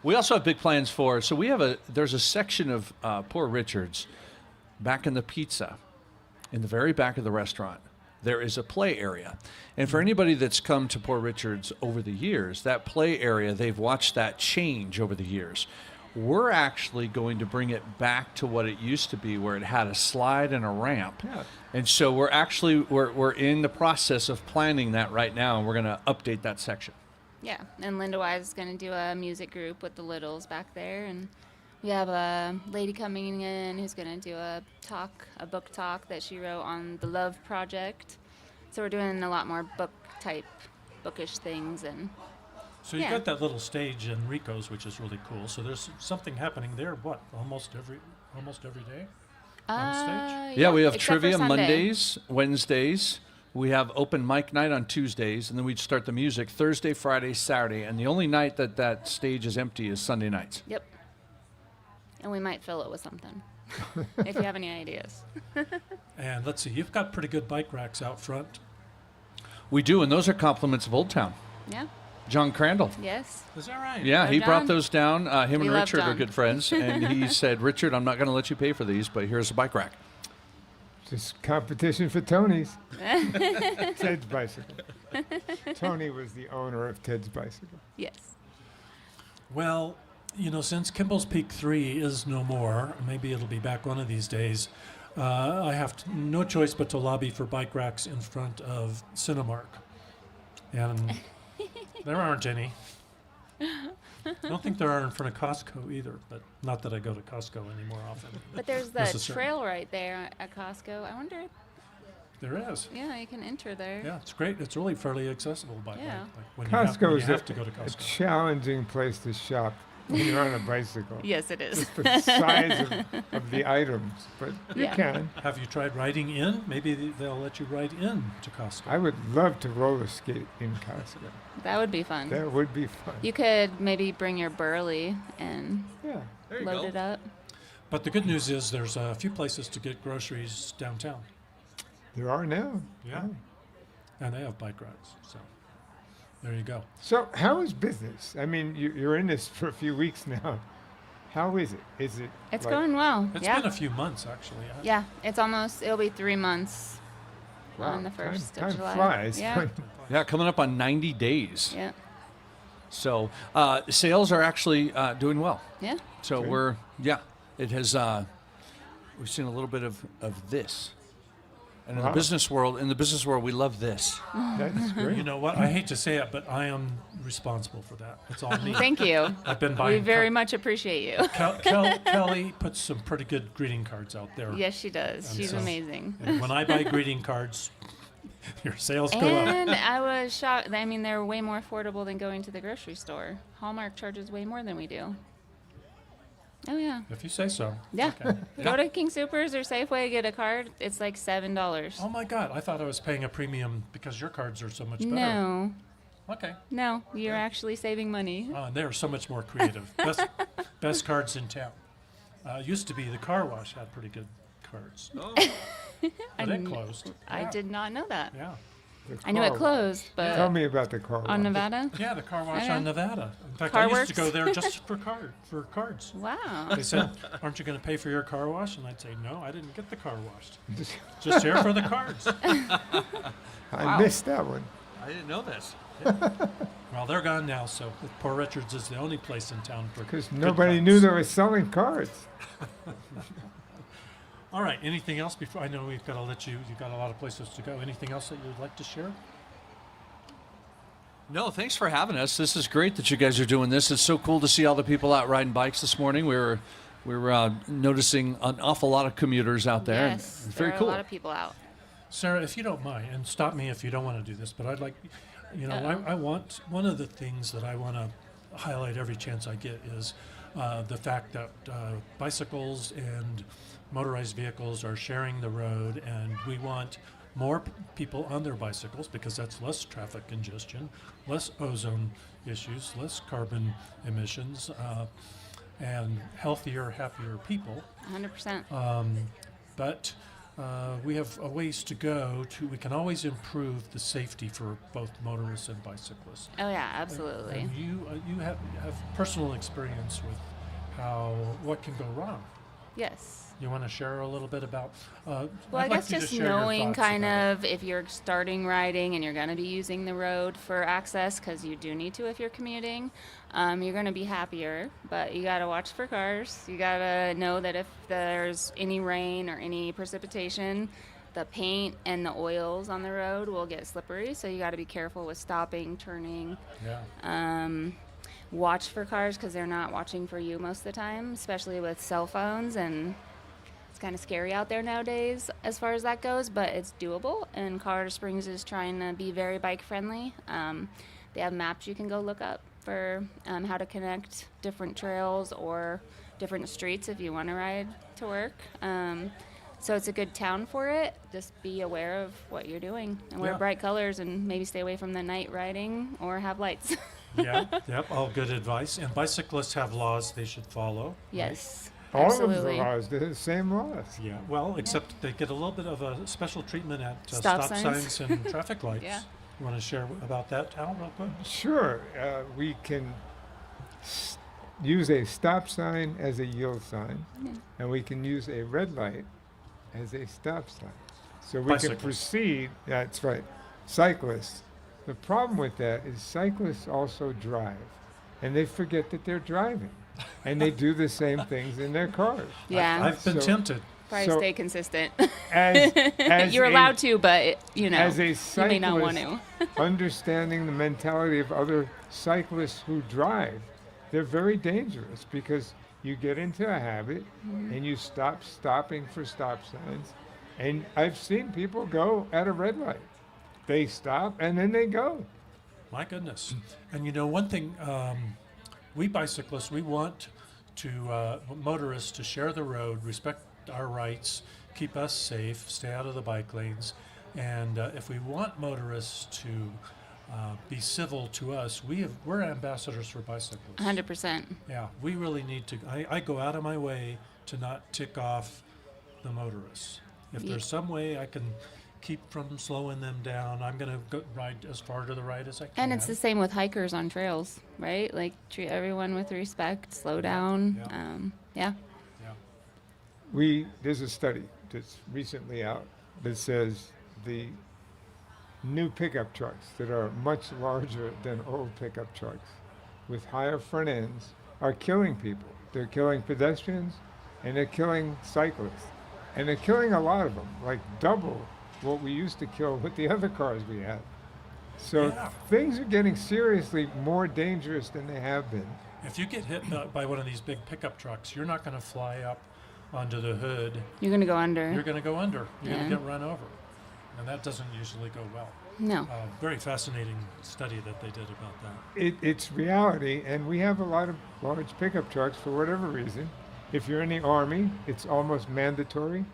We also have big plans for, so we have there's a section of Poor Richards back in the pizza, in the very back of the restaurant. There is a play area. And for anybody that's come to Poor Richards over the years, that play area, they've watched that change over the years. We're actually going to bring it back to what it used to be, where it had a slide and a ramp. Yeah. And so we're in the process of planning that right now, and we're going to update that section. yeah. And Linda Wise is going to do a music group with the littles back there. And we have a lady coming in who's going to do a book talk that she wrote on the Love Project. So we're doing a lot more bookish things. And So you got that little stage in Rico's, which is really cool. So there's something happening there, almost every day on stage? Yeah, we have except for trivia Sunday. Mondays, Wednesdays. We have open mic night on Tuesdays, and then we start the music Thursday, Friday, Saturday. And the only night that stage is empty is Sunday nights. Yep. And we might fill it with something, if you have any ideas. And let's see, you've got pretty good bike racks out front. We do, and those are compliments of Old Town. Yeah. John Crandall. Yes. Is that right? Yeah, Love he brought John. those down. Him We and love Richard are John. good friends, and he said, Richard, I'm not going to let you pay for these, but here's a bike rack. Just competition for Tony's. Ted's bicycle. Tony was the owner of Ted's bicycle. Yes. Well, since Kimball's Peak 3 is no more, maybe it'll be back one of these days, I have no choice but to lobby for bike racks in front of Cinemark. And there aren't any. I don't think there are in front of Costco either, but not that I go to Costco anymore often. But there's the necessarily. trail right there at Costco. I wonder. There is. Yeah, you can enter there. Yeah, it's great. It's really fairly accessible by Yeah. when Costco you is have to go to a Costco. challenging place to shop when you're on a bicycle. Yes, it is. Just the size of the items, but you Yeah. can. Have you tried riding in? Maybe they'll let you ride in to Costco. I would love to roller skate in Costco. That would be fun. That would be fun. You could maybe bring your burley and Yeah. There you load go. it up. But the good news is there's a few places to get groceries downtown. There are now. Yeah. And they have bike racks. So there you go. So how is business? I mean, you're in this for a few weeks now. How is it? Is it? It's like- going well. It's yeah. been a few months, actually. Yeah, it'll be 3 months Wow, on the 1st of time July. flies. Yeah. Yeah, coming up on 90 days. Yeah. So sales are actually doing well. Yeah. So it has, we've seen a little bit of this And in Wow. the business world, we love this. That's great. You know what? I hate to say it, but I am responsible for that. It's all me. Thank you. I've been We buying. very much appreciate you. Kelly puts some pretty good greeting cards out there. Yes, she does. And She's amazing. And when I buy greeting cards, your sales go And up. I was shocked. I mean, they're way more affordable than going to the grocery store. Hallmark charges way more than we do. Oh, yeah. If you say so. Yeah. Okay. Go to King Soopers or Safeway, get a card. It's like $7. Oh my God! I thought I was paying a premium because your cards are so much better. No. Okay. No, you're actually saving money. And they're so much more creative. Best cards in town. Used to be the car wash had pretty good cards. Oh. But it closed. I did not know that. Yeah. I knew it closed, but Tell me about the car wash. on Nevada. Yeah, the car wash Okay. on Nevada. In fact, Car I used works? to go there just for cards. Wow. They said, "Aren't you going to pay for your car wash?" And I'd say, "No, I didn't get the car washed. Just here for the cards." I missed that one. I didn't know this. Well, they're gone now, so Poor Richards is the only place in town for. Because good nobody cards. knew they were selling cards. All right. Anything else before? I know we've got to let you. You've got a lot of places to go. Anything else that you would like to share? No, thanks for having us. This is great that you guys are doing this. It's so cool to see all the people out riding bikes this morning. We were noticing an awful lot of commuters out there. and Yes, it's there very are cool. a lot of people out. Sarah, if you don't mind, and stop me if you don't want to do this, but I'd like, I want, one of the things that I want to highlight every chance I get is the fact that bicycles and motorized vehicles are sharing the road, and we want more people on their bicycles because that's less traffic congestion, less ozone issues, less carbon emissions, and healthier, happier people. 100%. But we have a ways to go. We can always improve the safety for both motorists and bicyclists. Oh, yeah, absolutely. And you have personal experience with what can go wrong. Yes. You want to share a little bit about? Well, I'd I like guess you to just share your knowing thoughts kind about of if you're starting riding and you're going to be using the road for access, because you do need to if you're commuting, you're going to be happier, but you got to watch for cars. You got to know that if there's any rain or any precipitation, the paint and the oils on the road will get slippery, so you got to be careful with stopping, turning. Yeah. Watch for cars because they're not watching for you most of the time, especially with cell phones, and it's kind of scary out there nowadays as far as that goes, but it's doable, and Colorado Springs is trying to be very bike friendly. They have maps you can go look up for how to connect different trails or different streets if you want to ride to work. So it's a good town for it. Just be aware of what you're doing and wear Yeah. bright colors and maybe stay away from the night riding or have lights. Yep, all good advice. And bicyclists have laws they should follow. Yes, All absolutely. of the laws, they're the same laws. Yeah, well, except they get a little bit of a special treatment at Stop stop signs. signs and traffic lights. Yeah. You want to share about that, Tal, real quick? Sure, we can use a stop sign as a yield sign, and we can use a red light as a stop sign. So we can Bicyclists. proceed, that's right, cyclists. The problem with that is cyclists also drive, and they forget that they're driving, and they do the same things in their cars. Yeah. I've been tempted. Probably so stay consistent. as You're a- allowed to, but as a you cyclist, may not want to. understanding the mentality of other cyclists who drive, they're very dangerous because you get into a habit and you stop stopping for stop signs. And I've seen people go at a red light. They stop and then they go. My goodness. And you know, one thing, we bicyclists, we want motorists to share the road, respect our rights, keep us safe, stay out of the bike lanes. And if we want motorists to be civil to us, we're ambassadors for bicyclists. 100%. Yeah, we really need to. I go out of my way to not tick off the motorists. If there's some way I can keep from slowing them down, I'm going to ride as far to the right as I can. And it's the same with hikers on trails, right? Like treat everyone with respect, slow down. Yeah. There's a study that's recently out that says the new pickup trucks that are much larger than old pickup trucks with higher front ends are killing people. They're killing pedestrians and they're killing cyclists. And they're killing a lot of them, like double what we used to kill with the other cars we had. So Yeah. things are getting seriously more dangerous than they have been. If you get hit by one of these big pickup trucks, you're not going to fly up onto the hood. You're going to go under. You're going to go under. You're going Yeah. to get run over. And that doesn't usually go well. No. Very fascinating study that they did about that. It's reality, and we have a lot of large pickup trucks for whatever reason. If you're in the Army, it's almost mandatory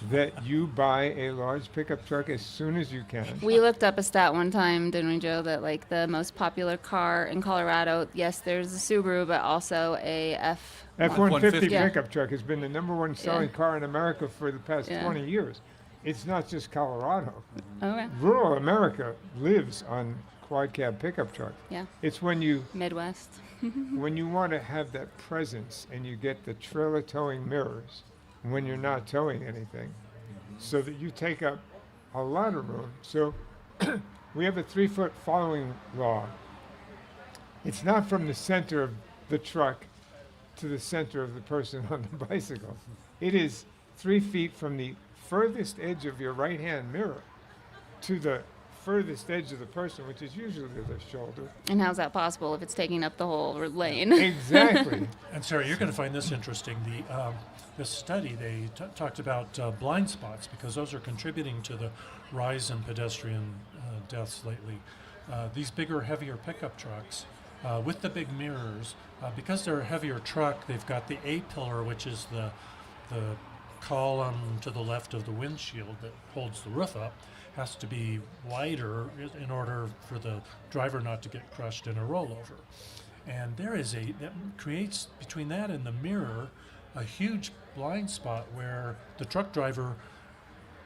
that you buy a large pickup truck as soon as you can. We looked up a stat one time, didn't we, Joe, that like the most popular car in Colorado, yes, there's a Subaru, but also a F-150 Yeah. pickup truck has been the number one selling car in America for the past Yeah. 20 years. It's not just Colorado. Okay. Rural America lives on quad cab pickup trucks. Yeah. It's when you Midwest. when you want to have that presence and you get the trailer towing mirrors when you're not towing anything, so that you take up a lot of room. So we have a 3-foot following law. It's not from the center of the truck to the center of the person on the bicycle. It is 3 feet from the furthest edge of your right-hand mirror to the furthest edge of the person, which is usually their shoulder. And how's that possible if it's taking up the whole lane? Exactly. And Sarah, you're going to find this interesting. This study, they talked about blind spots because those are contributing to the rise in pedestrian deaths lately. These bigger, heavier pickup trucks with the big mirrors, because they're a heavier truck, they've got the A-pillar, which is the column to the left of the windshield that holds the roof up, has to be wider in order for the driver not to get crushed in a rollover. And that creates between that and the mirror a huge blind spot where the truck driver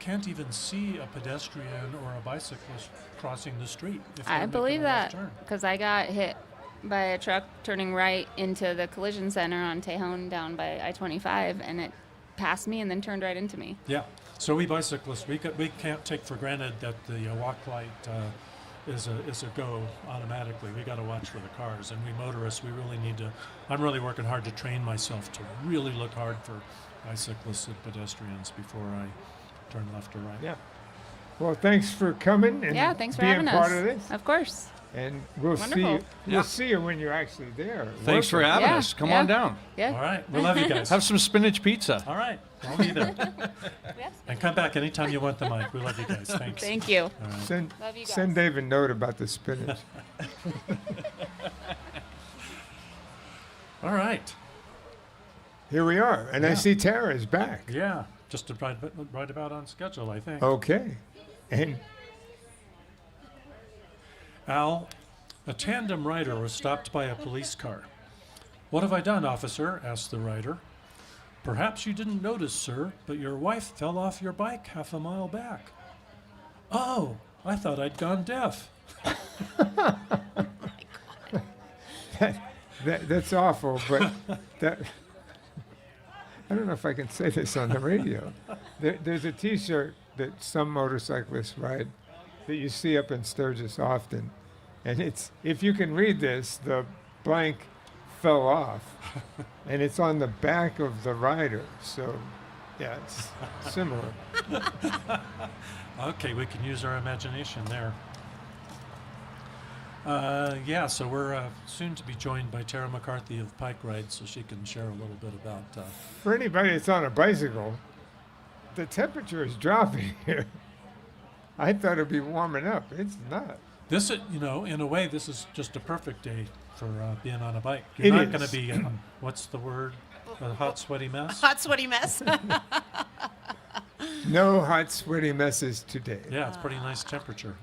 can't even see a pedestrian or a bicyclist crossing the street. If they're I making believe a left that turn. because I got hit by a truck turning right into the collision center on Tejon down by I-25, and it passed me and then turned right into me. Yeah. So we bicyclists, we can't take for granted that the walk light is a go automatically. We got to watch for the cars, and we motorists, we really need to. I'm really working hard to train myself to really look hard for bicyclists and pedestrians before I turn left or right. Yeah. Well, thanks for coming and Yeah, thanks for being having part us. of this. Of course. And we'll see you. Wonderful. We'll see you when you're actually there. Thanks for working. having us. Come on down. Yeah. All right. We love you guys. Have some spinach pizza. All right. I'll be there. And come back anytime you want the mic. We love you guys. Thanks. Thank you. All right. Send, Love you guys. send Dave a note about the spinach. All right. Here we are, and I Yeah. see Tara's back. Yeah. Just right about on schedule, I think. Okay. And Al, a tandem rider was stopped by a police car. "What have I done, officer?" asked the rider. "Perhaps you didn't notice, sir, but your wife fell off your bike half a mile back." "Oh, I thought I'd gone deaf." that's awful, but that I don't know if I can say this on the radio. There's a T-shirt that some motorcyclists ride that you see up in Sturgis often, and it's, if you can read this, the blank fell off, and it's on the back of the rider. So, yeah, it's similar. Okay, we can use our imagination there. Yeah, so we're soon to be joined by Tara McCarthy of Pike Ride, so she can share a little bit about. For anybody that's on a bicycle, the temperature is dropping here. I thought it'd be warming up. It's not. This, in a way, this is just a perfect day for being on a bike. It You're not is. going to be, what's the word? A hot, sweaty mess? Hot, sweaty mess. No hot, sweaty messes today. Yeah, it's pretty nice temperature.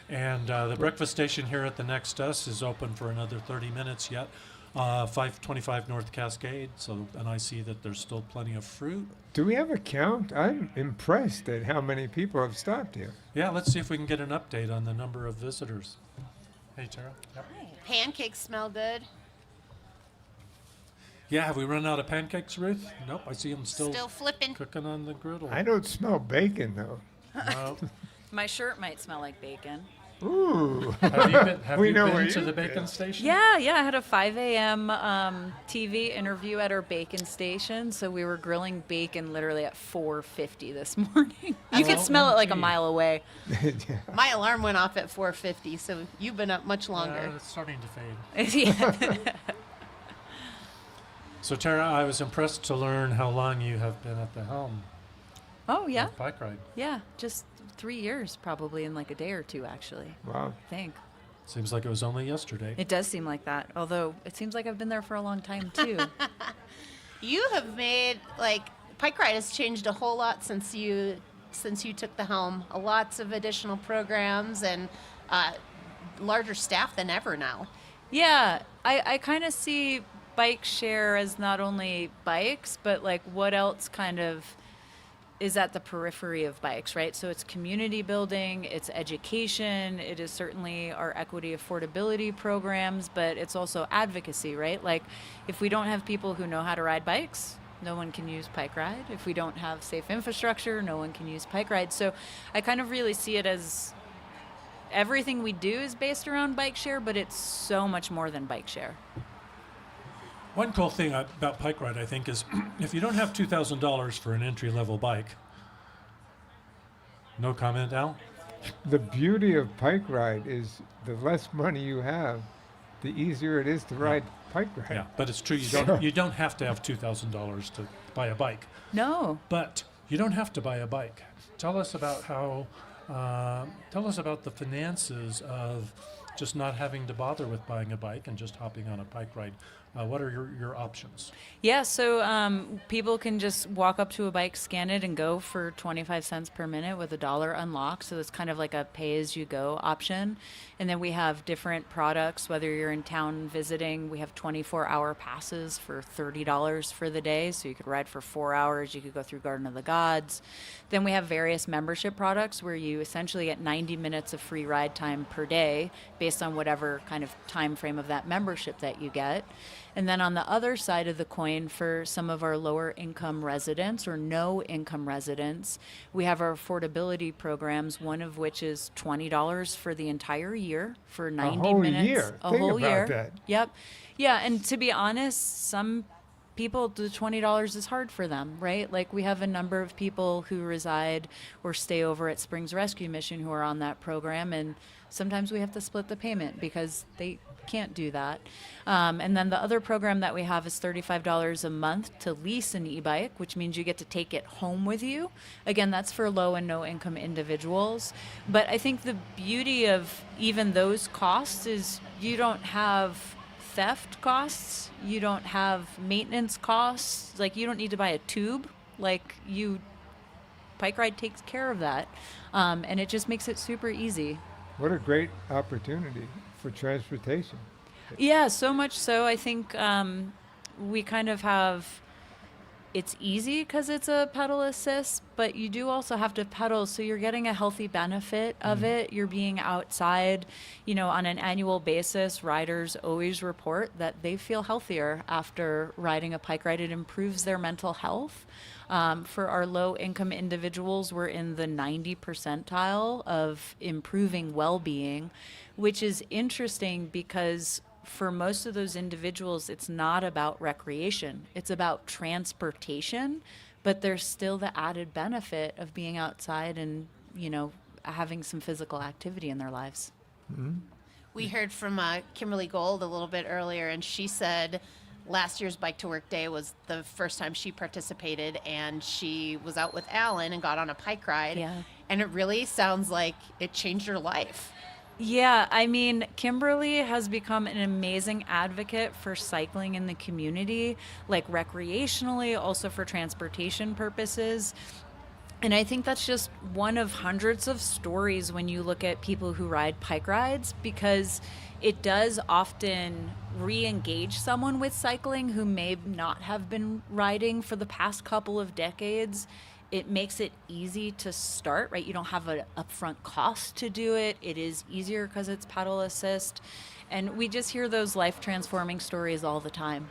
Yeah. And the breakfast station here at the Next Us is open for another 30 minutes yet. 525 North Cascade, and I see that there's still plenty of fruit. Do we have a count? I'm impressed at how many people have stopped here. Yeah, let's see if we can get an update on the number of visitors. Hey, Tara. Yep. Pancakes smell good. Yeah, have we run out of pancakes, Ruth? Nope, I see them still flipping. cooking on the griddle. I don't smell bacon, though. No. My shirt might smell like bacon. Ooh. Have We you know been where to you've the been. bacon station? Yeah, I had a 5 a.m. TV interview at our bacon station, so we were grilling bacon literally at 4:50 this morning. You could smell it like a mile away. My alarm went off at 4:50, so you've been up much longer. It's starting to fade. Yeah. So Tara, I was impressed to learn how long you have been at the helm. Oh, yeah. Of Bike Ride. Yeah, just 3 years probably in like a day or two, actually. Wow. I think. Seems like it was only yesterday. It does seem like that, although it seems like I've been there for a long time, too. You have made, like, Pike Ride has changed a whole lot since you took the helm. Lots of additional programs and larger staff than ever now. Yeah, I kind of see bike share as not only bikes, but like what else kind of is at the periphery of bikes, right? So it's community building, it's education, it is certainly our equity affordability programs, but it's also advocacy, right? Like if we don't have people who know how to ride bikes, no one can use Pike Ride. If we don't have safe infrastructure, no one can use Pike Ride. So I kind of really see it as everything we do is based around bike share, but it's so much more than bike share. One cool thing about Pike Ride, I think, is if you don't have $2,000 for an entry-level bike, no comment, Al? The beauty of Pike Ride is the less money you have, the easier it is to ride Pike Ride. Yeah, but it's true. You don't have to have $2,000 to buy a bike. No. But you don't have to buy a bike. Tell us about tell us about the finances of just not having to bother with buying a bike and just hopping on a bike ride. What are your options? Yeah, so people can just walk up to a bike, scan it, and go for 25 cents per minute with $1 unlocked. So it's kind of like a pay-as-you-go option. And then we have different products, whether you're in town visiting. We have 24-hour passes for $30 for the day. So you could ride for 4 hours. You could go through Garden of the Gods. Then we have various membership products where you essentially get 90 minutes of free ride time per day based on whatever kind of time frame of that membership that you get. And then on the other side of the coin, for some of our lower income residents or no income residents, we have our affordability programs, one of which is $20 for the entire year for 90 whole minutes. year. A Think whole about year. that. Yep. Yeah, and to be honest, some people, the $20 is hard for them, right? Like we have a number of people who reside or stay over at Springs Rescue Mission who are on that program, and sometimes we have to split the payment because they can't do that. And then the other program that we have is $35 a month to lease an e-bike, which means you get to take it home with you. Again, that's for low and no income individuals. But I think the beauty of even those costs is you don't have theft costs, you don't have maintenance costs, like you don't need to buy a tube, like Pike Ride takes care of that. And it just makes it super easy. What a great opportunity for transportation. Yeah, so much so. I think we kind of have, it's easy because it's a pedal assist, but you do also have to pedal, so you're getting a healthy benefit of it. You're being outside, on an annual basis. Riders always report that they feel healthier after riding a Pike Ride. It improves their mental health. For our low-income individuals, we're in the 90 percentile of improving well-being, which is interesting because for most of those individuals, it's not about recreation. It's about transportation, but there's still the added benefit of being outside and, having some physical activity in their lives. Mm-hmm. We heard from Kimberly Gold a little bit earlier, and she said last year's Bike to Work Day was the first time she participated, and she was out with Alan and got on a Pike Ride. Yeah. And it really sounds like it changed her life. Yeah, I mean, Kimberly has become an amazing advocate for cycling in the community, like recreationally, also for transportation purposes. And I think that's just one of hundreds of stories when you look at people who ride Pike Rides, because it does often re-engage someone with cycling who may not have been riding for the past couple of decades. It makes it easy to start, right? You don't have an upfront cost to do it. It is easier because it's pedal assist. And we just hear those life-transforming stories all the time.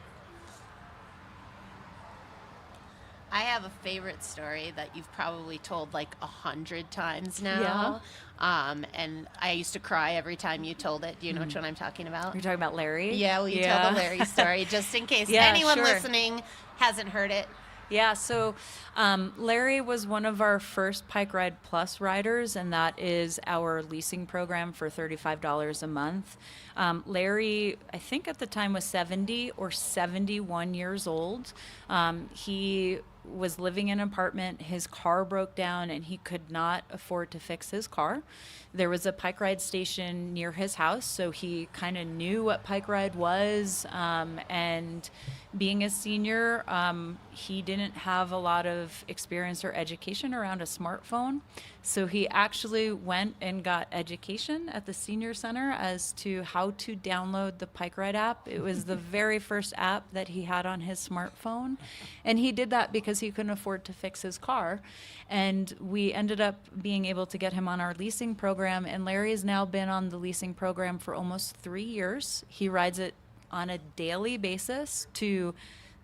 I have a favorite story that you've probably told like 100 times now. And I used to cry every time you told it. Do you know which one I'm talking about? You're talking about Larry? Yeah, will you tell the Larry story just in case Yeah, anyone sure. listening hasn't heard it? Yeah, so Larry was one of our first Pike Ride Plus riders, and that is our leasing program for $35 a month. Larry, I think at the time, was 70 or 71 years old. He was living in an apartment. His car broke down, and he could not afford to fix his car. There was a Pike Ride station near his house, so he kind of knew what Pike Ride was. And being a senior, he didn't have a lot of experience or education around a smartphone. So he actually went and got education at the senior center as to how to download the Pike Ride app. It was the very first app that he had on his smartphone. And he did that because he couldn't afford to fix his car. And we ended up being able to get him on our leasing program. And Larry has now been on the leasing program for almost 3 years. He rides it on a daily basis to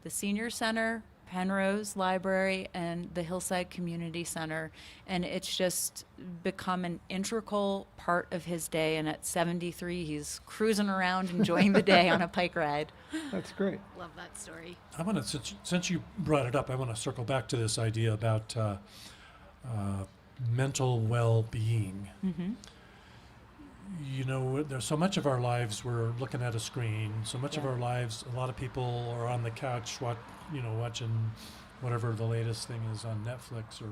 the senior center, Penrose Library, and the Hillside Community Center. And it's just become an integral part of his day. And at 73, he's cruising around enjoying the day on a Pike Ride. That's great. Love that story. I want to, since you brought it up, I want to circle back to this idea about mental well-being. Mm-hmm. You know, there's so much of our lives we're looking at a screen. So much of our lives, a lot of people are on the couch, watching whatever the latest thing is on Netflix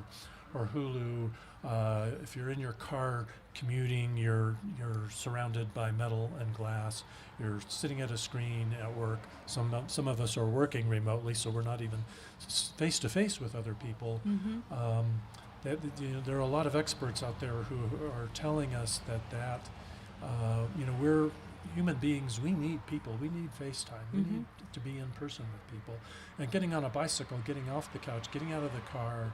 or Hulu. If you're in your car commuting, you're surrounded by metal and glass. You're sitting at a screen at work. Some of us are working remotely, so we're not even face to face with other people. Mm-hmm. There are a lot of experts out there who are telling us that we're human beings. We need people. We need FaceTime. We need to be in person with people. And getting on a bicycle, getting off the couch, getting out of the car.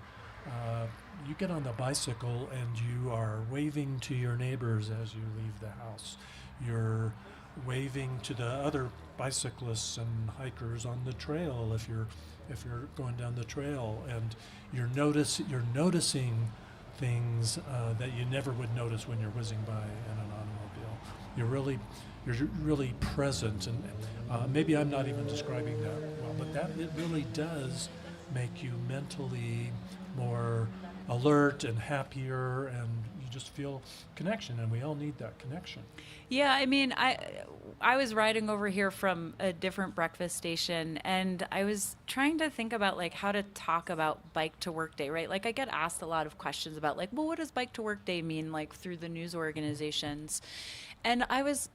You get on the bicycle and you are waving to your neighbors as you leave the house. You're waving to the other bicyclists and hikers on the trail if you're going down the trail, and you're noticing things that you never would notice when you're whizzing by in an automobile. You're really present, and maybe I'm not even describing that well, but it really does make you mentally more alert and happier, and you just feel connection, and we all need that connection. Yeah, I mean, I was riding over here from a different breakfast station, and I was trying to think about like how to talk about Bike to Work Day, right? Like I get asked a lot of questions about like, well, what does Bike to Work Day mean, like through the news organizations? And I was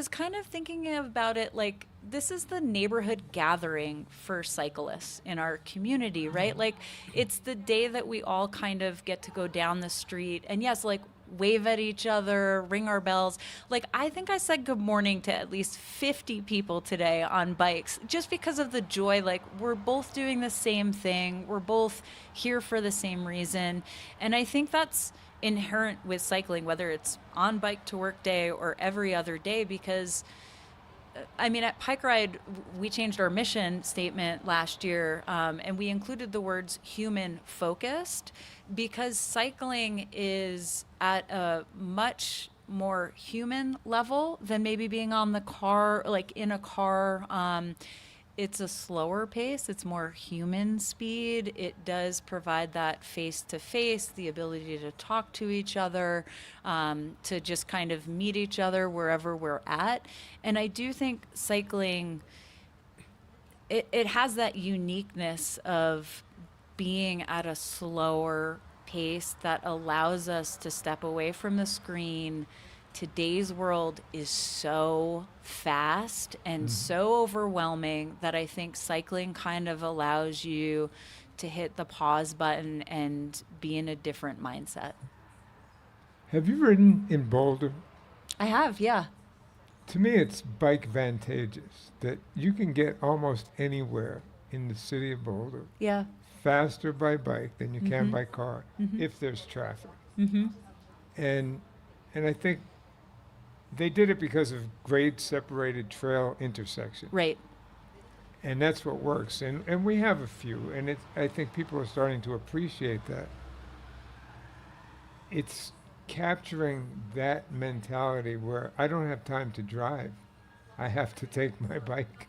kind of thinking about it like this is the neighborhood gathering for cyclists in our community, right? Like it's the day that we all kind of get to go down the street and yes, like wave at each other, ring our bells. Like I think I said good morning to at least 50 people today on bikes just because of the joy. Like we're both doing the same thing. We're both here for the same reason. And I think that's inherent with cycling, whether it's on Bike to Work Day or every other day, because I mean, at Pike Ride, we changed our mission statement last year, and we included the words human focused, because cycling is at a much more human level than maybe being on the car, like in a car. It's a slower pace. It's more human speed. It does provide that face-to-face, the ability to talk to each other, to just kind of meet each other wherever we're at. And I do think cycling, it has that uniqueness of being at a slower pace that allows us to step away from the screen. Today's world is so fast and so overwhelming that I think cycling kind of allows you to hit the pause button and be in a different mindset. Have you ridden in Boulder? I have, yeah. To me, it's bike vantageous that you can get almost anywhere in the city of Boulder. Yeah. Faster by bike than you can by car if there's traffic. And I think they did it because of grade separated trail intersection. Right. And that's what works. And we have a few, and I think people are starting to appreciate that. It's capturing that mentality where I don't have time to drive. I have to take my bike.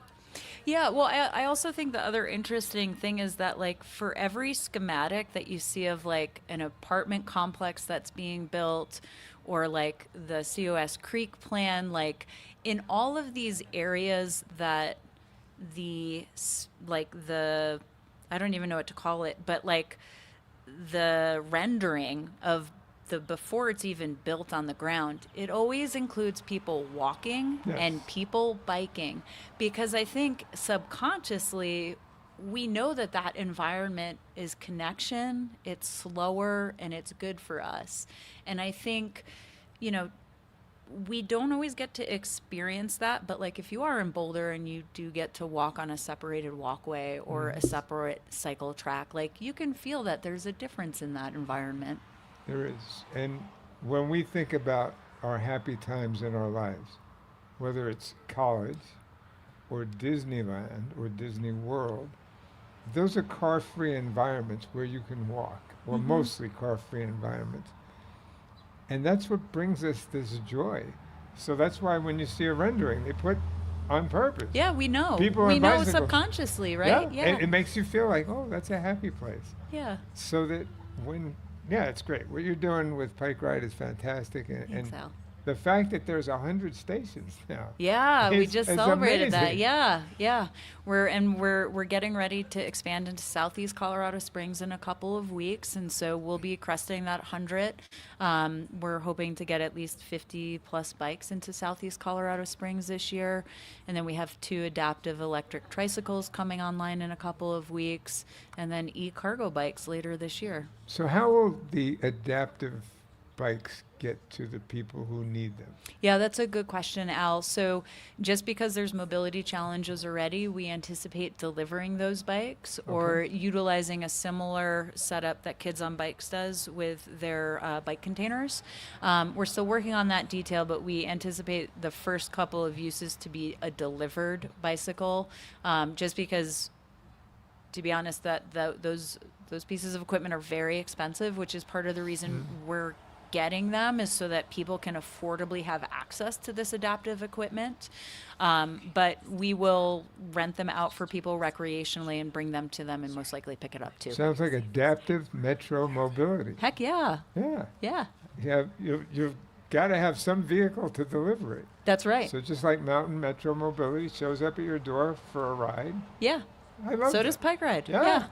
Yeah, well, I also think the other interesting thing is that, like, for every schematic that you see of, like, an apartment complex that's being built or, like, the COS Creek plan, like, in all of these areas that I don't even know what to call it, but, like, the rendering of the before it's even built on the ground, it always includes people walking and people biking, because I think subconsciously we know that that environment is connection, it's slower, and it's good for us. And I think, you know, we don't always get to experience that, but like if you are in Boulder and you do get to walk on a separated walkway or a separate cycle track, like you can feel that there's a difference in that environment. There is. And when we think about our happy times in our lives, whether it's college or Disneyland or Disney World, those are car-free environments where you can walk, or mostly car-free environments. And that's what brings us this joy. So that's why when you see a rendering, they put on purpose. Yeah, we know. People we on know bicycles. subconsciously, right? Yeah. It makes you feel like, oh, that's a happy place. Yeah. So that it's great. What you're doing with Pike Ride is fantastic. Thanks, Al. The fact that there's 100 stations now. Yeah, we is just celebrated that. amazing. Yeah. We're getting ready to expand into Southeast Colorado Springs in a couple of weeks, and so we'll be cresting that 100. We're hoping to get at least 50 plus bikes into Southeast Colorado Springs this year, and then we have 2 adaptive electric tricycles coming online in a couple of weeks, and then e-cargo bikes later this year. So how will the adaptive bikes get to the people who need them? Yeah, that's a good question, Al. So just because there's mobility challenges already, we anticipate delivering those bikes or utilizing a similar setup that Kids on Bikes does with their bike containers. We're still working on that detail, but we anticipate the first couple of uses to be a delivered bicycle, just because, to be honest, those pieces of equipment are very expensive, which is part of the reason we're getting them, is so that people can affordably have access to this adaptive equipment. But we will rent them out for people recreationally and bring them to them and most likely pick it up too. Sounds like adaptive metro mobility. Heck yeah. Yeah. You've got to have some vehicle to deliver it. That's right. So just like Mountain Metro Mobility shows up at your door for a ride. Yeah. I love So that. does Pike Ride. Yeah.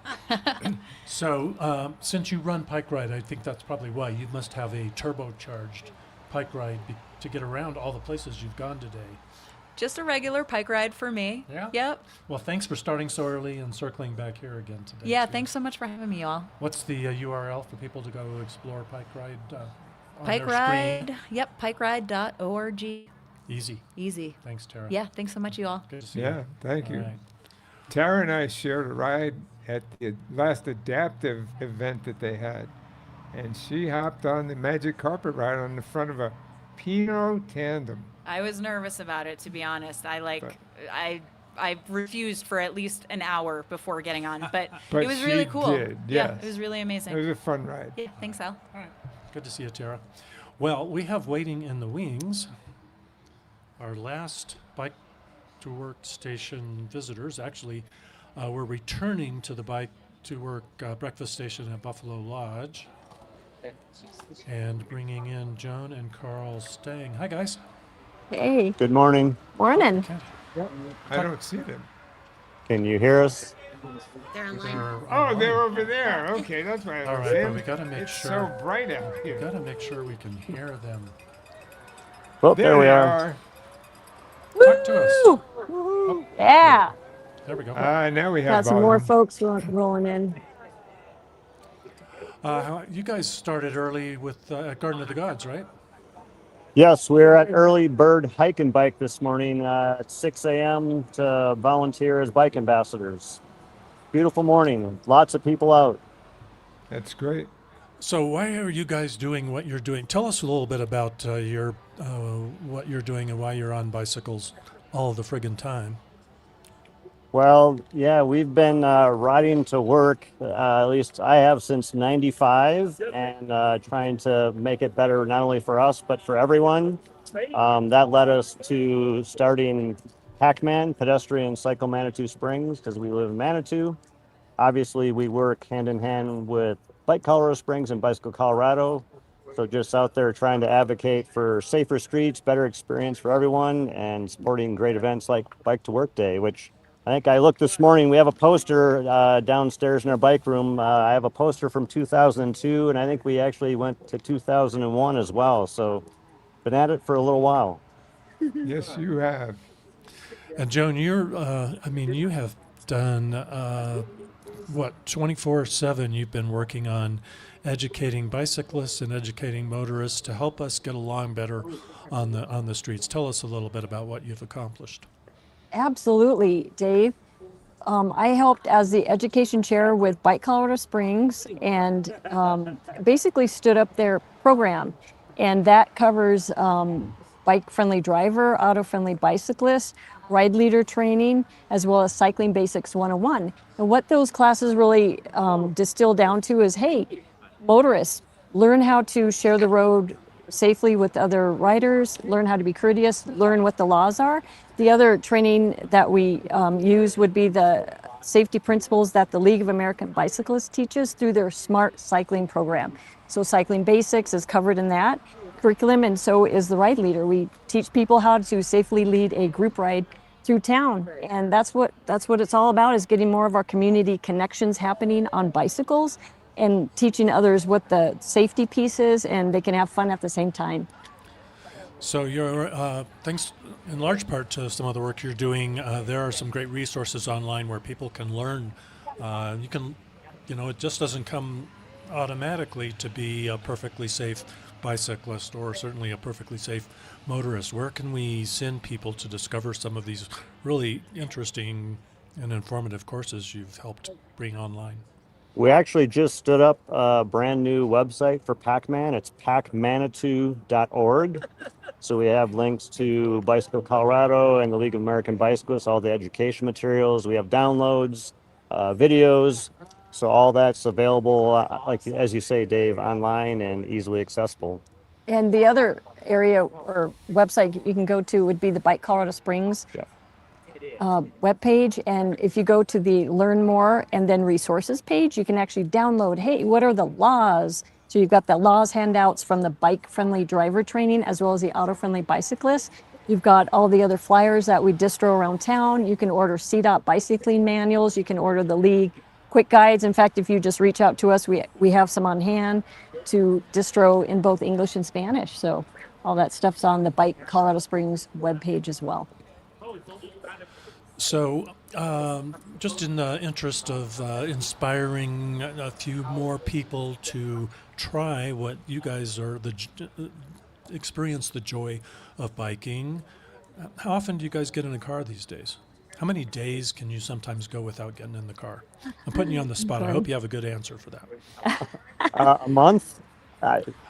So, since you run Pike Ride, I think that's probably why you must have a turbocharged Pike Ride to get around all the places you've gone today. Just a regular Pike Ride for me. Yeah? Yep. Well, thanks for starting so early and circling back here again today. Yeah, too. thanks so much for having me, y'all. What's the URL for people to go explore Pike Ride on Pike their Ride. screen? Yep, pikeride.org. Easy. Thanks, Tara. Yeah, thanks so much, you all. Good to see you. Yeah, thank you. All right. Tara and I shared a ride at the last adaptive event that they had. And she hopped on the magic carpet ride on the front of a Pinot tandem. I was nervous about it, to be honest. I refused for at least an hour before getting on, but it was really she cool. did, Yeah, yes. it was really amazing. It was a fun ride. Yeah, thanks, Al. All right. Good to see you, Tara. Well, we have waiting in the wings our last Bike to Work station visitors. Actually, we're returning to the Bike to Work breakfast station at Buffalo Lodge and bringing in Joan and Carl Stang. Hi, guys. Hey. Good morning. Morning. I don't see them. Can you hear us? They're Oh, they're over there. Okay, that's why I All don't right, see but them. we got to make It's sure. so bright out We here. got to make sure we can hear them. Well, there we they are. Talk to us. Yeah. There we go. Now we have Got some more volume. folks rolling in. You guys started early with Garden of the Gods, right? Yes, we're at Early Bird Hike and Bike this morning at 6 a.m. to volunteer as bike ambassadors. Beautiful morning. Lots of people out. That's great. So why are you guys doing what you're doing? Tell us a little bit about what you're doing and why you're on bicycles all the friggin' time. Well, yeah, we've been riding to work, at least I have since 95, and trying to make it better not only for us, but for everyone. That led us to starting Pac-Man, Pedestrian Cycle Manitou Springs, because we live in Manitou. Obviously, we work hand in hand with Bike Colorado Springs and Bicycle Colorado. So just out there trying to advocate for safer streets, better experience for everyone, and supporting great events like Bike to Work Day, which I think I looked this morning. We have a poster downstairs in our bike room. I have a poster from 2002, and I think we actually went to 2001 as well. So been at it for a little while. Yes, you have. And Joan, you have done what 24/7. You've been working on educating bicyclists and educating motorists to help us get along better on the streets. Tell us a little bit about what you've accomplished. Absolutely, Dave. I helped as the education chair with Bike Colorado Springs and basically stood up their program. And that covers bike-friendly driver, auto-friendly bicyclist, ride leader training, as well as Cycling Basics 101. And what those classes really distill down to is, hey, motorists, learn how to share the road safely with other riders, learn how to be courteous, learn what the laws are. The other training that we use would be the safety principles that the League of American Bicyclists teaches through their SMART cycling program. So Cycling Basics is covered in that curriculum, and so is the Ride Leader. We teach people how to safely lead a group ride through town, and that's what it's all about, is getting more of our community connections happening on bicycles and teaching others what the safety piece is, and they can have fun at the same time. So you're thanks in large part to some of the work you're doing. There are some great resources online where people can learn. It just doesn't come automatically to be a perfectly safe bicyclist or certainly a perfectly safe motorist. Where can we send people to discover some of these really interesting and informative courses you've helped bring online? We actually just stood up a brand new website for Pac-Man. It's pacmanitou.org. So we have links to Bicycle Colorado and the League of American Bicyclists, all the education materials. We have downloads, videos. So all that's available, like as you say, Dave, online and easily accessible. And the other area or website you can go to would be the Bike Colorado Springs webpage. And if you go to the Learn More and then Resources page, you can actually download, hey, what are the laws? So you've got the laws handouts from the bike-friendly driver training as well as the auto-friendly bicyclist. You've got all the other flyers that we distro around town. You can order CDOT bicycling manuals. You can order the League quick guides. In fact, if you just reach out to us, we have some on hand to distro in both English and Spanish. So all that stuff's on the Bike Colorado Springs webpage as well. So, just in the interest of inspiring a few more people to try what you guys are, experience the joy of biking, how often do you guys get in a car these days? How many days can you sometimes go without getting in the car? I'm putting you on the spot. I hope you have a good answer for that. A month.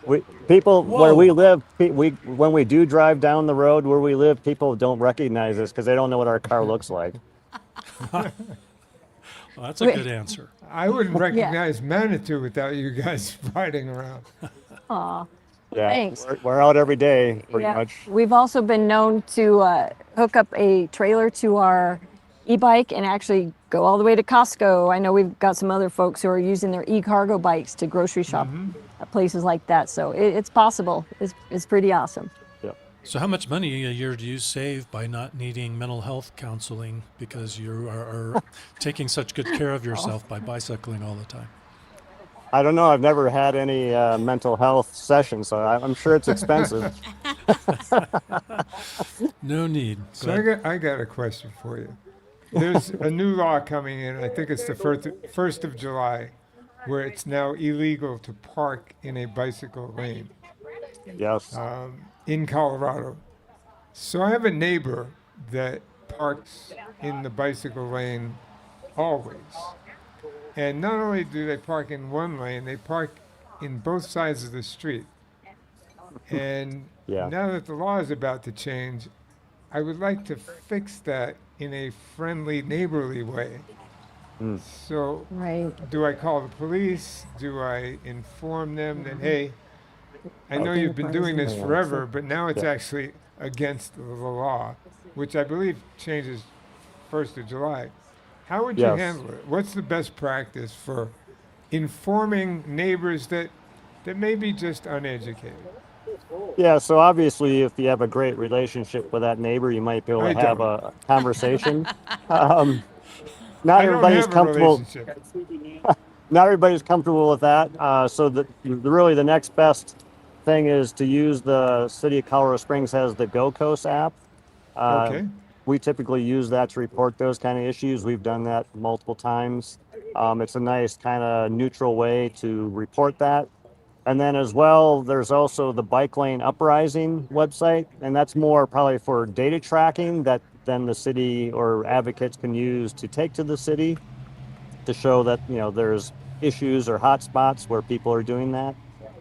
Where we live, when we do drive down the road where we live, people don't recognize us because they don't know what our car looks like. Well, that's a good answer. I wouldn't recognize Manitou without you guys riding around. Aw, Yeah, thanks. we're out every day, pretty much. We've also been known to hook up a trailer to our e-bike and actually go all the way to Costco. I know we've got some other folks who are using their e-cargo bikes to grocery shop at places like that. So it's possible. It's pretty awesome. So how much money a year do you save by not needing mental health counseling because you are taking such good care of yourself by bicycling all the time? I don't know. I've never had any mental health sessions, so I'm sure it's expensive. No need. So I got a question for you. There's a new law coming in, I think it's the 1st of July, where it's now illegal to park in a bicycle lane. Yes. In Colorado. So I have a neighbor that parks in the bicycle lane always. And not only do they park in one lane, they park in both sides of the street. And now that the law is about to change, I would like to fix that in a friendly, neighborly way. So, Right. do I call the police? Do I inform them that, hey, I know you've been doing this forever, but now it's actually against the law, which I believe changes 1st of July. How would you Yes. handle it? What's the best practice for informing neighbors that may be just uneducated? Yeah, so obviously, if you have a great relationship with that neighbor, you might be able I to have don't. a conversation. um, not I don't everybody's have a comfortable. relationship. Not everybody's comfortable with that. So really the next best thing is to use the City of Colorado Springs has the Go Coast app. Uh, Okay. we typically use that to report those kind of issues. We've done that multiple times. It's a nice kind of neutral way to report that. And then as well, there's also the Bike Lane Uprising website, and that's more probably for data tracking that then the city or advocates can use to take to the city to show that there's issues or hot spots where people are doing that.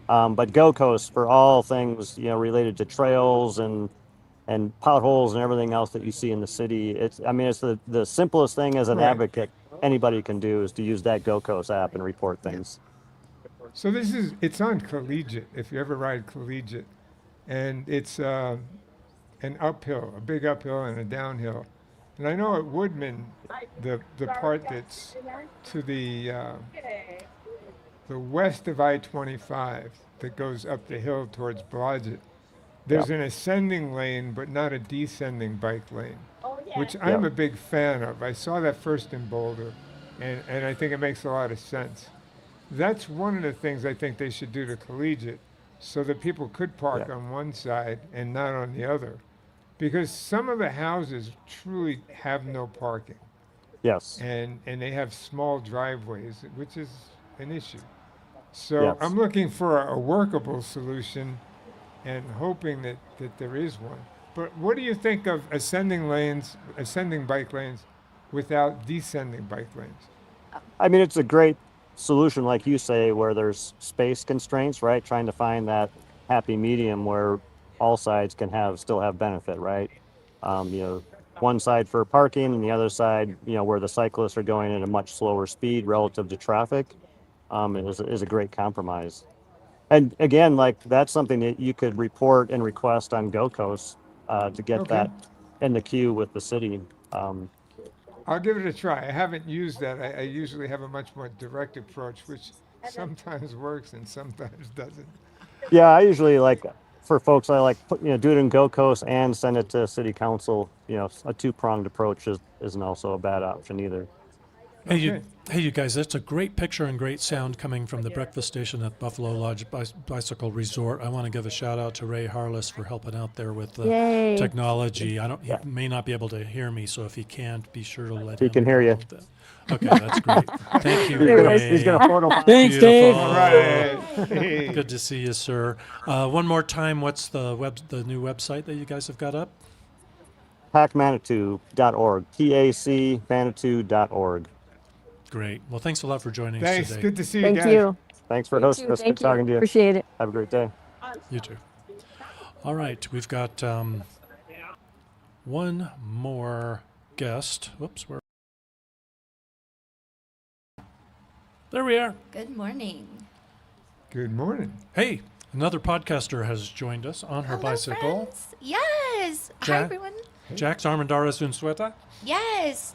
But Go Coast for all things related to trails and potholes and everything else that you see in the city. It's the simplest thing as an Right. advocate anybody can do is to use that Go Coast app and report things. So it's on Collegiate, if you ever ride Collegiate. And it's an uphill, a big uphill and a downhill. And I know at Woodman, the part that's to the west of I-25 that goes up the hill towards Blodgett, there's an ascending lane, but not a descending bike lane, which I'm a big fan of. I saw that first in Boulder, and I think it makes a lot of sense. That's one of the things I think they should do to Collegiate so that people could park on one side and not on the other. Because some of the houses truly have no parking. Yes. And they have small driveways, which is an issue. So Yes. I'm looking for a workable solution and hoping that there is one. But what do you think of ascending bike lanes without descending bike lanes? I mean, it's a great solution, like you say, where there's space constraints, right? Trying to find that happy medium where all sides can still have benefit, right? One side for parking and the other side, where the cyclists are going at a much slower speed relative to traffic, is a great compromise. And again, like that's something that you could report and request on Go Coast to get that in the queue with the city. I'll give it a try. I haven't used that. I usually have a much more direct approach, which sometimes works and sometimes doesn't. Yeah, I usually for folks, I do it in Go Coast and send it to City Council. A two-pronged approach isn't also a bad option either. Hey, you guys, that's a great picture and great sound coming from the breakfast station at Buffalo Lodge Bicycle Resort. I want to give a shout out to Ray Harless for helping out there with the technology. He may not be able to hear me, so if he can't, be sure to let him. He can hear you. Okay, that's great. Thank you, Ray. He's going to photo. Thanks, Dave. All right. Good to see you, sir. One more time, what's the new website that you guys have got up? pacmanitou.org. PACmanitou.org. Great. Well, thanks a lot for joining us Thanks. today. Good to see you Thank guys. you. Thanks for hosting us. Good talking to you. Appreciate it. Have a great day. You too. All right, we've got one more guest. Whoops, there we are. Good morning. Good morning. Hey, another podcaster has joined us on her bicycle. Friends. Yes. Hi, Jack? everyone. Jax Armendariz Unsueta. Yes.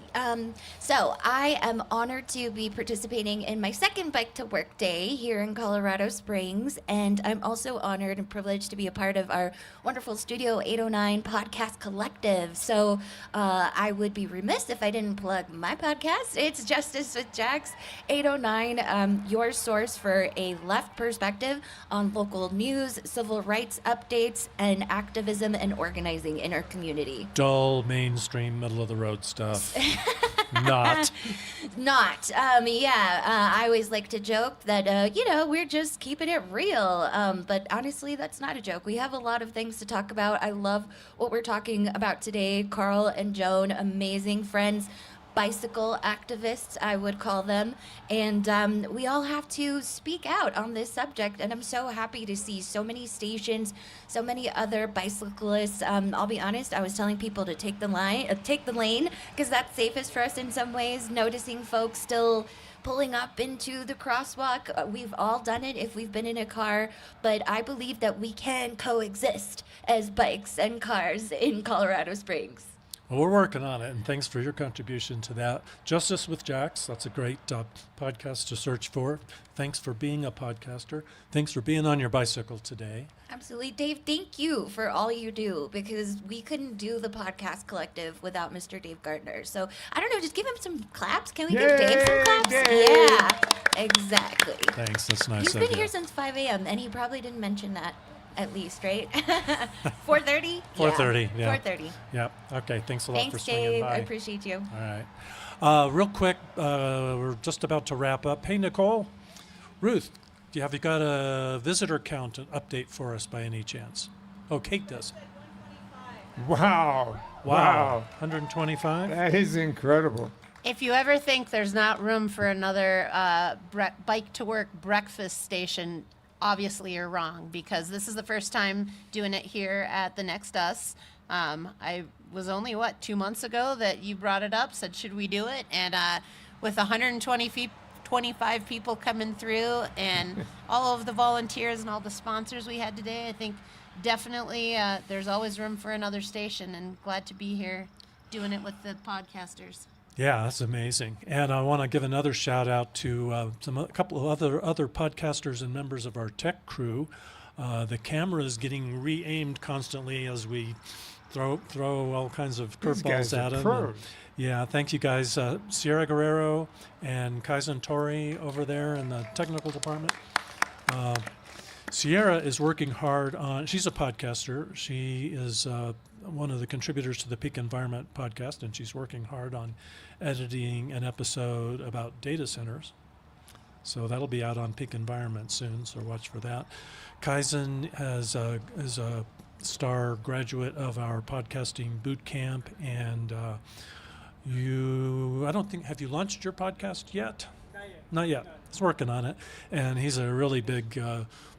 So I am honored to be participating in my second Bike to Work Day here in Colorado Springs. And I'm also honored and privileged to be a part of our wonderful Studio 809 podcast collective. So I would be remiss if I didn't plug my podcast. It's Justice with Jax 809, your source for a left perspective on local news, civil rights updates, and activism and organizing in our community. Dull, mainstream, middle of the road stuff. Not. I always like to joke that, we're just keeping it real. But honestly, that's not a joke. We have a lot of things to talk about. I love what we're talking about today. Carl and Joan, amazing friends. bicycle activists, I would call them. And we all have to speak out on this subject. And I'm so happy to see so many stations, so many other bicyclists. I'll be honest, I was telling people to take the lane, because that's safest for us in some ways. Noticing folks still pulling up into the crosswalk. We've all done it if we've been in a car, but I believe that we can coexist as bikes and cars in Colorado Springs. Well, we're working on it, and thanks for your contribution to that. Justice with Jax, that's a great podcast to search for. Thanks for being a podcaster. Thanks for being on your bicycle today. Absolutely. Dave, thank you for all you do, because we couldn't do the podcast collective without Mr. Dave Gardner. So, I don't know, just give him some claps. Can we give Dave some claps? Dave. Yeah, exactly. Thanks, that's nice He's of been you. here since 5 a.m., and he probably didn't mention that, at least, right? 4:30? 4:30, yeah. 4:30. Yeah, okay, thanks a lot for Thanks, swinging Dave. by. I appreciate you. All right. Real quick, we're just about to wrap up. Hey, Nicole, Ruth, have you got a visitor count update for us by any chance? Oh, Kate does. Wow. 125? That is incredible. If you ever think there's not room for another bike to work breakfast station, obviously you're wrong, because this is the first time doing it here at the Next Us. I was only, 2 months ago that you brought it up, said, should we do it? And with 125 people coming through and all of the volunteers and all the sponsors we had today, I think definitely there's always room for another station, and glad to be here doing it with the podcasters. Yeah, that's amazing. And I want to give another shout out to a couple of other podcasters and members of our tech crew. The camera is getting re-aimed constantly as we throw all kinds of These guys curveballs are at them. pros. Yeah, thank you guys. Sierra Guerrero and Kaizen Tori over there in the technical department. Sierra is working hard on, she's a podcaster. She is one of the contributors to the Peak Environment podcast, and she's working hard on editing an episode about data centers. So that'll be out on Peak Environment soon, so watch for that. Kaizen is a star graduate of our podcasting boot camp, and have you launched your podcast yet? Not yet. He's working on it, and he's a really big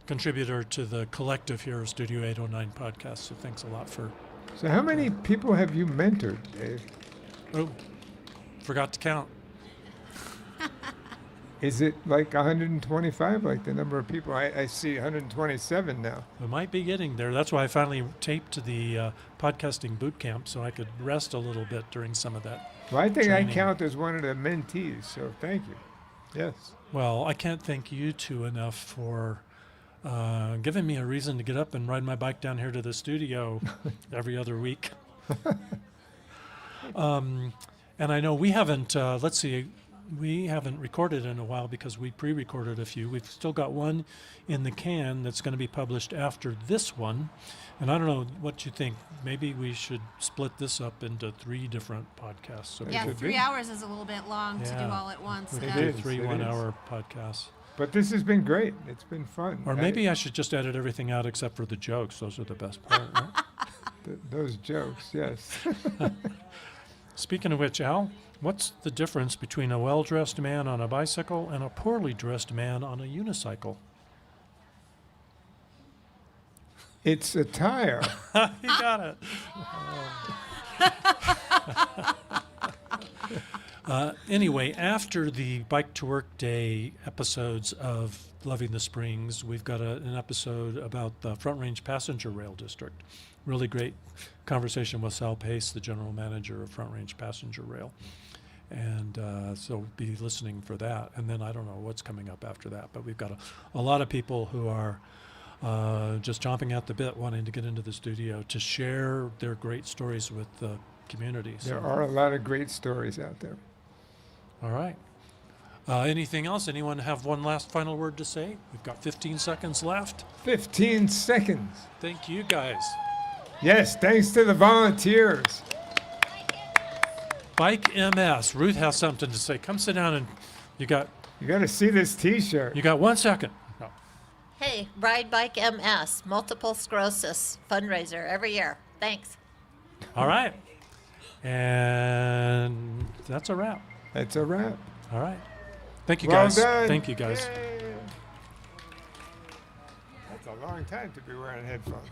contributor to the collective here of Studio 809 podcast, so thanks a lot for... So how many people have you mentored, Dave? Oh, forgot to count. Is it like 125, like the number of people? I see 127 now. We might be getting there. That's why I finally taped the podcasting boot camp, so I could rest a little bit during some of that. Well, I think training. I count as one of the mentees, so thank you. Yes. Well, I can't thank you two enough for giving me a reason to get up and ride my bike down here to the studio every other week. And I know we haven't, we haven't recorded in a while because we pre-recorded a few. We've still got one in the can that's going to be published after this one. And I don't know what you think. Maybe we should split this up into 3 different podcasts. So Yeah, 3 hours is a little bit long to do Yeah. all at once. We Yeah. could do 3 1-hour podcasts. But this has been great. It's been fun. Or maybe I should just edit everything out except for the jokes. Those are the best part, right? Those jokes, yes. Speaking of which, Al, what's the difference between a well-dressed man on a bicycle and a poorly dressed man on a unicycle? It's attire. You got it. Anyway, after the Bike to Work Day episodes of Loving the Springs, we've got an episode about the Front Range Passenger Rail District. Really great conversation with Sal Pace, the general manager of Front Range Passenger Rail. And so be listening for that. And then I don't know what's coming up after that, but we've got a lot of people who are just chomping at the bit, wanting to get into the studio to share their great stories with the community. There are a lot of great stories out there. All right. Anything else? Anyone have one last final word to say? We've got 15 seconds left. 15 seconds. Thank you, guys. Yes, thanks to the volunteers. Bike MS. Ruth has something to say. Come sit down and you got to see this T-shirt. You got 1 second. No. Hey, Ride Bike MS, multiple sclerosis fundraiser every year. Thanks. All right. And that's a wrap. That's a wrap. All right. Thank you, Well guys. done. Thank you, guys. Yay. That's a long time to be wearing headphones.